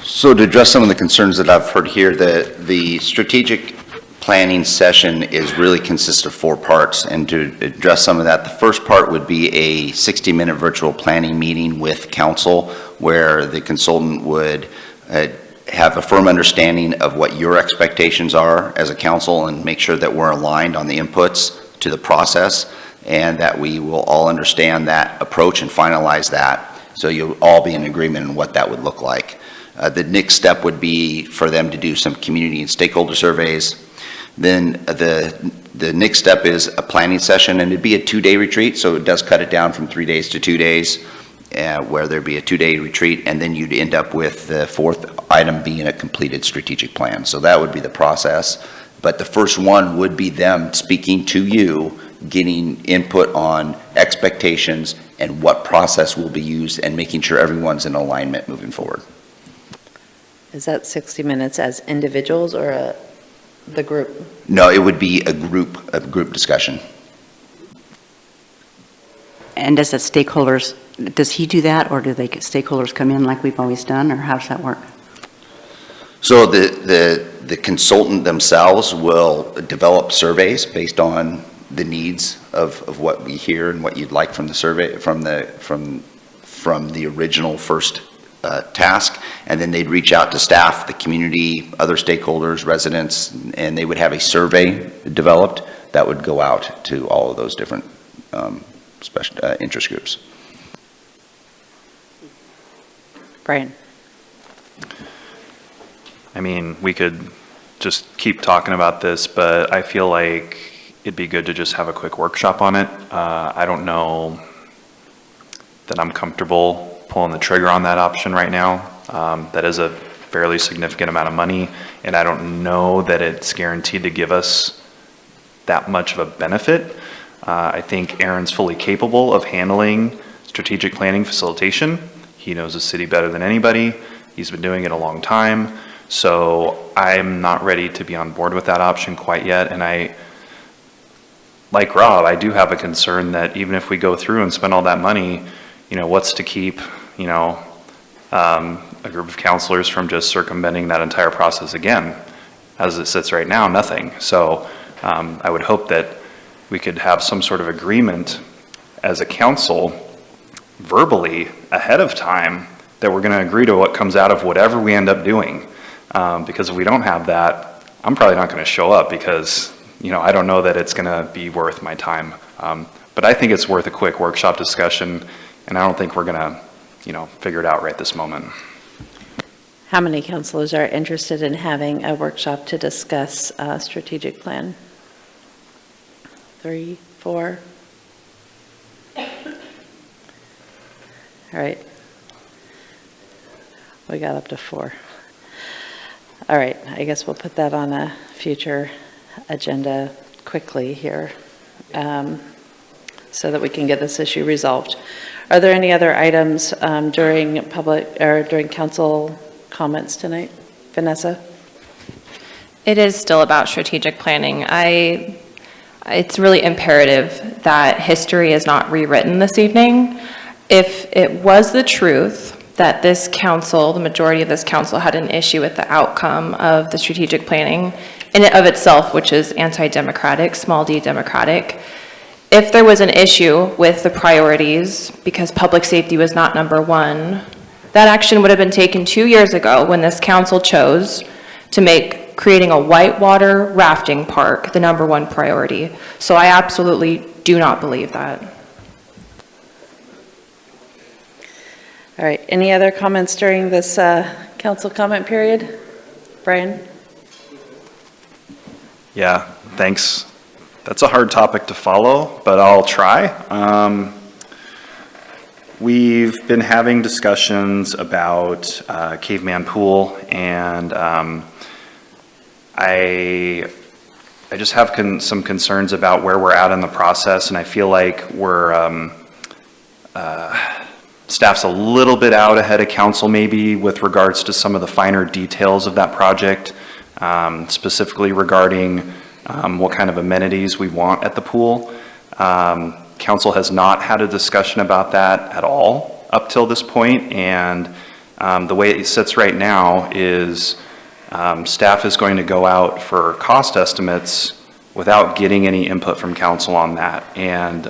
So to address some of the concerns that I've heard here, the strategic planning session really consists of 4 parts, and to address some of that, the first part would be a 60-minute virtual planning meeting with council where the consultant would have a firm understanding of what your expectations are as a council and make sure that we're aligned on the inputs to the process and that we will all understand that approach and finalize that, so you'll all be in agreement on what that would look like. The next step would be for them to do some community and stakeholder surveys. Then the next step is a planning session, and it'd be a 2-day retreat, so it does cut it down from 3 days to 2 days, where there'd be a 2-day retreat, and then you'd end up with the 4th item being a completed strategic plan. So that would be the process. But the first one would be them speaking to you, getting input on expectations and what process will be used, and making sure everyone's in alignment moving forward. Is that 60 minutes as individuals or the group? No, it would be a group discussion. And does he do that, or do stakeholders come in like we've always done, or how does that work? So the consultant themselves will develop surveys based on the needs of what we hear and what you'd like from the survey, from the original first task, and then they'd reach out to staff, the community, other stakeholders, residents, and they would have a survey developed that would go out to all of those different special interest groups. Brian. I mean, we could just keep talking about this, but I feel like it'd be good to just have a quick workshop on it. I don't know that I'm comfortable pulling the trigger on that option right now. That is a fairly significant amount of money, and I don't know that it's guaranteed to give us that much of a benefit. I think Aaron's fully capable of handling strategic planning facilitation. He knows the city better than anybody. He's been doing it a long time. So I'm not ready to be on board with that option quite yet. And like Rob, I do have a concern that even if we go through and spend all that money, what's to keep, a group of counselors from just circumventing that entire process again? As it sits right now, nothing. So I would hope that we could have some sort of agreement as a council verbally ahead of time that we're going to agree to what comes out of whatever we end up doing. Because if we don't have that, I'm probably not going to show up because, I don't know that it's going to be worth my time. But I think it's worth a quick workshop discussion, and I don't think we're going to, figure it out right this moment. How many councilors are interested in having a workshop to discuss a strategic plan? 3, 4? All right. We got up to 4. All right, I guess we'll put that on a future agenda quickly here so that we can get this issue resolved. Are there any other items during council comments tonight? Vanessa? It is still about strategic planning. It's really imperative that history is not rewritten this evening. If it was the truth that this council, the majority of this council, had an issue with the outcome of the strategic planning in and of itself, which is anti-democratic, small d democratic, if there was an issue with the priorities because public safety was not number one, that action would have been taken 2 years ago when this council chose to make creating a whitewater rafting park the number one priority. So I absolutely do not believe that. All right, any other comments during this council comment period? Brian? Yeah, thanks. That's a hard topic to follow, but I'll try. We've been having discussions about Caveman Pool, and I just have some concerns about where we're at in the process, and I feel like we're staff's a little bit out ahead of council maybe with regards to some of the finer details of that project, specifically regarding what kind of amenities we want at the pool. Council has not had a discussion about that at all up till this point, and the way it sits right now is staff is going to go out for cost estimates without getting any input from council on that. And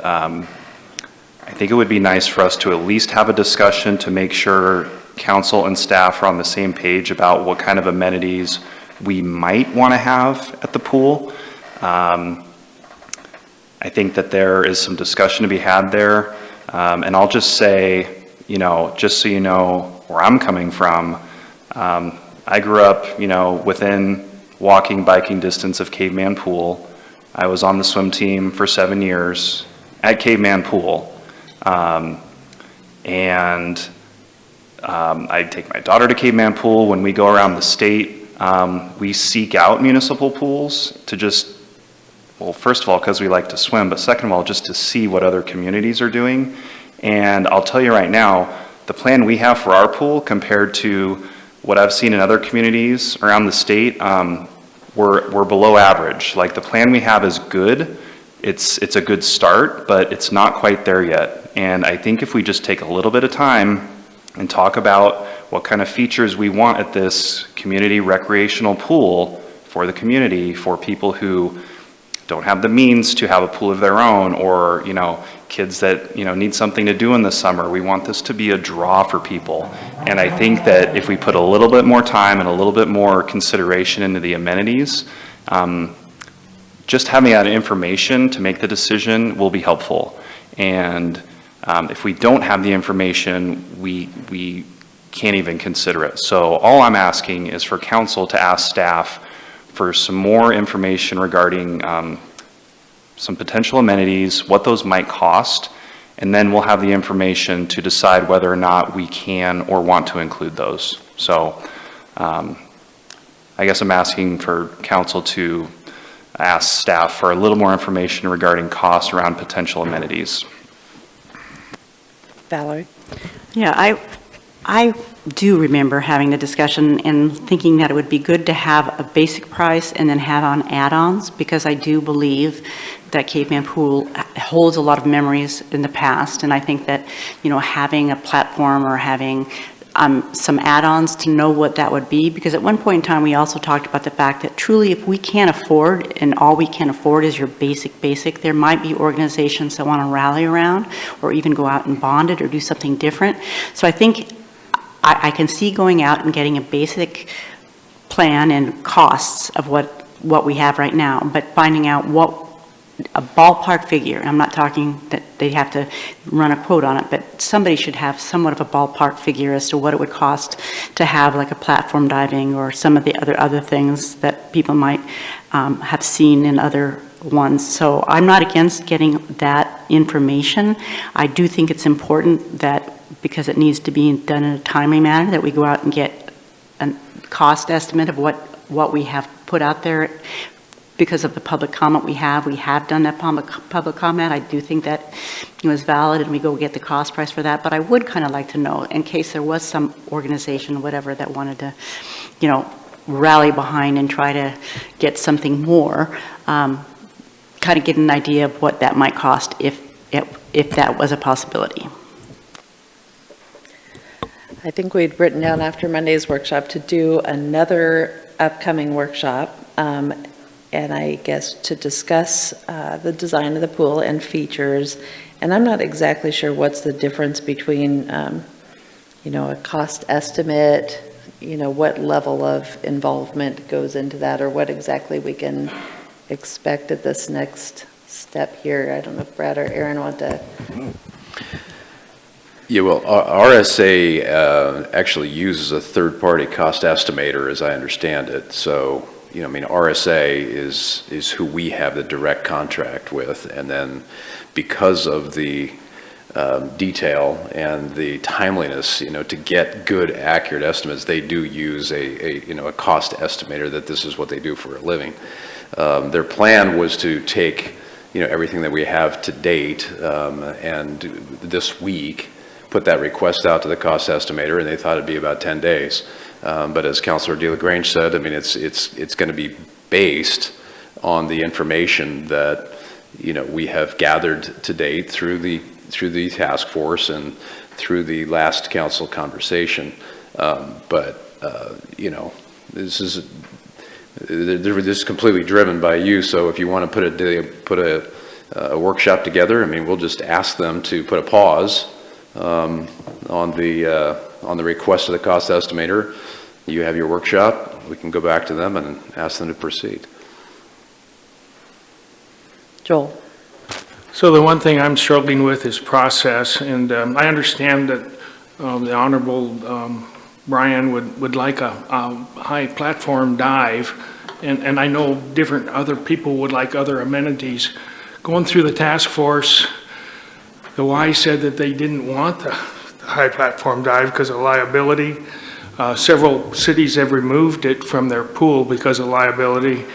I think it would be nice for us to at least have a discussion to make sure council and staff are on the same page about what kind of amenities we might want to have at the pool. I think that there is some discussion to be had there. And I'll just say, just so you know where I'm coming from, I grew up, within walking, biking distance of Caveman Pool. I was on the swim team for 7 years at Caveman Pool. I take my daughter to Caveman Pool. When we go around the state, we seek out municipal pools to just, well, first of all, because we like to swim, but second of all, just to see what other communities are doing. And I'll tell you right now, the plan we have for our pool compared to what I've seen in other communities around the state, we're below average. Like, the plan we have is good. It's a good start, but it's not quite there yet. And I think if we just take a little bit of time and talk about what kind of features we want at this community recreational pool for the community, for people who don't have the means to have a pool of their own, or kids that need something to do in the summer, we want this to be a draw for people. And I think that if we put a little bit more time and a little bit more consideration into the amenities, just having that information to make the decision will be helpful. And if we don't have the information, we can't even consider it. So all I'm asking is for council to ask staff for some more information regarding some potential amenities, what those might cost, and then we'll have the information to decide whether or not we can or want to include those. So I guess I'm asking for council to ask staff for a little more information regarding cost around potential amenities. Valerie? Yeah, I do remember having the discussion and thinking that it would be good to have a basic price and then have on add-ons, because I do believe that Caveman Pool holds a lot of memories in the past, and I think that having a platform or having some add-ons to know what that would be, because at one point in time, we also talked about the fact that truly if we can't afford, and all we can afford is your basic, there might be organizations that want to rally around or even go out and bond it or do something different. So I think I can see going out and getting a basic plan and costs of what we have right now, but finding out what a ballpark figure. I'm not talking that they have to run a quote on it, but somebody should have somewhat of a ballpark figure as to what it would cost to have like a platform diving or some of the other things that people might have seen in other ones. So I'm not against getting that information. I do think it's important that, because it needs to be done in a timely manner, that we go out and get a cost estimate of what we have put out there. Because of the public comment we have done that public comment. I do think that is valid, and we go get the cost price for that. But I would kind of like to know, in case there was some organization, whatever, that wanted to, rally behind and try to get something more, kind of get an idea of what that might cost if that was a possibility. I think we'd written down after Monday's workshop to do another upcoming workshop, and I guess to discuss the design of the pool and features. And I'm not exactly sure what's the difference between, a cost estimate, what level of involvement goes into that, or what exactly we can expect at this next step here. I don't know if Brad or Aaron want to. Yeah, well, RSA actually uses a third-party cost estimator, as I understand it. So, RSA is who we have the direct contract with, and then because of the detail and the timeliness, to get good, accurate estimates, they do use a cost estimator, that this is what they do for a living. Their plan was to take, everything that we have to date, and this week, put that request out to the cost estimator, and they thought it'd be about 10 days. But as Councilor DeLagrange said, it's going to be based on the information that, we have gathered to date through the task force and through the last council conversation. This is completely driven by you. So if you want to put a workshop together, we'll just ask them to put a pause on the request of the cost estimator. You have your workshop, we can go back to them and ask them to proceed. Joel. So the one thing I'm struggling with is process, and I understand that the Honorable Brian would like a high platform dive, and I know different other people would like other amenities. Going through the task force, the Y said that they didn't want the high platform dive because of liability. Several cities have removed it from their pool because of liability.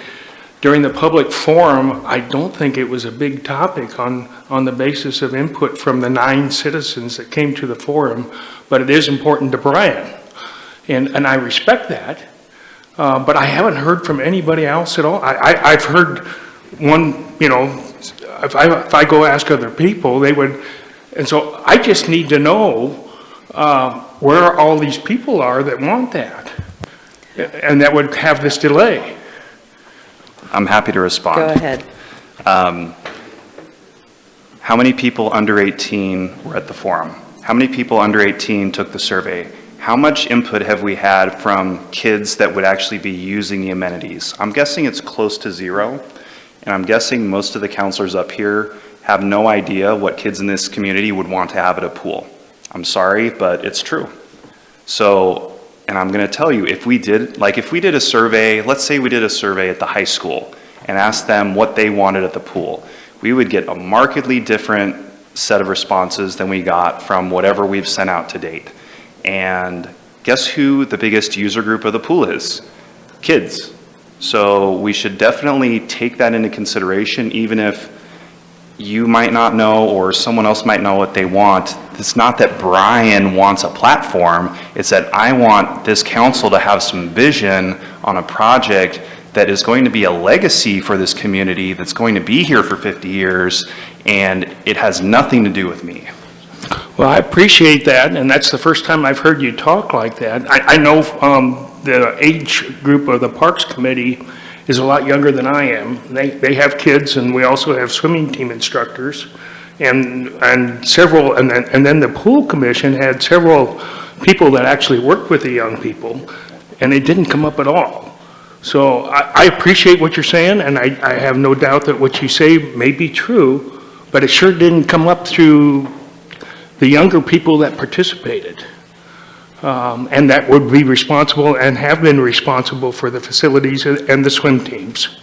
During the public forum, I don't think it was a big topic on the basis of input from the 9 citizens that came to the forum, but it is important to Brian. And I respect that, but I haven't heard from anybody else at all. I've heard one, if I go ask other people, they would, and so I just need to know where all these people are that want that, and that would have this delay. I'm happy to respond. Go ahead. How many people under 18 were at the forum? How many people under 18 took the survey? How much input have we had from kids that would actually be using the amenities? I'm guessing it's close to 0, and I'm guessing most of the counselors up here have no idea what kids in this community would want to have at a pool. I'm sorry, but it's true. So, and I'm going to tell you, if we did a survey, let's say we did a survey at the high school and asked them what they wanted at the pool, we would get a markedly different set of responses than we got from whatever we've sent out to date. And guess who the biggest user group of the pool is? Kids. So we should definitely take that into consideration, even if you might not know or someone else might know what they want. It's not that Brian wants a platform, it's that I want this council to have some vision on a project that is going to be a legacy for this community, that's going to be here for 50 years, and it has nothing to do with me. Well, I appreciate that, and that's the first time I've heard you talk like that. I know the age group of the Parks Committee is a lot younger than I am. They have kids, and we also have swimming team instructors, and several, and then the Pool Commission had several people that actually worked with the young people, and it didn't come up at all. So I appreciate what you're saying, and I have no doubt that what you say may be true, but it sure didn't come up through the younger people that participated, and that would be responsible and have been responsible for the facilities and the swim teams.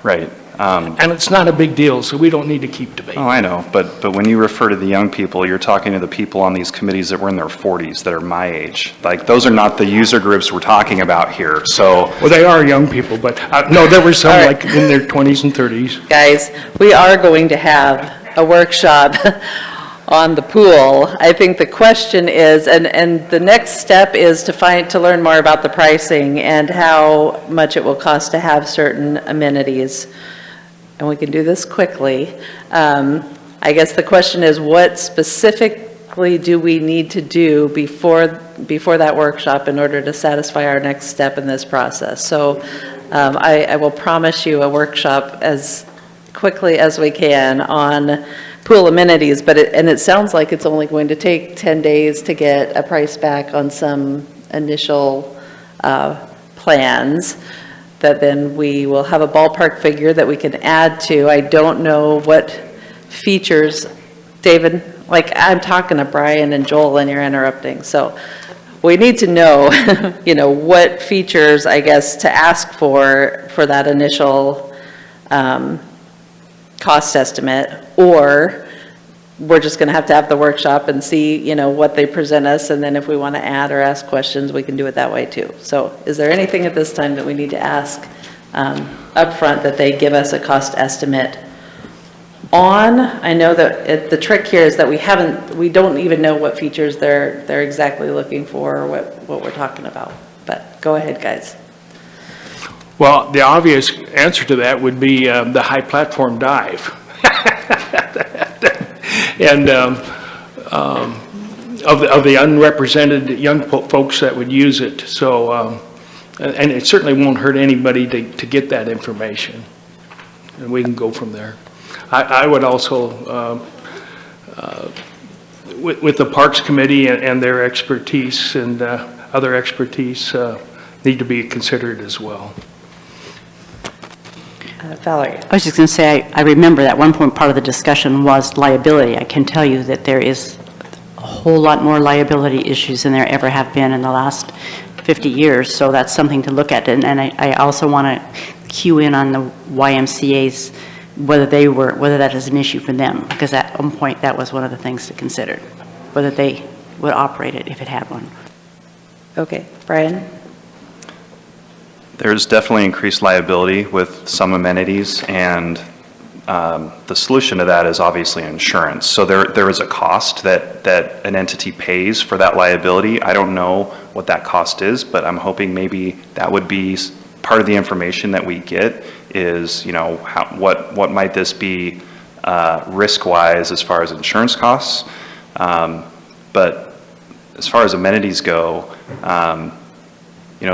Right. And it's not a big deal, so we don't need to keep debating. Oh, I know, but when you refer to the young people, you're talking to the people on these committees that were in their 40s, that are my age. Like, those are not the user groups we're talking about here, so. Well, they are young people, but no, there were some like in their 20s and 30s. Guys, we are going to have a workshop on the pool. I think the question is, and the next step is to learn more about the pricing and how much it will cost to have certain amenities. And we can do this quickly. I guess the question is, what specifically do we need to do before that workshop in order to satisfy our next step in this process? So I will promise you a workshop as quickly as we can on pool amenities, but it sounds like it's only going to take 10 days to get a price back on some initial plans, that then we will have a ballpark figure that we can add to. I don't know what features, David, like I'm talking to Brian and Joel and you're interrupting, so we need to know, what features, I guess, to ask for that initial cost estimate, or we're just going to have the workshop and see, what they present us, and then if we want to add or ask questions, we can do it that way too. So is there anything at this time that we need to ask upfront that they give us a cost estimate on? I know that the trick here is that we don't even know what features they're exactly looking for or what we're talking about. But go ahead, guys. Well, the obvious answer to that would be the high platform dive. And of the unrepresented young folks that would use it. So, and it certainly won't hurt anybody to get that information. And we can go from there. I would also, with the Parks Committee and their expertise and other expertise, need to be considered as well. Valerie. I was just going to say, I remember that one point part of the discussion was liability. I can tell you that there is a whole lot more liability issues than there ever have been in the last 50 years, so that's something to look at. And I also want to cue in on the YMCA's, whether that is an issue for them, because at one point that was one of the things to consider, whether they would operate it if it had one. Okay, Brian? There's definitely increased liability with some amenities, and the solution to that is obviously insurance. So there is a cost that an entity pays for that liability. I don't know what that cost is, but I'm hoping maybe that would be part of the information that we get is, what might this be risk-wise as far as insurance costs. But as far as amenities go,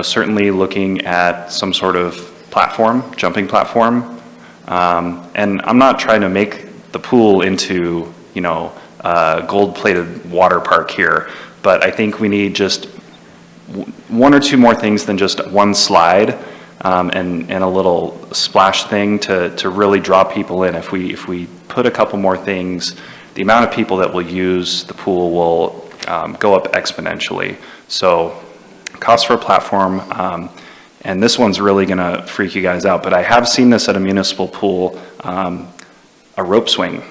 certainly looking at some sort of platform, jumping platform. And I'm not trying to make the pool into, a gold-plated water park here, but I think we need just one or two more things than just one slide and a little splash thing to really draw people in. If we put a couple more things, the amount of people that will use the pool will go up exponentially. So cost for a platform, and this one's really going to freak you guys out, but I have seen this at a municipal pool, a rope swing.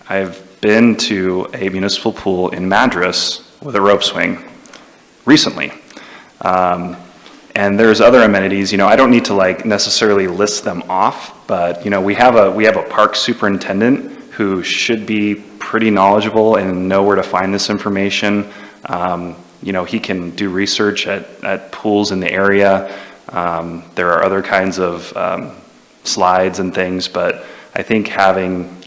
I've been to a municipal pool in Madras with a rope swing recently. And there's other amenities, I don't need to necessarily list them off, but we have a park superintendent who should be pretty knowledgeable and know where to find this information. He can do research at pools in the area. There are other kinds of slides and things, but I think having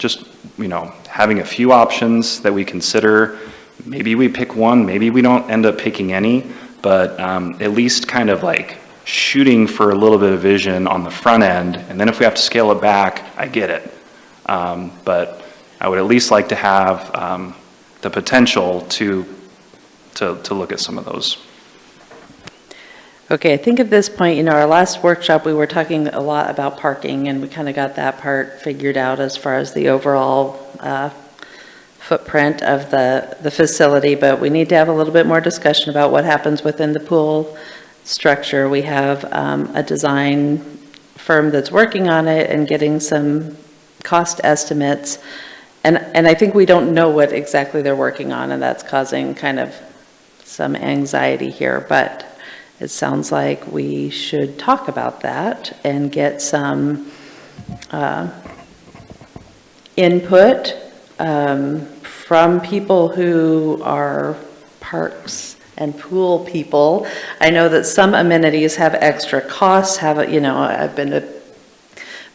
having a few options that we consider. Maybe we pick one, maybe we don't end up picking any, but at least kind of like shooting for a little bit of vision on the front end, and then if we have to scale it back, I get it. But I would at least like to have the potential to look at some of those. Okay, I think at this point, our last workshop, we were talking a lot about parking, and we kind of got that part figured out as far as the overall footprint of the facility, but we need to have a little bit more discussion about what happens within the pool structure. We have a design firm that's working on it and getting some cost estimates, and I think we don't know what exactly they're working on, and that's causing kind of some anxiety here, but it sounds like we should talk about that and get some input from people who are parks and pool people. I know that some amenities have extra costs, I've been to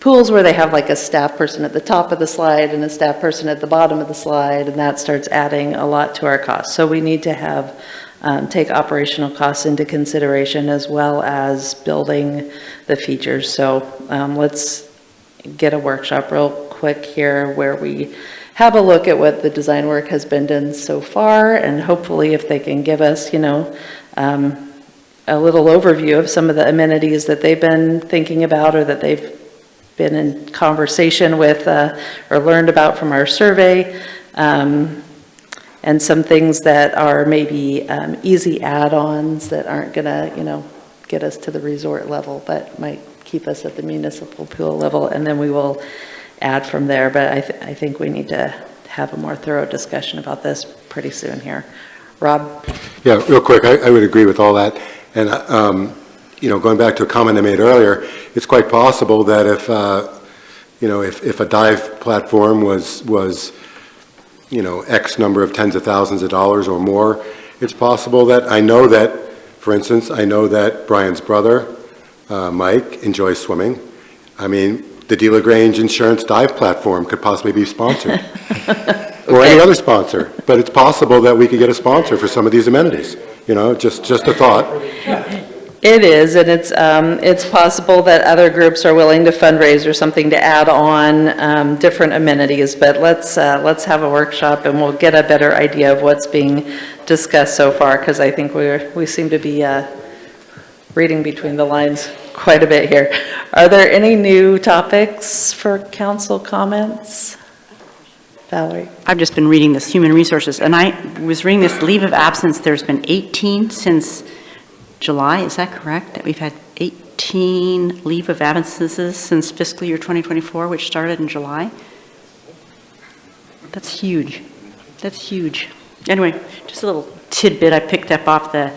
pools where they have like a staff person at the top of the slide and a staff person at the bottom of the slide, and that starts adding a lot to our costs. So we need to have take operational costs into consideration as well as building the features. So let's get a workshop real quick here where we have a look at what the design work has been done so far, and hopefully if they can give us, a little overview of some of the amenities that they've been thinking about or that they've been in conversation with or learned about from our survey. And some things that are maybe easy add-ons that aren't gonna, get us to the resort level, but might keep us at the municipal pool level, and then we will add from there. But I think we need to have a more thorough discussion about this pretty soon here. Rob? Yeah, real quick, I would agree with all that. And, going back to a comment I made earlier, it's quite possible that if a dive platform was X number of tens of thousands of dollars or more, it's possible that for instance, I know that Brian's brother, Mike, enjoys swimming. I mean, the De La Grange Insurance dive platform could possibly be sponsored. Or any other sponsor. But it's possible that we could get a sponsor for some of these amenities. Just a thought. It is, and it's possible that other groups are willing to fundraise or something to add on different amenities, but let's have a workshop and we'll get a better idea of what's being discussed so far, because I think we seem to be reading between the lines quite a bit here. Are there any new topics for council comments? Valerie? I've just been reading this human resources, and I was reading this leave of absence. There's been 18 since July, is that correct? That we've had 18 leave of absences since fiscal year 2024, which started in July? That's huge. That's huge. Anyway, just a little tidbit I picked up off the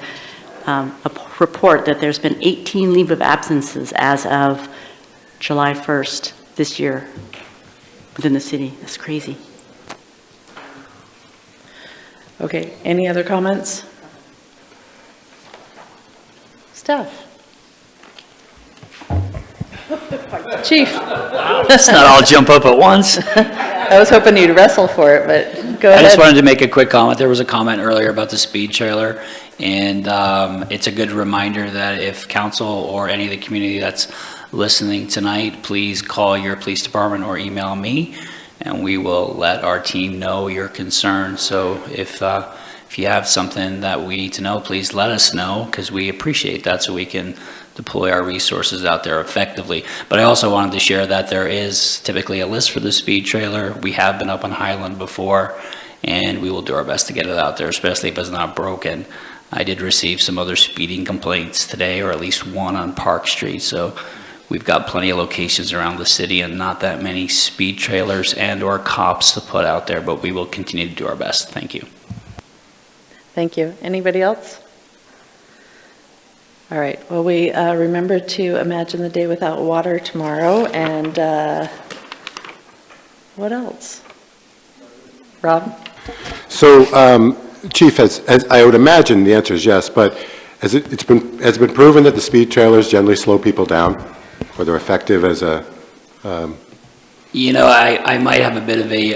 a report that there's been 18 leave of absences as of July 1st this year within the city. That's crazy. Okay, any other comments? Steph? Chief? Let's not all jump up at once. I was hoping you'd wrestle for it, but go ahead. I just wanted to make a quick comment. There was a comment earlier about the speed trailer, and it's a good reminder that if council or any of the community that's listening tonight, please call your police department or email me, and we will let our team know your concern. So if you have something that we need to know, please let us know, because we appreciate that, so we can deploy our resources out there effectively. But I also wanted to share that there is typically a list for the speed trailer. We have been up on Highland before, and we will do our best to get it out there, especially if it's not broken. I did receive some other speeding complaints today, or at least one on Park Street. So we've got plenty of locations around the city and not that many speed trailers and or cops to put out there, but we will continue to do our best. Thank you. Thank you. Anybody else? All right. Well, we remember to imagine the day without water tomorrow. And what else? Rob? So, Chief, as I would imagine the answer is yes, but has it been proven that the speed trailers generally slow people down, or they're effective as a You know, I might have a bit of a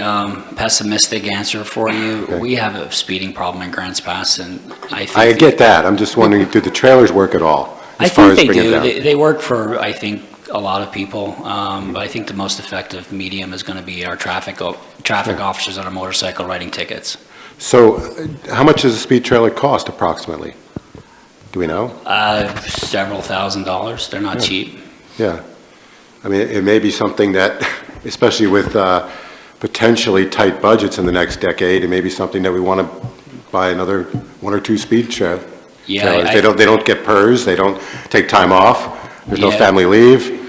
pessimistic answer for you. Okay. We have a speeding problem in Grants Pass, and I think... I get that. I'm just wondering, do the trailers work at all? I as far think as they bringing do. it down? They work for, I think, a lot of people, but I think the most effective medium is going to be our traffic officers on a motorcycle writing tickets. So how much does a speed trailer cost approximately? Do we know? Several $1,000s. They're not cheap. Yeah. I mean, it may be something that, especially with potentially tight budgets in the next decade, it may be something that we want to buy another 1 or 2 speed trailers. Yeah, They don't get PERS, they don't take time off, there's no Yeah. family leave.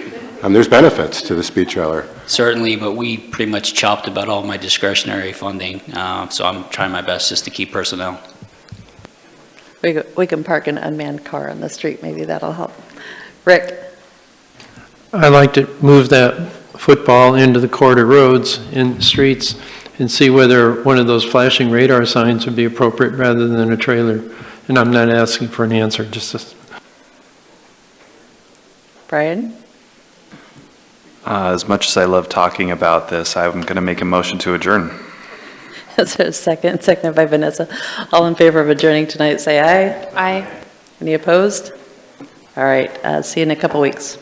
There's benefits to the speed trailer. Certainly, but we pretty much chopped about all my discretionary funding, so I'm trying my best just to keep personnel. We can park an unmanned car on the street, maybe that'll help. Rick? I'd like to move that football into the corridor roads and streets and see whether one of those flashing radar signs would be appropriate rather than a trailer. And I'm not asking for an answer, just a... Brian? As much as I love talking about this, I'm going to make a motion to adjourn. Is there a second? Seconded by Vanessa. All in favor of adjourning tonight, say aye. Aye. Any opposed? All right, see you in a couple weeks.